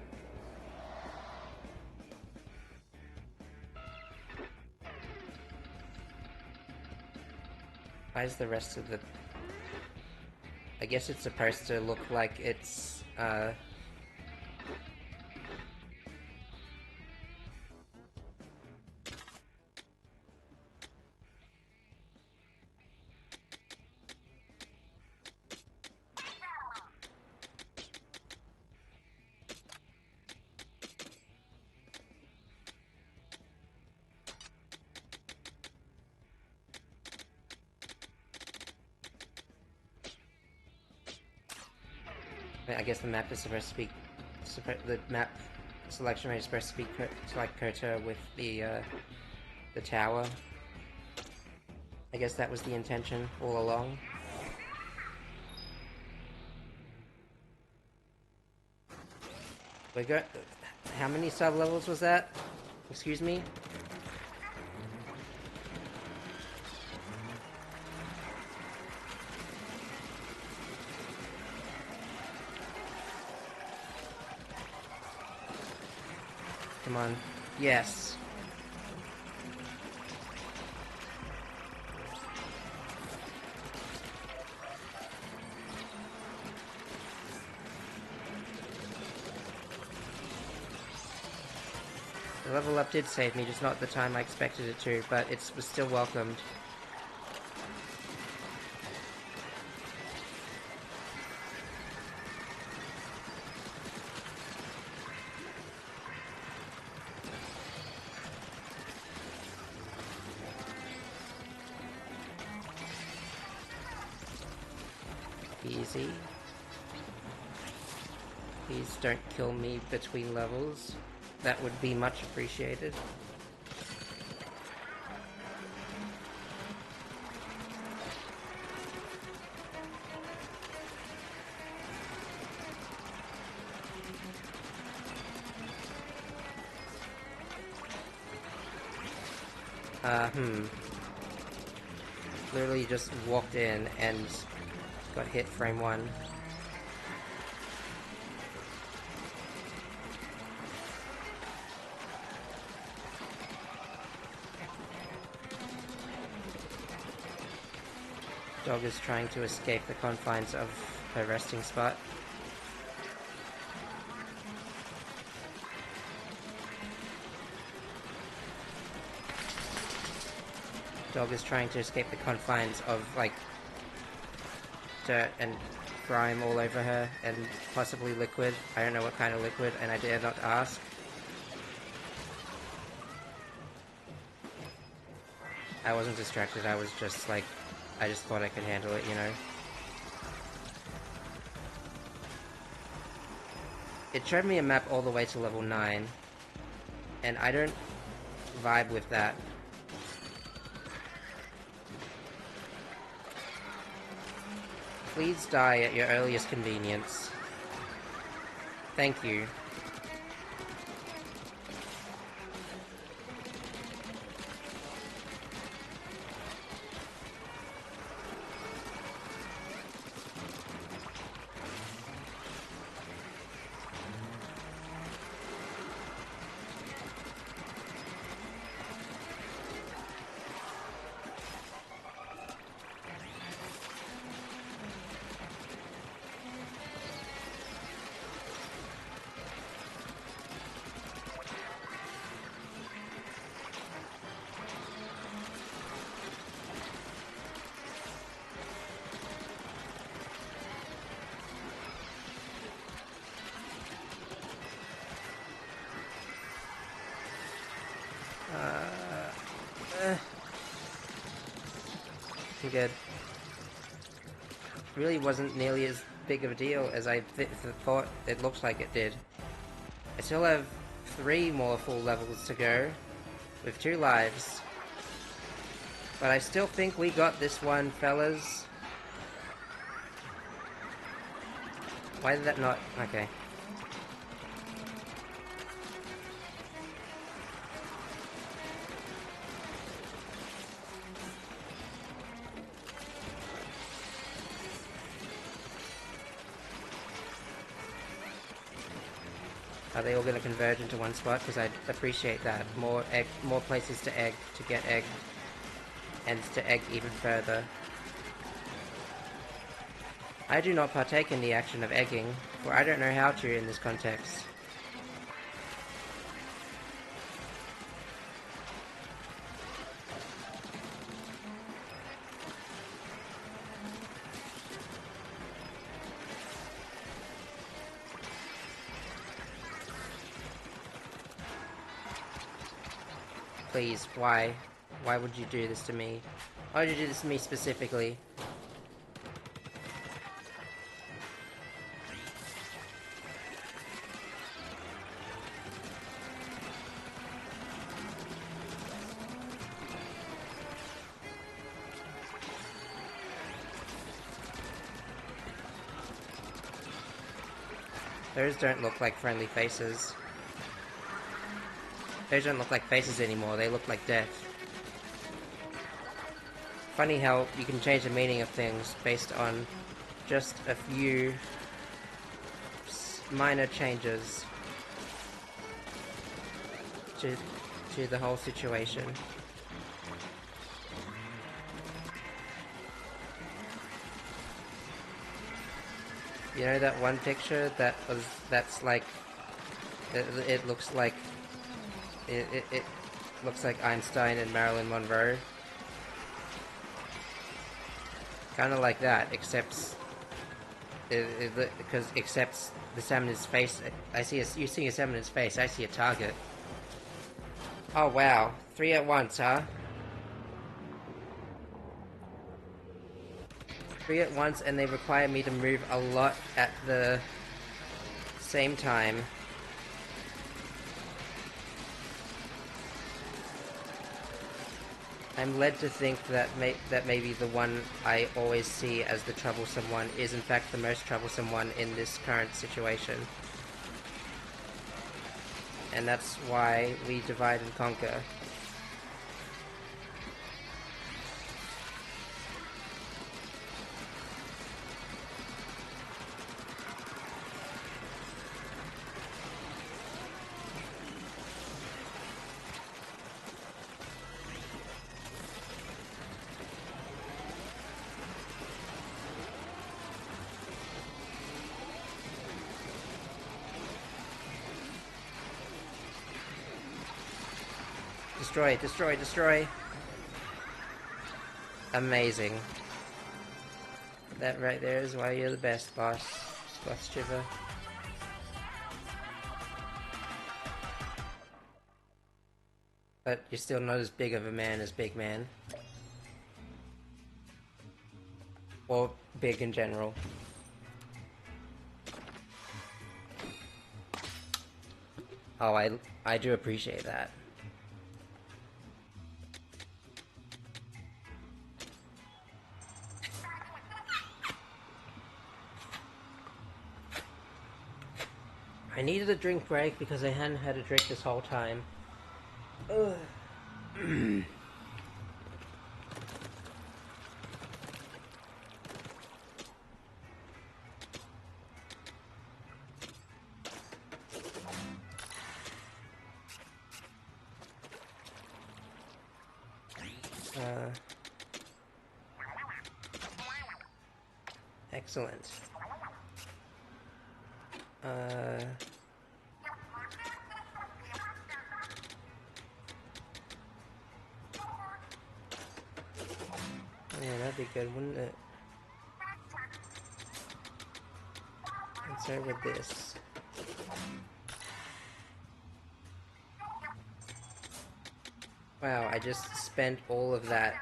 A: Why is the rest of the... I guess it's supposed to look like it's, I guess the map is supposed to be... the map selection rate is supposed to be like Koto with the tower. I guess that was the intention all along. We got... How many sub-levels was that? Excuse me? Come on. Yes. The level up did save me, just not at the time I expected it to, but it was still welcomed. Easy. Please don't kill me between levels. That would be much appreciated. Literally just walked in and got hit frame 1. Dog is trying to escape the confines of her resting spot. Dog is trying to escape the confines of, like, dirt and grime all over her, and possibly liquid. I don't know what kind of liquid, and I dare not ask. I wasn't distracted, I was just, like, I just thought I could handle it, you know? It showed me a map all the way to level 9, and I don't vibe with that. Please die at your earliest convenience. Thank you. I'm good. Really wasn't nearly as big of a deal as I thought it looked like it did. I still have 3 more full levels to go, with 2 lives. But I still think we got this one, fellas. Why did that not... Okay. Are they all going to converge into one spot? Because I'd appreciate that. More places to egg, to get egg, and to egg even further. I do not partake in the action of egging, for I don't know how to in this context. Please, why? Why would you do this to me? Why would you do this to me specifically? Those don't look like friendly faces. Those don't look like faces anymore, they look like death. Funny how you can change the meaning of things based on just a few minor changes to the whole situation. You know that one picture that's like it looks like it looks like Einstein and Marilyn Monroe, kind of like that, except except the salmon's face. You see a salmon's face. I see a target. Oh wow, 3 at once, huh? 3 at once, and they require me to move a lot at the same time. I'm led to think that maybe the one I always see as the troublesome one is in fact the most troublesome one in this current situation. And that's why we divide and conquer. Destroy, destroy, destroy. Amazing. That right there is why you're the best, boss. Boss Shiver. But you're still not as big of a man as Big Man. Or big in general. Oh, I do appreciate that. I needed a drink break because I hadn't had a drink this whole time. Ugh. Excellent. Yeah, that'd be good, wouldn't it? Let's start with this. Wow, I just spent all of that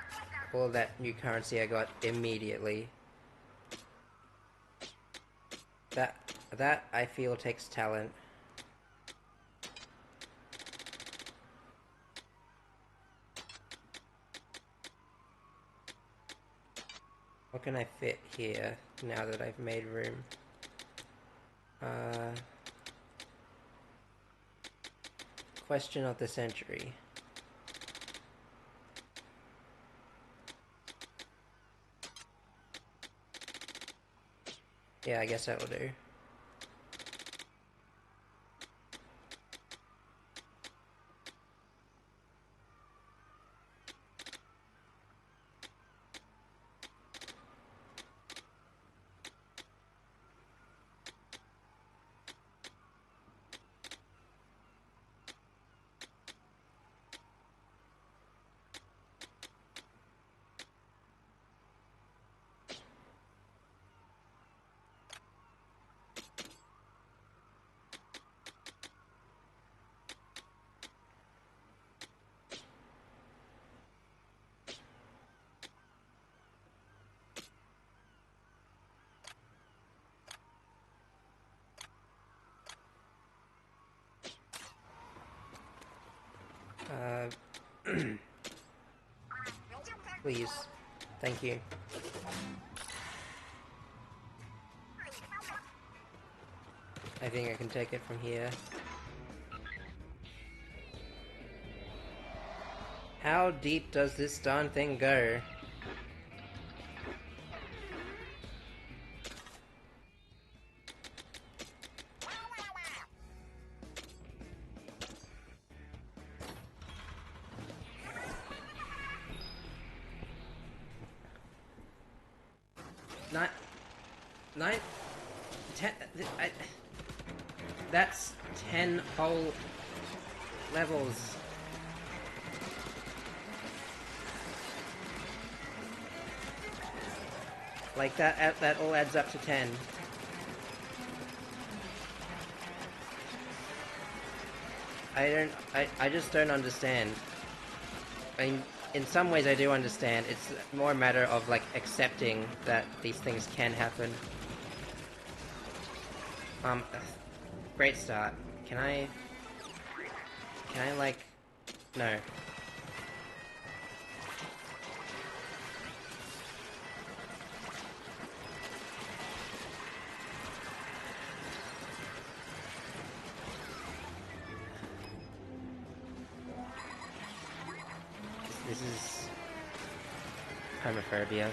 A: new currency I got immediately. That I feel takes talent. What can I fit here now that I've made room? Question of the century. Yeah, I guess that will do. Please. Thank you. I think I can take it from here. How deep does this darn thing go? Nine, 10, that's 10 whole levels. Like that all adds up to 10. I just don't understand. I mean, in some ways I do understand. It's more a matter of, like, accepting that these things can happen. Great start. Can I, like... No. This is... homophobia.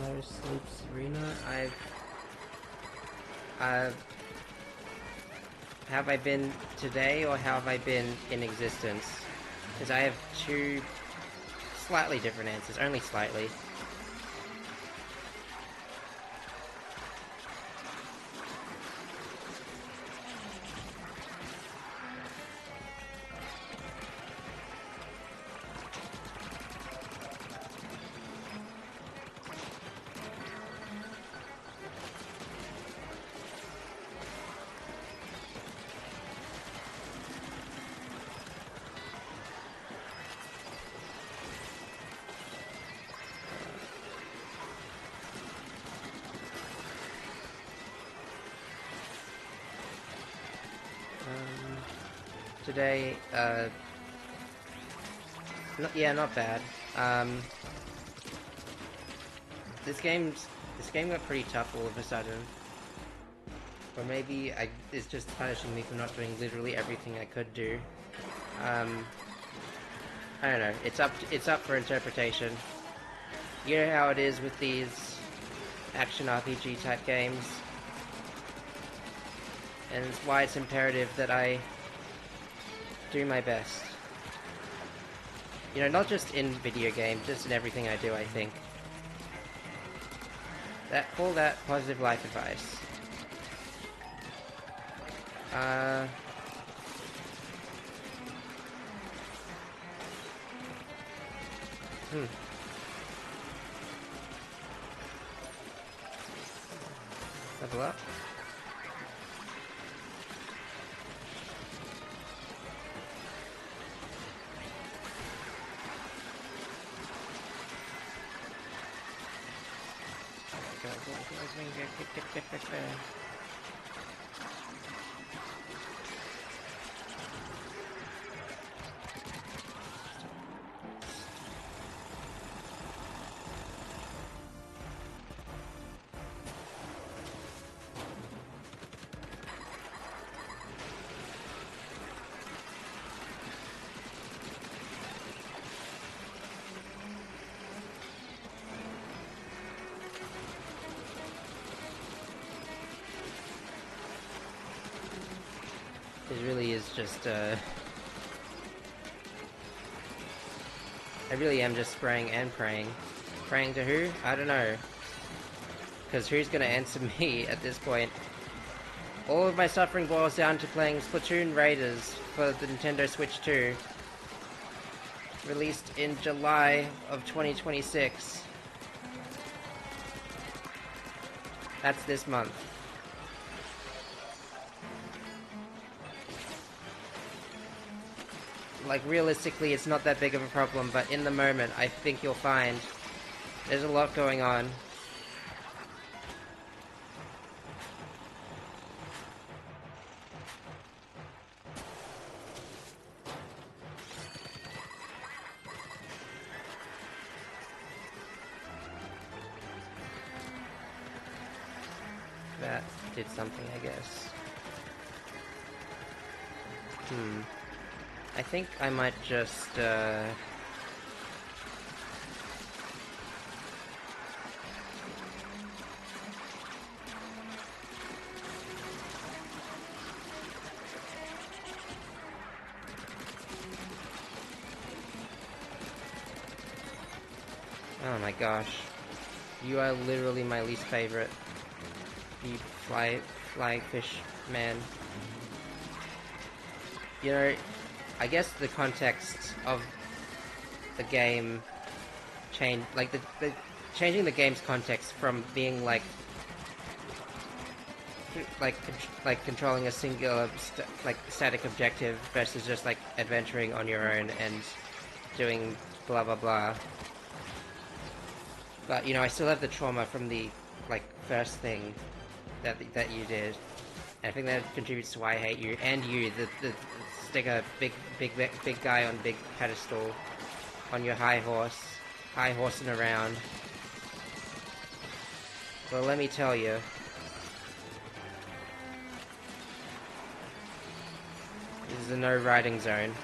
A: Hello, Sleep Serena. Have I been today, or have I been in existence? Because I have two slightly different answers, only slightly. Today, not bad. This game got pretty tough all of a sudden. Or maybe it's just punishing me for not doing literally everything I could do. I don't know. It's up for interpretation. You know how it is with these action RPG type games. And it's why it's imperative that I do my best. You know, not just in video games, just in everything I do, I think. Call that positive life advice. Level up. It really is just, I really am just spraying and praying. Praying to who? I don't know. Because who's gonna answer me at this point? All of my suffering boils down to playing Splatoon Raiders for the Nintendo Switch 2. Released in July of 2026. That's this month. Like, realistically, it's not that big of a problem, but in the moment, I think you'll find there's a lot going on. that did something, I guess. I think I might just, oh my gosh. You are literally my least favorite. You flying fish man. You know, I guess the context of the game changed, like changing the game's context from being like controlling a singular static objective versus just like adventuring on your own and doing blah blah blah. But you know, I still have the trauma from the first thing that you did. I think that contributes to why I hate you, and you, the stick a big guy on big pedestal, on your high horsing around. Well, let me tell you, this is a no riding zone.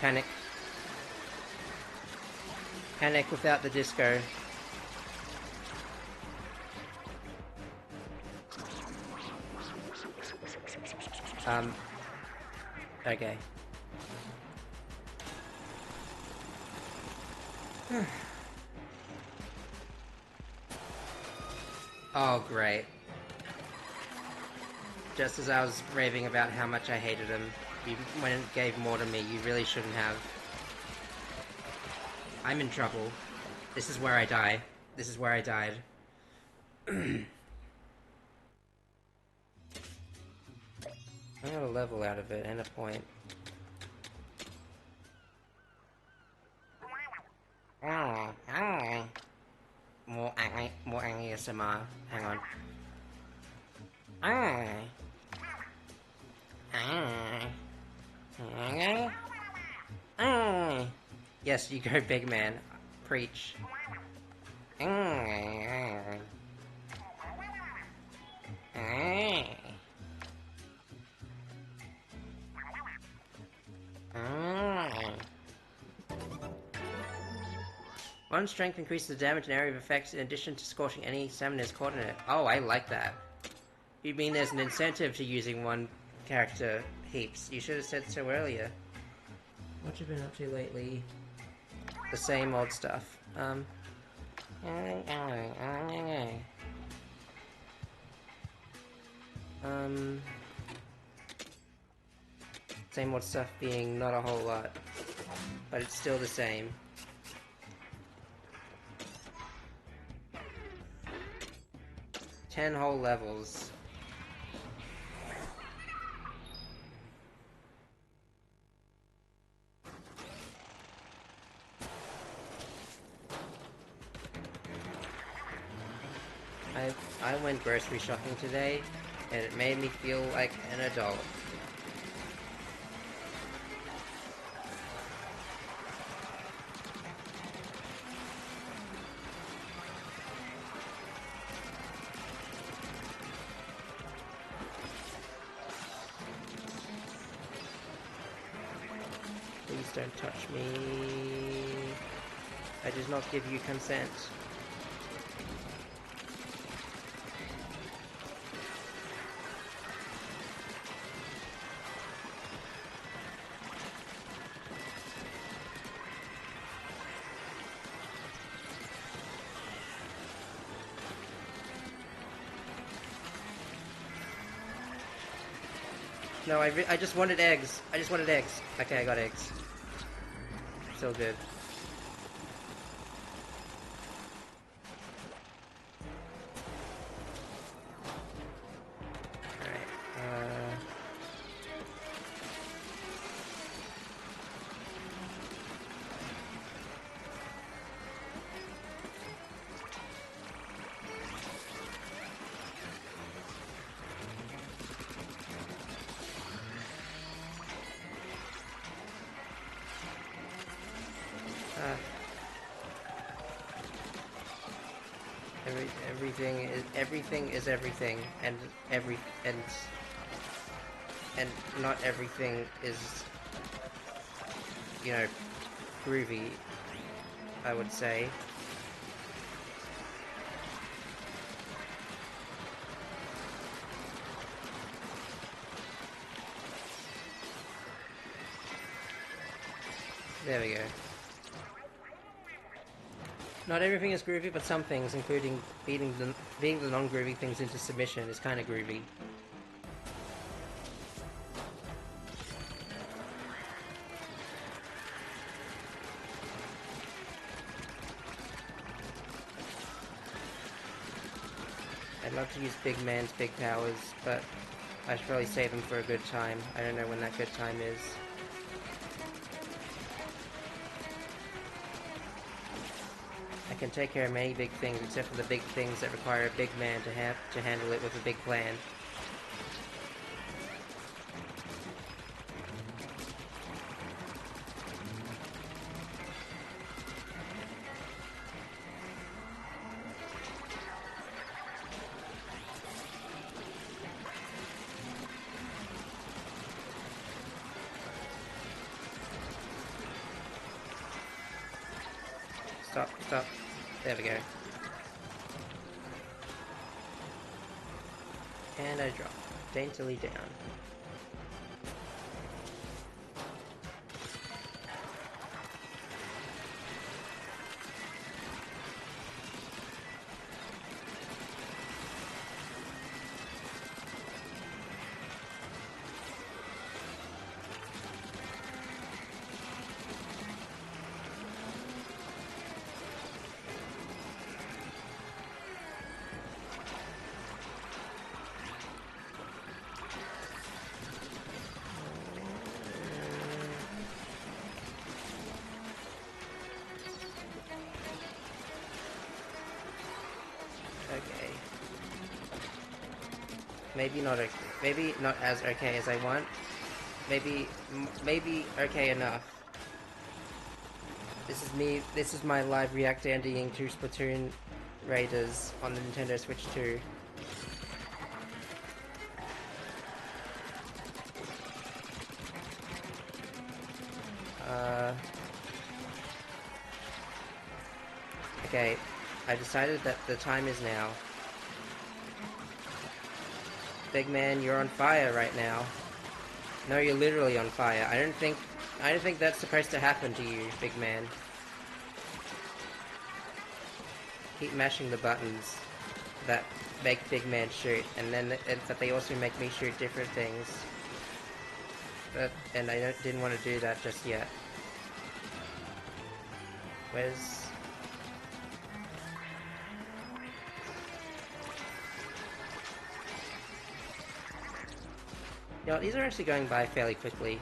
A: Panic. Panic without the disco. Okay. Oh, great. Just as I was raving about how much I hated him, you went and gave more to me. You really shouldn't have. I'm in trouble. This is where I die. This is where I died. I got a level out of it and a point. More ASMR. Hang on. Yes, you go, big man. Preach. One strength increases the damage and area of effects in addition to scorching any summoners caught in it. Oh, I like that. You mean there's an incentive to using one character heaps? You should have said so earlier. What you been up to lately? The same old stuff. Same old stuff being not a whole lot, but it's still the same. Ten whole levels. I went grocery shopping today, and it made me feel like an adult. Please don't touch me. I did not give you consent. No, I just wanted eggs. I just wanted eggs. Okay, I got eggs. So good. Alright, Everything is everything, and every and not everything is, you know, groovy, I would say. There we go. Not everything is groovy, but some things, including beating the non-groovy things into submission, is kind of groovy. I'd love to use big man's big powers, but I should probably save them for a good time. I don't know when that good time is. I can take care of many big things, except for the big things that require a big man to handle it with a big plan. Stop, stop. There we go. And I drop daintily down. Okay. Maybe not as okay as I want. Maybe okay enough. This is my live react ending to Splatoon Raiders on the Nintendo Switch 2. Okay, I decided that the time is now. Big man, you're on fire right now. No, you're literally on fire. I don't think that's supposed to happen to you, big man. Keep mashing the buttons that make big man shoot, but they also make me shoot different things. And I didn't want to do that just yet. Where's... Yeah, these are actually going by fairly quickly.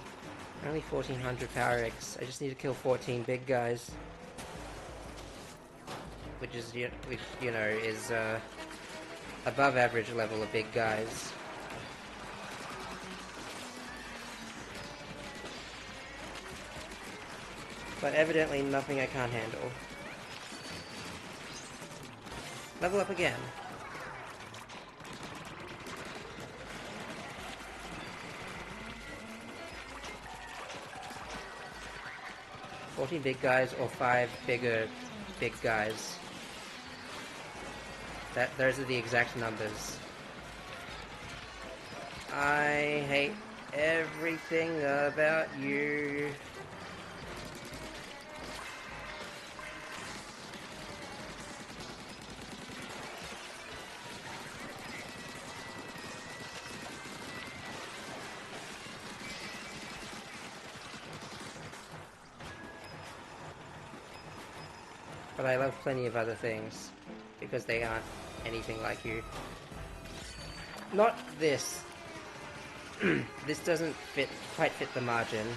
A: Only 1400 power X. I just need to kill 14 big guys. Which you know, is above average level of big guys. But evidently nothing I can't handle. Level up again. Big guys or 5 bigger big guys. Those are the exact numbers. I hate everything about you. But I love plenty of other things, because they aren't anything like you. Not this. This doesn't quite fit the margin.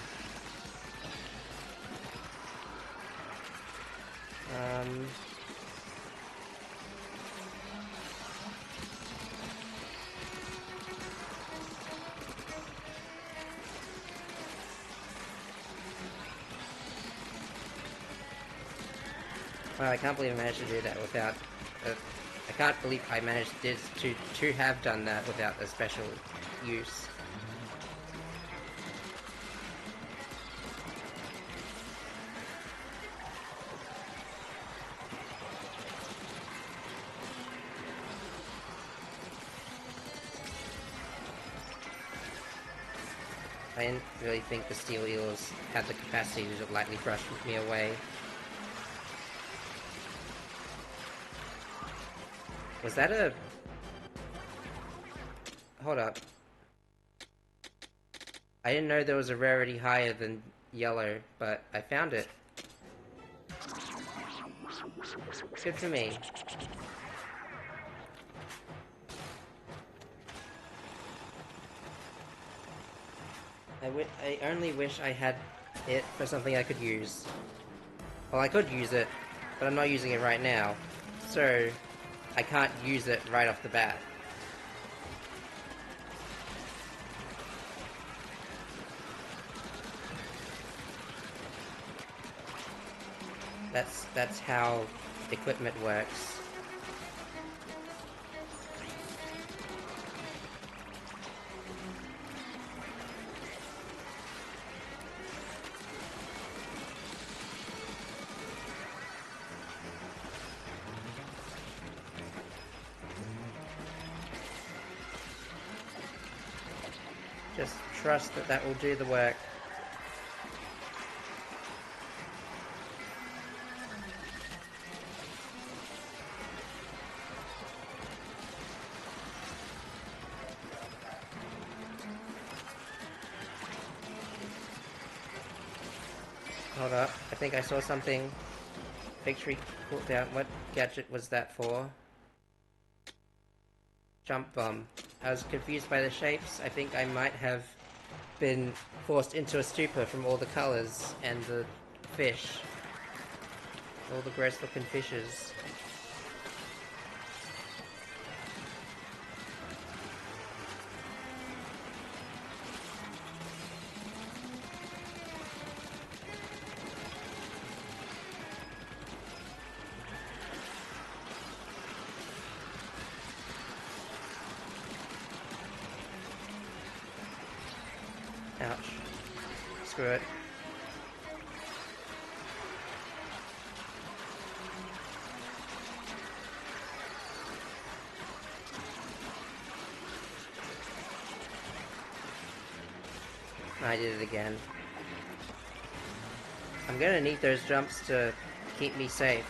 A: Well, I can't believe I managed to do that without I can't believe I managed to have done that without a special use. I didn't really think the steel eels had the capacity to lightly brush me away. Was that a... Hold up. I didn't know there was a rarity higher than yellow, but I found it. Good for me. I only wish I had it for something I could use. Well, I could use it, but I'm not using it right now. So, I can't use it right off the bat. That's how equipment works. Just trust that that will do the work. Hold up, I think I saw something. Victory cooldown. What gadget was that for? Jump bomb. I was confused by the shapes. I think I might have been forced into a stupor from all the colours and the fish. All the gross looking fishes. Ouch. Screw it. I did it again. I'm gonna need those jumps to keep me safe.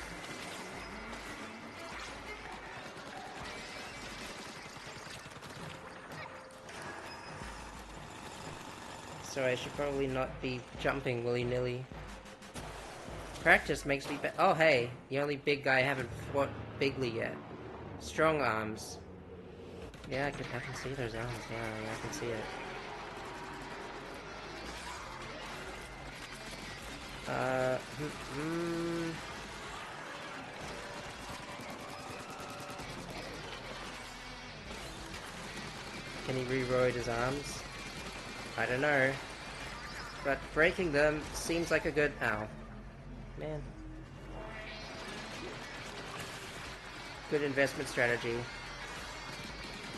A: So I should probably not be jumping willy-nilly. Practice makes me oh hey, the only big guy I haven't fought bigly yet. Strong arms. Yeah, I can see those arms. Yeah, I can see it. Can he re-roid his arms? I don't know. But breaking them seems like a good... Ow. Man. Good investment strategy.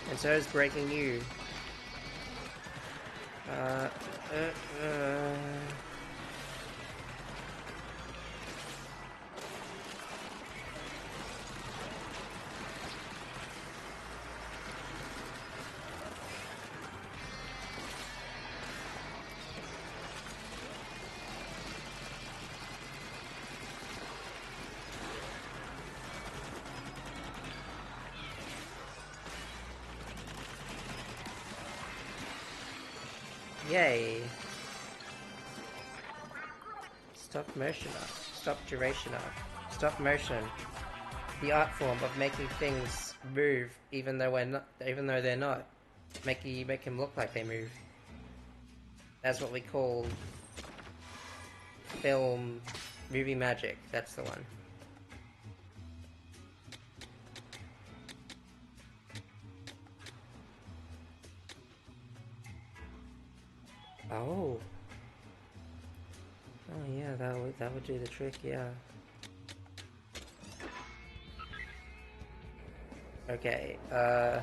A: And so is breaking you. Yay. Stop motion up. Stop duration up. Stop motion. The art form of making things move even though they're not. Make them look like they move. That's what we call film movie magic. That's the one. Oh. Oh yeah, that would do the trick, yeah. Okay, I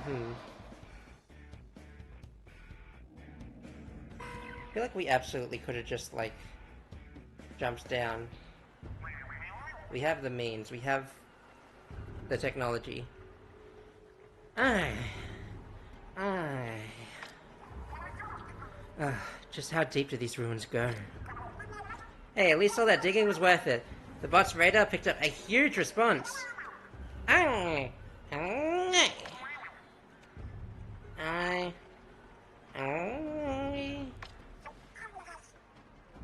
A: feel like we absolutely could have just, like, jumped down. We have the means, we have the technology. Ay. Ay. Just how deep do these ruins go? Hey, at least all that digging was worth it. The bot's radar picked up a huge response. Ay. Ay. Ay. Ay.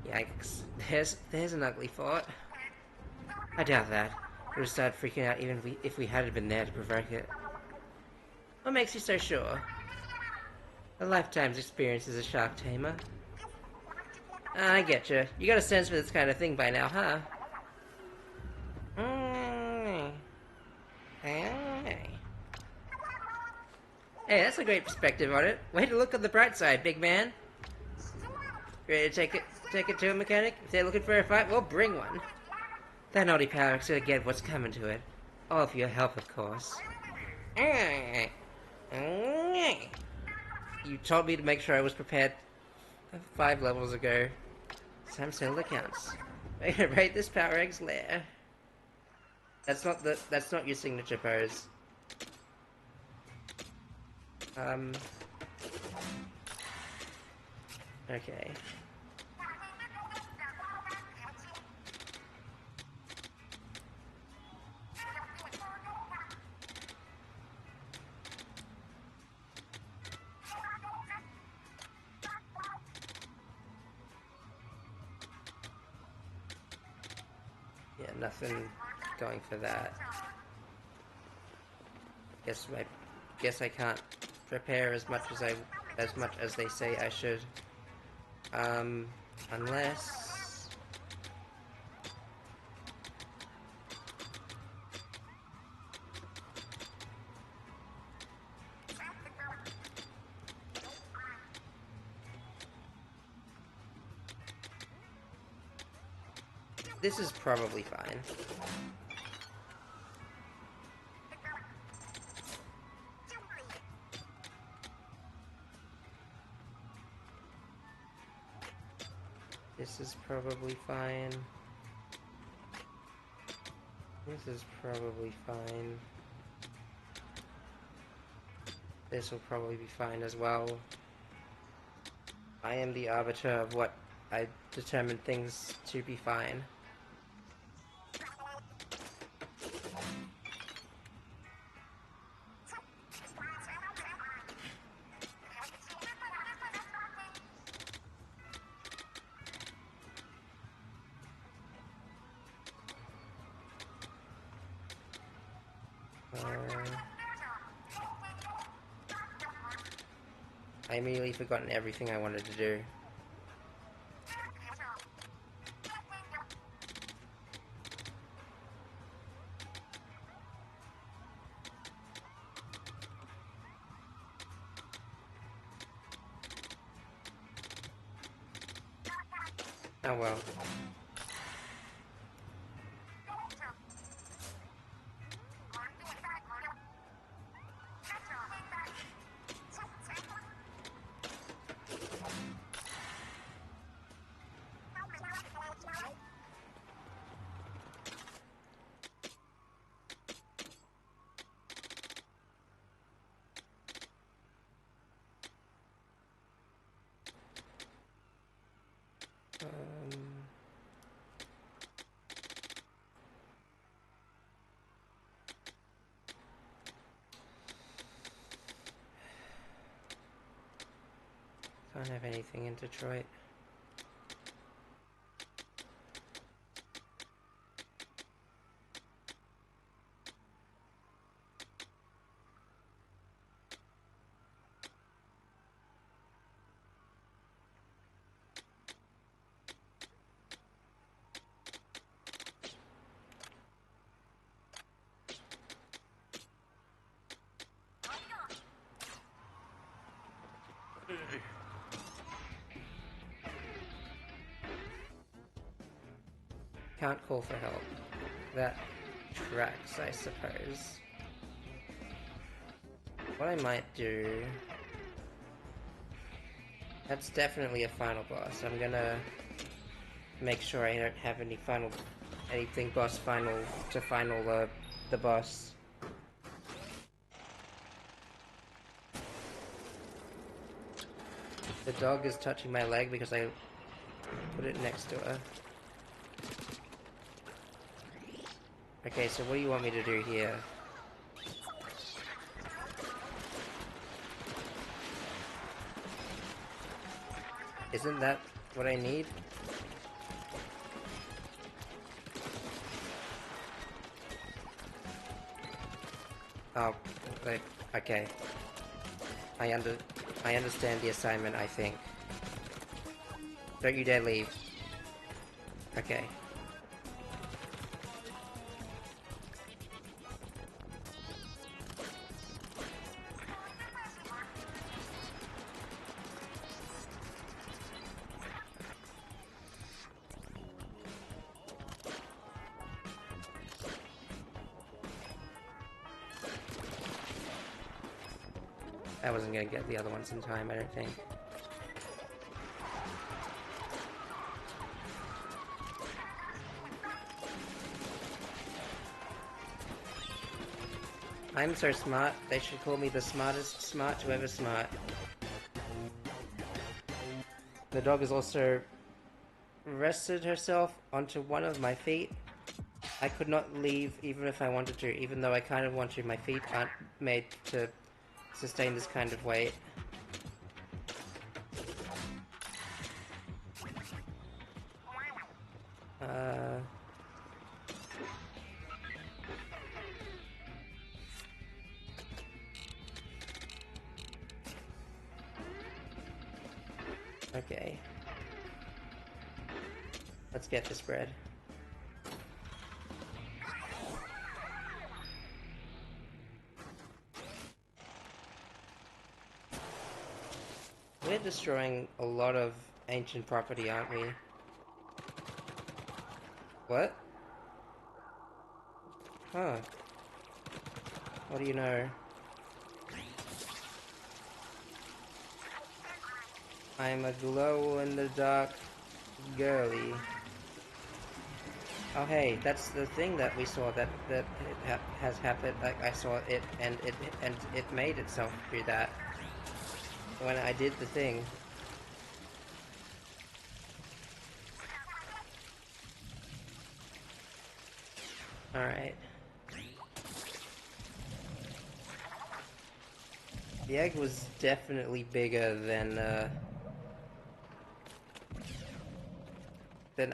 A: Yikes. There's an ugly fort. I doubt that. It would start freaking out even if we hadn't been there to provoke it. What makes you so sure? A lifetime's experience as a shark tamer. I getcha. You got a sense for this kind of thing by now, huh? Hey, that's a great perspective on it. Way to look on the bright side, big man. Ready to take it to a mechanic? If they're looking for a fight, we'll bring one. That naughty Power's gonna get what's coming to it. All for your help, of course. You told me to make sure I was prepared 5 levels ago. Time still accounts. I'm gonna raid this Power Egg's lair. That's not your signature pose. Okay. Yeah, nothing going for that. Guess I can't prepare as much as they say I should. Unless this is probably fine. This is probably fine. This is probably fine. This will probably be fine as well. I am the arbiter of what I determine things to be fine. I immediately forgotten everything I wanted to do. Oh well. Can't have anything in Detroit. Can't call for help. That tracks, I suppose. What I might do... That's definitely a final boss. I'm gonna make sure I don't have anything boss final to final the boss. The dog is touching my leg because I put it next to her. Okay, so what do you want me to do here? Isn't that what I need? Oh, okay. I understand the assignment, I think. Don't you dare leave. Okay. I wasn't gonna get the other ones in time, I don't think. I'm so smart, they should call me the smartest smart to ever smart. The dog has also rested herself onto one of my feet. I could not leave even if I wanted to, even though I kind of want to. My feet aren't made to sustain this kind of weight. Okay. Let's get this bread. We're destroying a lot of ancient property, aren't we? What? Huh. What do you know? I'm a glow-in-the-dark girly. Oh hey, that's the thing that we saw that has happened. Like I saw it, and it made itself do that when I did the thing. All right. The egg was definitely bigger than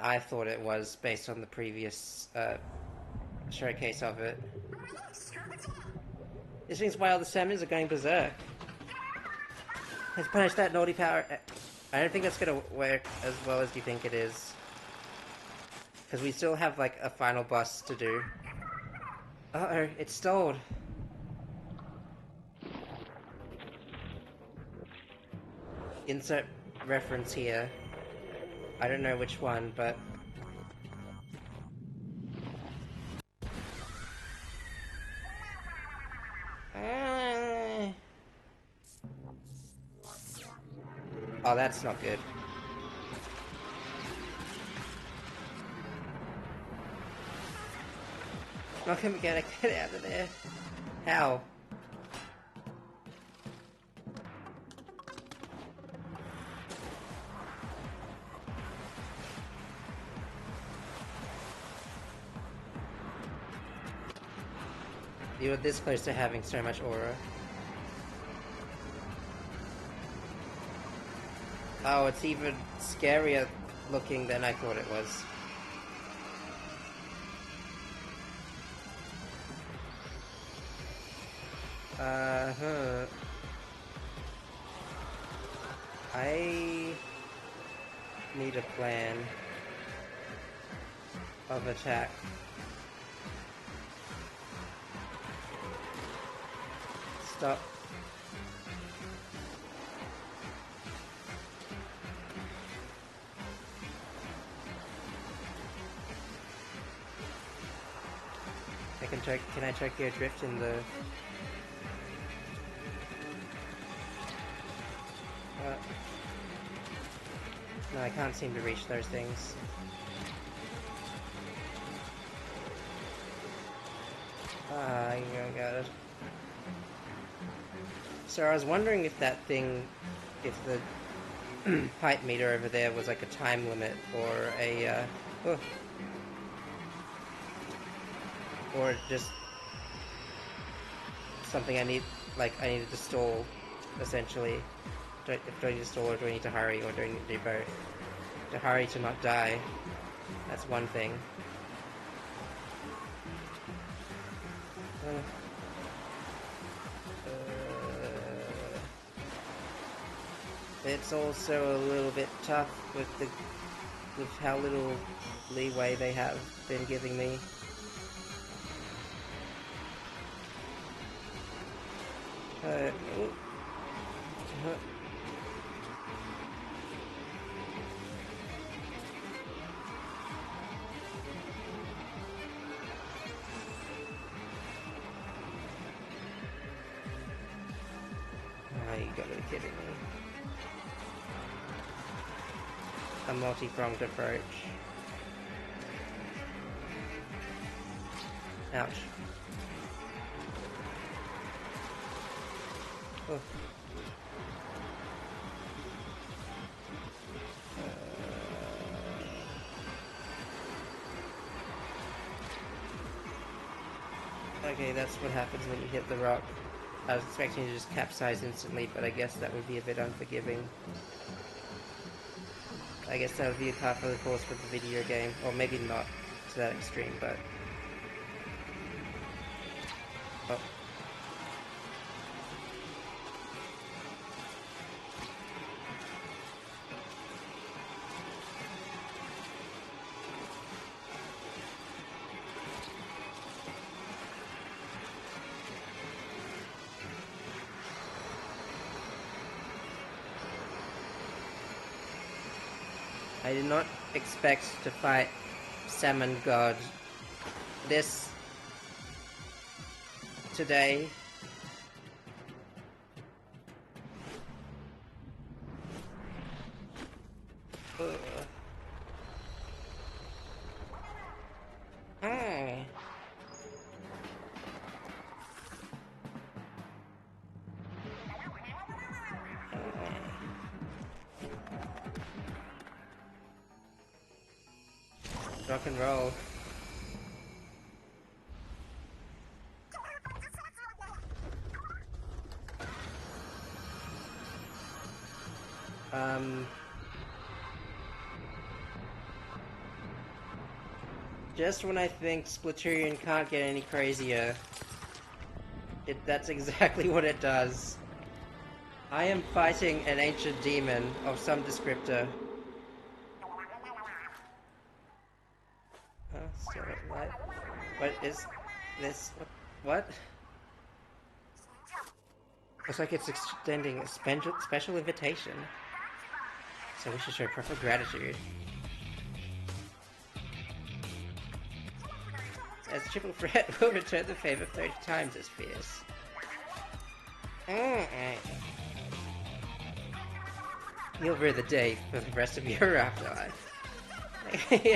A: I thought it was based on the previous showcase of it. This means why all the salmons are going berserk. Let's punish that naughty power. I don't think that's gonna work as well as you think it is. Because we still have like a final boss to do. Uh-oh, it's stalled. Insert reference here. I don't know which one, but... Oh, that's not good. Not gonna get out of there. How? You were this close to having so much aura. Oh, it's even scarier looking than I thought it was. Uh-huh. I need a plan of attack. Stop. Can I check your drift in the... No, I can't seem to reach those things. Oh god. So I was wondering if that thing, if the height meter over there was like a time limit or a, or just something I needed to stall, essentially. Do I need to stall, or do I need to hurry, or do I need to do both? To hurry to not die, that's one thing. It's also a little bit tough with how little leeway they have been giving me. You gotta be kidding me. A multi-pronged approach. Ouch. Oh. Okay, that's what happens when you hit the rock. I was expecting to just capsize instantly, but I guess that would be a bit unforgiving. I guess that would be a par for the course for the video game. Or maybe not to that extreme, but... Oh. I did not expect to fight Salmon God this today. Hey. Rock and roll. Just when I think Splatoon can't get any crazier, that's exactly what it does. I am fighting an ancient demon of some descriptor. Oh, still at light. What is this? What? Looks like it's extending a special invitation. So we should show proper gratitude. As triple threat, we'll return the favor 30 times as fierce. You'll rue the day for the rest of your afterlife.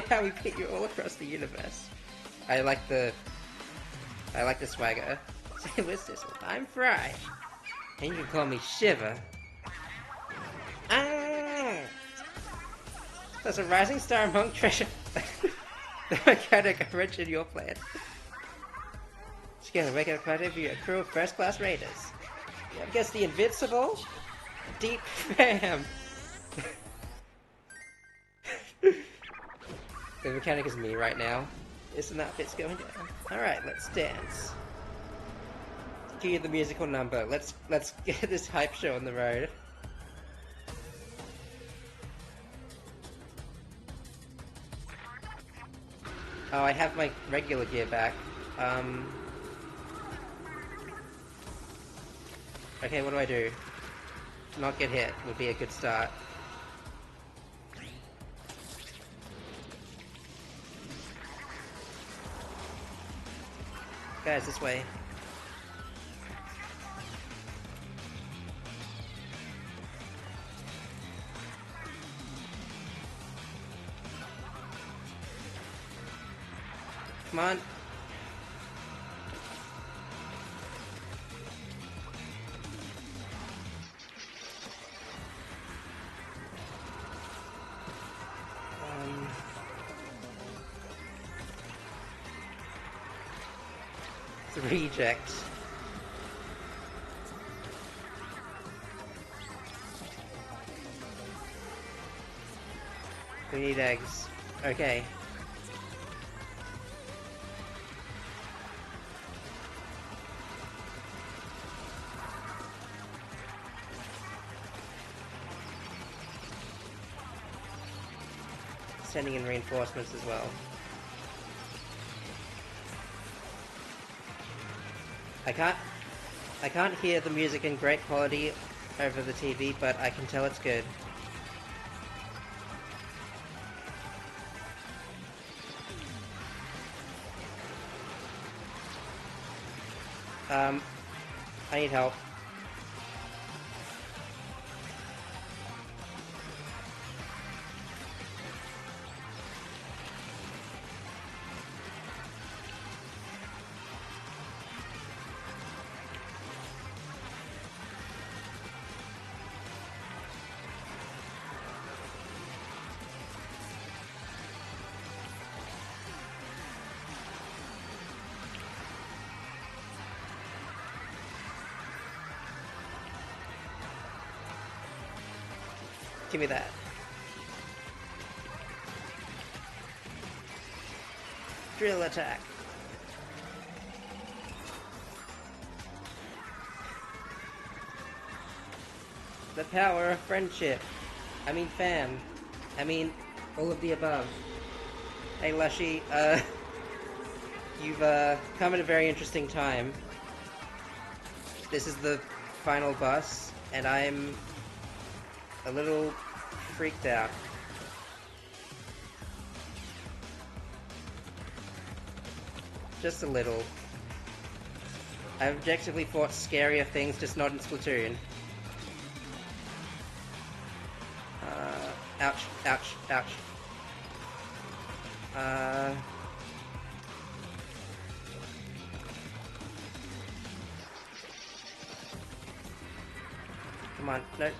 A: How we pit you all across the universe. I like the swagger. Say, what's this one? I'm Fry. And you can call me Shiver. There's a rising star among treasure. The mechanic I mentioned your plan. Together, make it a party for your crew of first-class raiders. You have guessed the invincible Deep Fam. The mechanic is me right now. Isn't that bit's going down? Alright, let's dance. Cue the musical number. Let's get this hype show on the road. Oh, I have my regular gear back. Okay, what do I do? Not get hit would be a good start. Guys, this way. Come on. It's a reject. We need eggs. Okay. Sending in reinforcements as well. I can't hear the music in great quality over the TV, but I can tell it's good. I need help. Give me that. Drill attack. The power of friendship. I mean fan. I mean all of the above. Hey Lushy, you've come at a very interesting time. This is the final boss, and I'm a little freaked out. Just a little. I've objectively fought scarier things, just not in Splatoon. Ouch, ouch, ouch. Come on, no.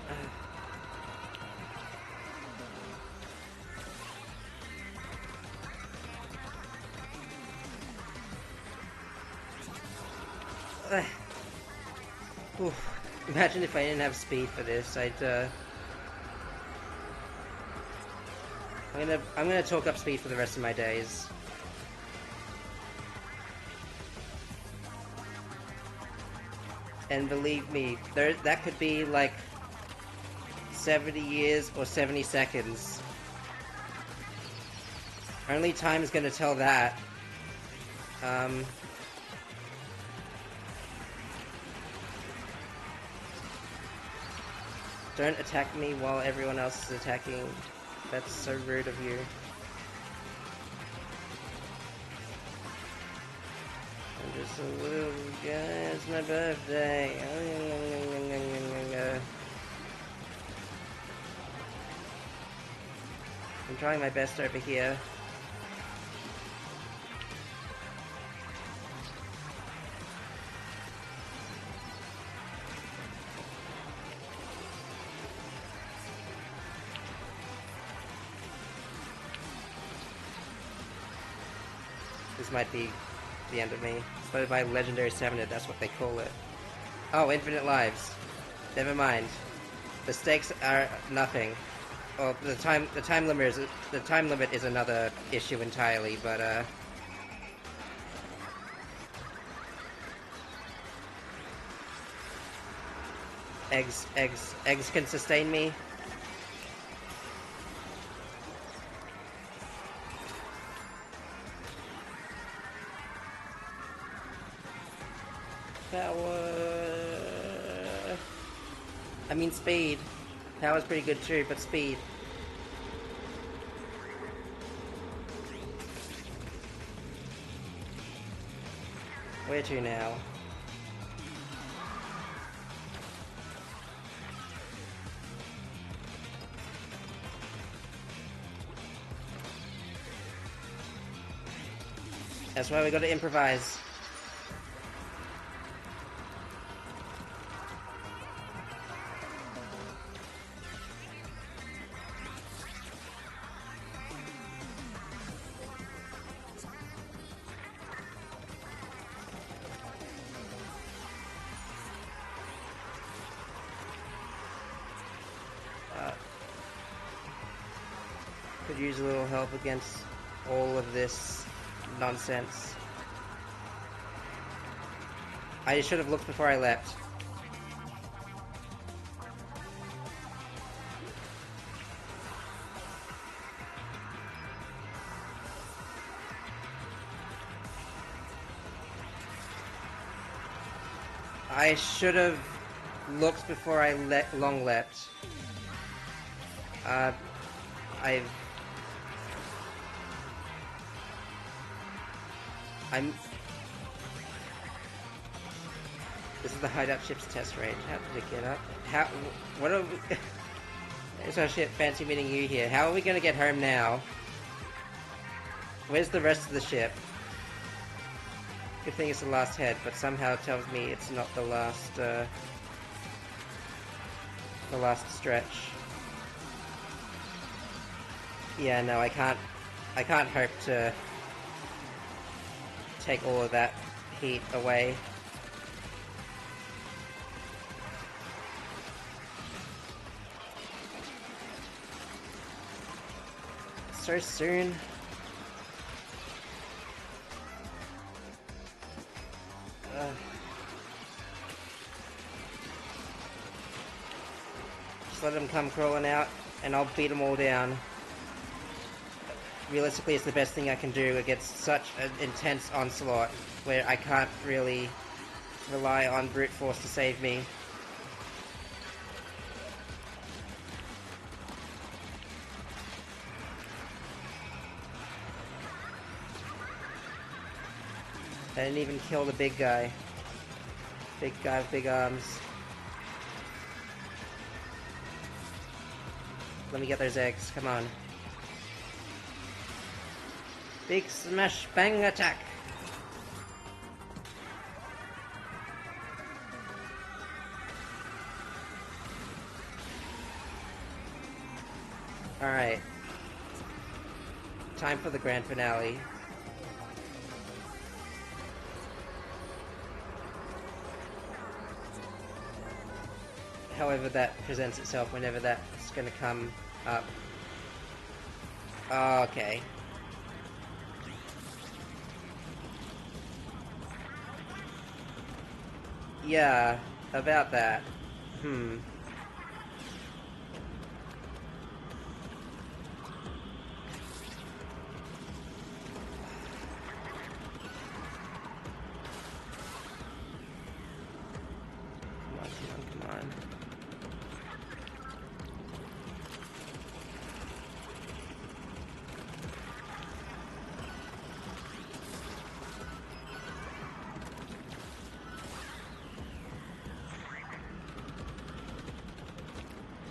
A: Oof. Imagine if I didn't have speed for this. I'm gonna talk up speed for the rest of my days. And believe me, that could be like 70 years or 70 seconds. Only time is gonna tell that. Don't attack me while everyone else is attacking. That's so rude of you. I'm just a little guy, it's my birthday. I'm trying my best over here. This might be the end of me. But by Legendary 7, that's what they call it. Oh, infinite lives. Never mind. The stakes are nothing. Well, the time limit is another issue entirely, but eggs can sustain me. Power. I mean speed. Power's pretty good too, but speed. Where to now? That's why we gotta improvise. Could use a little help against all of this nonsense. I should have looked before I leapt. I should have looked before I long leapt. This is the hideout ship's test range. How did it get up? What are we... It's our ship, fancy meeting you here. How are we gonna get home now? Where's the rest of the ship? Good thing it's the last head, but somehow it tells me it's not the last stretch. Yeah, no, I can't hope to take all of that heat away. So soon. Just let them come crawling out, and I'll beat them all down. Realistically, it's the best thing I can do against such an intense onslaught, where I can't really rely on brute force to save me. I didn't even kill the big guy. Big guy with big arms. Let me get those eggs, come on. Big smash bang attack! Alright. Time for the grand finale. However that presents itself, whenever that's gonna come up. Oh, okay. Yeah, about that. Come on.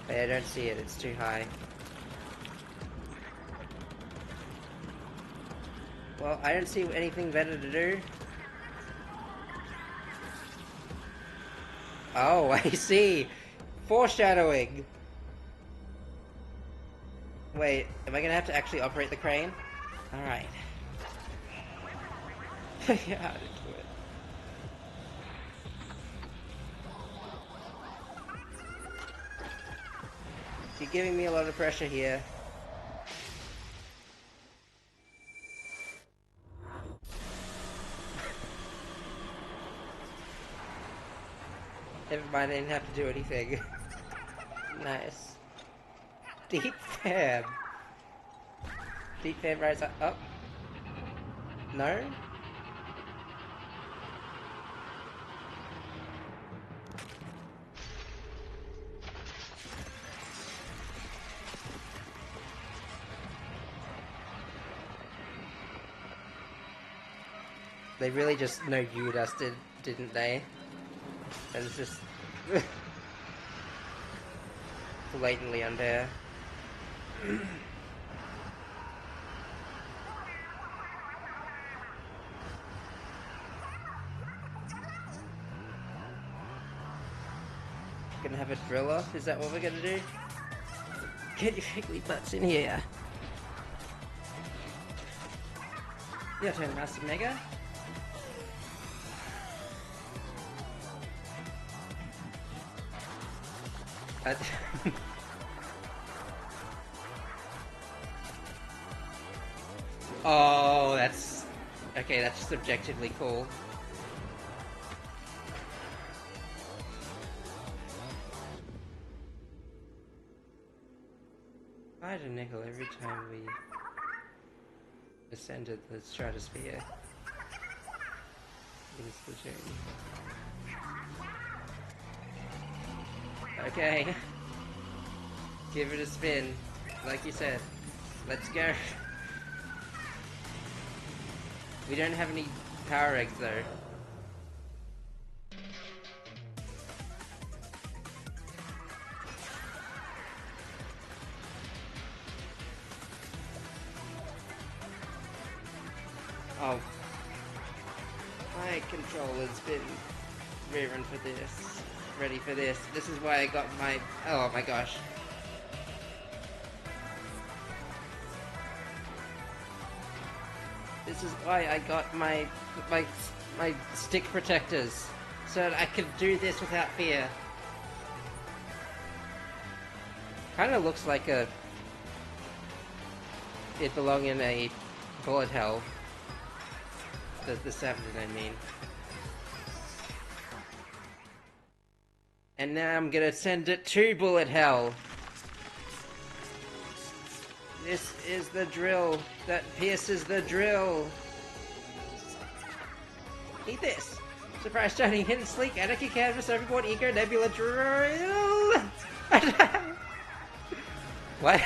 A: Hey, I don't see it, it's too high. Well, I don't see anything better to do. Oh, I see! Foreshadowing! Wait, am I gonna have to actually operate the crane? Alright. Yeah, I'll do it. You're giving me a lot of pressure here. Never mind, I didn't have to do anything. Nice. Deep fab. Deep fab rise up. Up. No? They really just no-viewed us, didn't they? And it's just blatantly unfair. Gonna have a drill off? Is that what we're gonna do? Get your higgly butts in here. Your turn, Master Mega. Oh, that's... Okay, that's just objectively cool. I had a nickel every time we ascended the stratosphere in Splatoon. Okay. Give it a spin, like you said. Let's go. We don't have any power eggs though. Oh. My controller's been rearing for this. Ready for this. This is why I got my... Oh my gosh. This is why I got my stick protectors. So that I could do this without fear. Kinda looks like a... It belong in a bullet hell. The Savage, I mean. And now I'm gonna send it to bullet hell. This is the drill that pierces the drill. Eat this. Surprise shining hidden sleek anarchy canvas overboard eco nebula drill. What?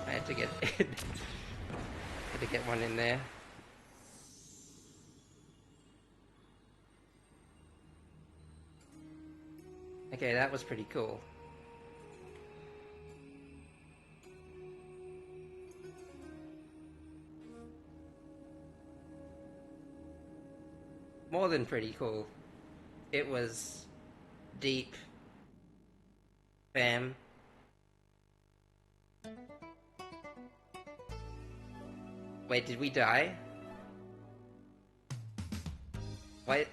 A: I had to get had to get one in there. Okay, that was pretty cool. More than pretty cool. It was deep. Bam. Wait, did we die? Wait.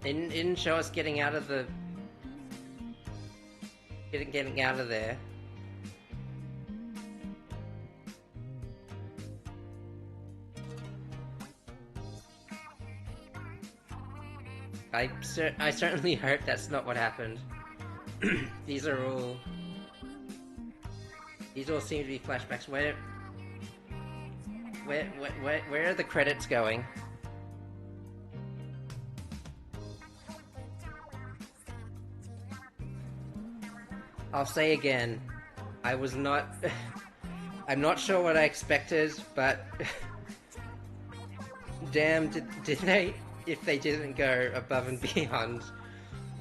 A: It didn't show us getting out of the... Getting out of there. I certainly hope that's not what happened. These all seem to be flashbacks. Where are the credits going? I'll say again, I was not... I'm not sure what I expected, but... Damn, did they... If they didn't go above and beyond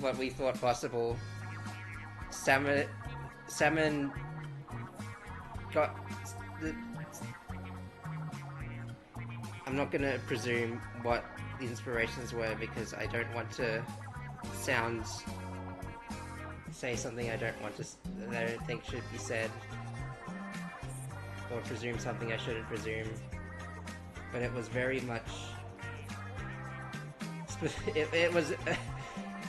A: what we thought possible. Salmon got... I'm not gonna presume what the inspirations were because I don't want to say something I don't want to, that I don't think should be said, or presume something I shouldn't presume. But it was very much,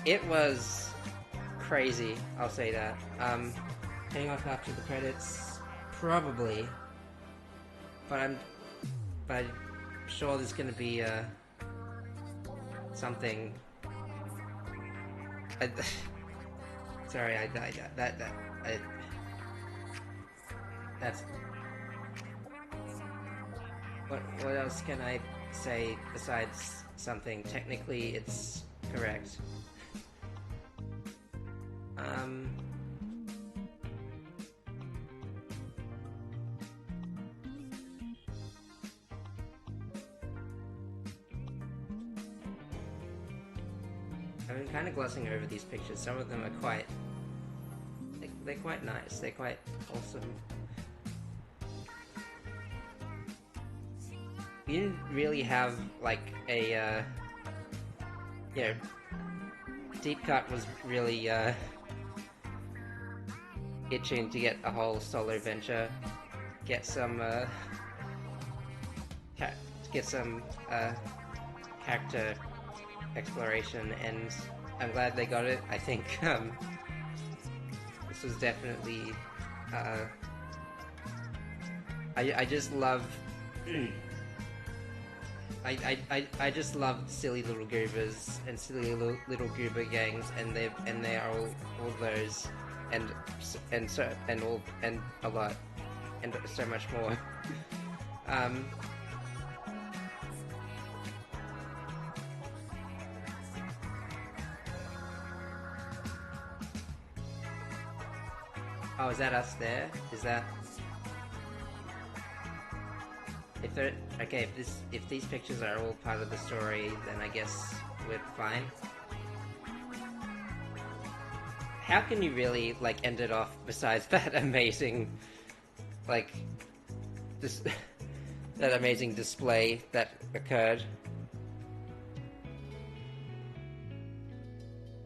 A: it was crazy, I'll say that. Heading off after the credits, probably, but I'm sure there's gonna be something. Sorry, that's... What else can I say besides something? Technically, it's correct. I've been kind of glossing over these pictures. Some of them are quite... They're quite nice. They're quite wholesome. We didn't really have, like, a, you know... Deep Cut was really, itching to get a whole solo venture. Get some, character exploration, and I'm glad they got it. I think this was definitely I just love I just love silly little goobers and silly little goober gangs, and they are all those and a lot and so much more. Oh, is that us there? Is that... If they're... Okay, if these pictures are all part of the story, then I guess we're fine. How can you really, like, end it off besides that amazing... Like... This... that amazing display that occurred?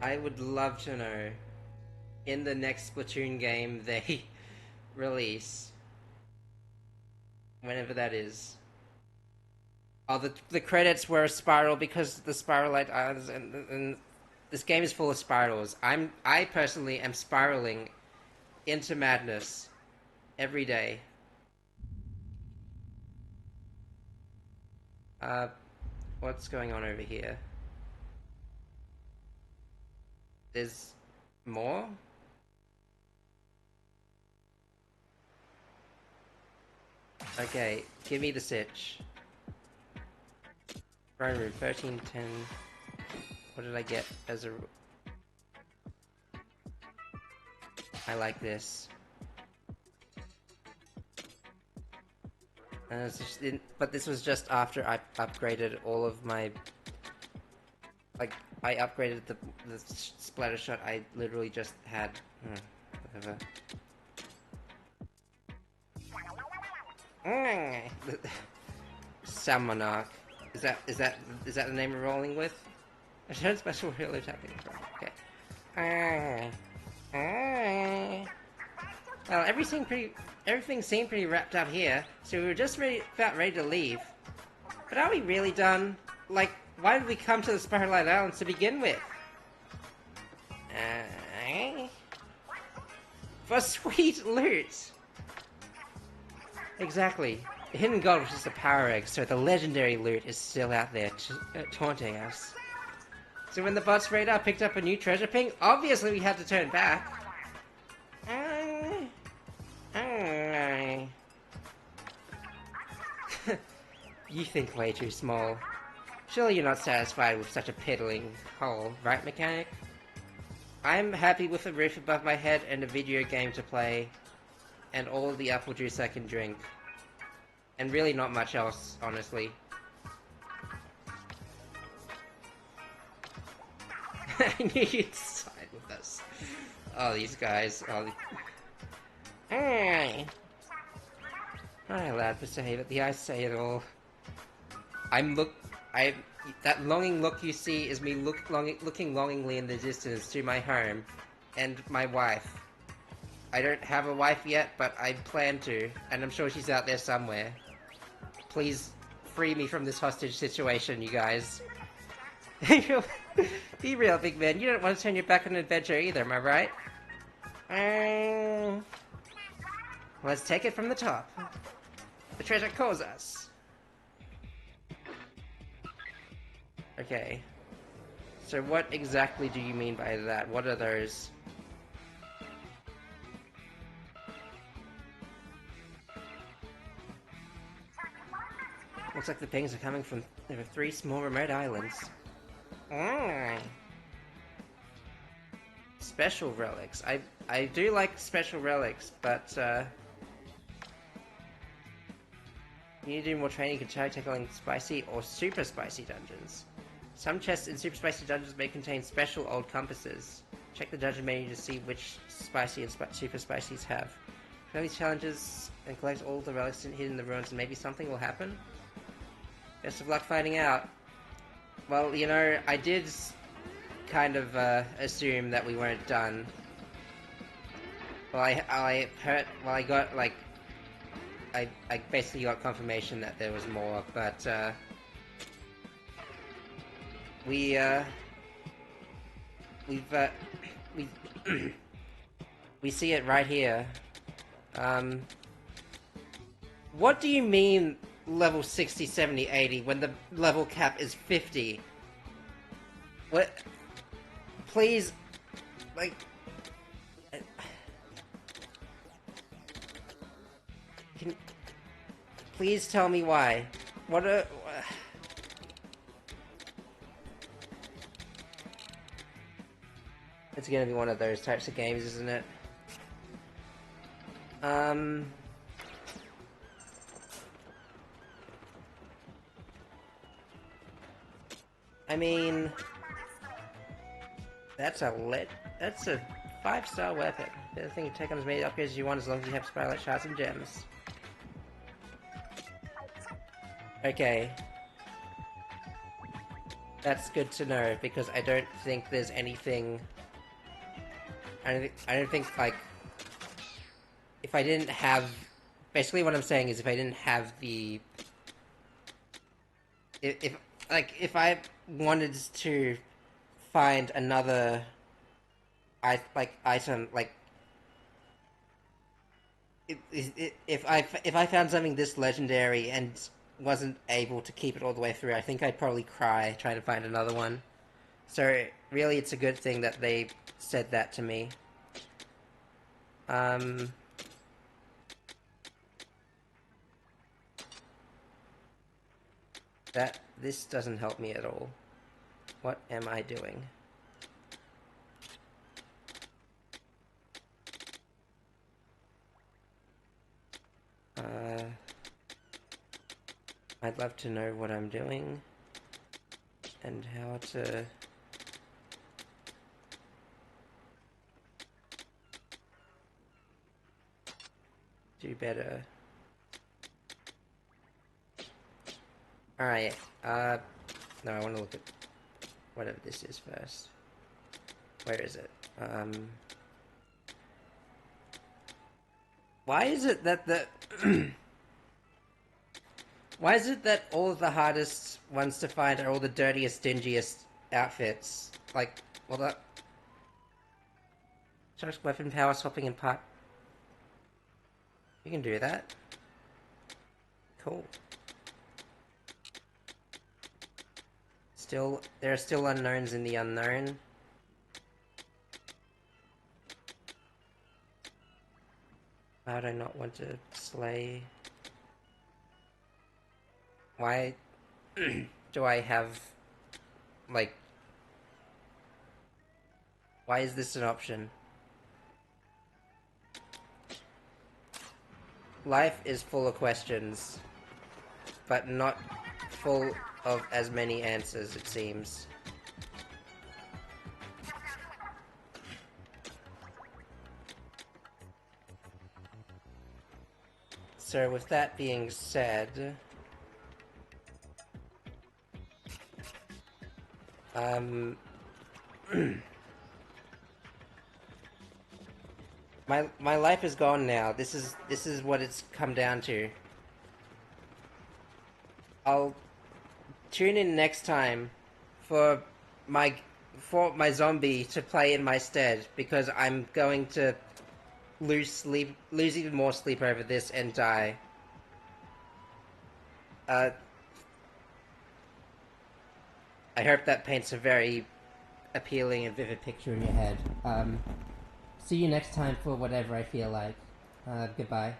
A: I would love to know... In the next Splatoon game they release, whenever that is. Oh, the credits were a spiral because the Spiralite Islands, and this game is full of spirals. I personally am spiraling into madness every day. What's going on over here? There's more? Okay, give me the sitch. Throne room, 1310. What did I get as a... I like this. But this was just after I upgraded all of my... Like, I upgraded the splatter shot I literally just had. Whatever. Salmonarch. Is that the name we're rolling with? I turned special hero tapping. Okay. Well, everything seemed pretty wrapped up here, so we were just about ready to leave. But are we really done? Like, why did we come to the Spotlight Islands to begin with? For sweet loot! Exactly. The hidden gold was just a power egg, so the legendary loot is still out there taunting us. So when the bots radar picked up a new treasure ping, obviously we had to turn back. You think way too small. Surely you're not satisfied with such a piddling hole, right, mechanic? I'm happy with a roof above my head and a video game to play, and all of the apple juice I can drink. And really not much else, honestly. I knew you'd side with us. Oh, these guys. Oh, Hey! I'm allowed to say, but the eyes say it all. That longing look you see is me looking longingly in the distance to my home, and my wife. I don't have a wife yet, but I plan to, and I'm sure she's out there somewhere. Please free me from this hostage situation, you guys. Be real, big man. You don't want to turn your back on an adventure either, am I right? Let's take it from the top. The treasure calls us. Okay. So what exactly do you mean by that? What are those? Looks like the pings are coming from... There are 3 small remote islands. Special relics. I do like special relics, but you need to do more training to try tackling spicy or super spicy dungeons. Some chests in super spicy dungeons may contain special old compasses. Check the dungeon menu to see which spicy and super spicies have. Try these challenges and collect all the relics hidden in the ruins, and maybe something will happen. Best of luck finding out. Well, you know, I did kind of assume that we weren't done. Well, I got like I basically got confirmation that there was more, but we we see it right here. What do you mean level 60, 70, 80 when the level cap is 50? What? Please, like... Please tell me why. What a... It's gonna be one of those types of games, isn't it? I mean... That's a 5-star weapon. The other thing you take on as many upgrades as you want as long as you have Spiralight shards and gems. Okay. That's good to know, because I don't think there's anything... I don't think, like... If I didn't have... Basically what I'm saying is if I didn't have the... If I wanted to find another... item, like... If I found something this legendary and wasn't able to keep it all the way through, I think I'd probably cry trying to find another one. So, really, it's a good thing that they said that to me. This doesn't help me at all. What am I doing? I'd love to know what I'm doing and how to do better. Alright, no, I want to look at whatever this is first. Where is it? Why is it that the... Why is it that all of the hardest ones to find are all the dirtiest, dingiest outfits? Like, well that... Charge weapon power swapping and part... You can do that. Cool. Still, there are still unknowns in the unknown. Why would I not want to slay? Why do I have, like... Why is this an option? Life is full of questions, but not full of as many answers, it seems. So with that being said, my life is gone now. This is what it's come down to. I'll tune in next time for my zombie to play in my stead, because I'm going to lose even more sleep over this and die. I hope that paints a very appealing and vivid picture in your head. See you next time for whatever I feel like. Goodbye.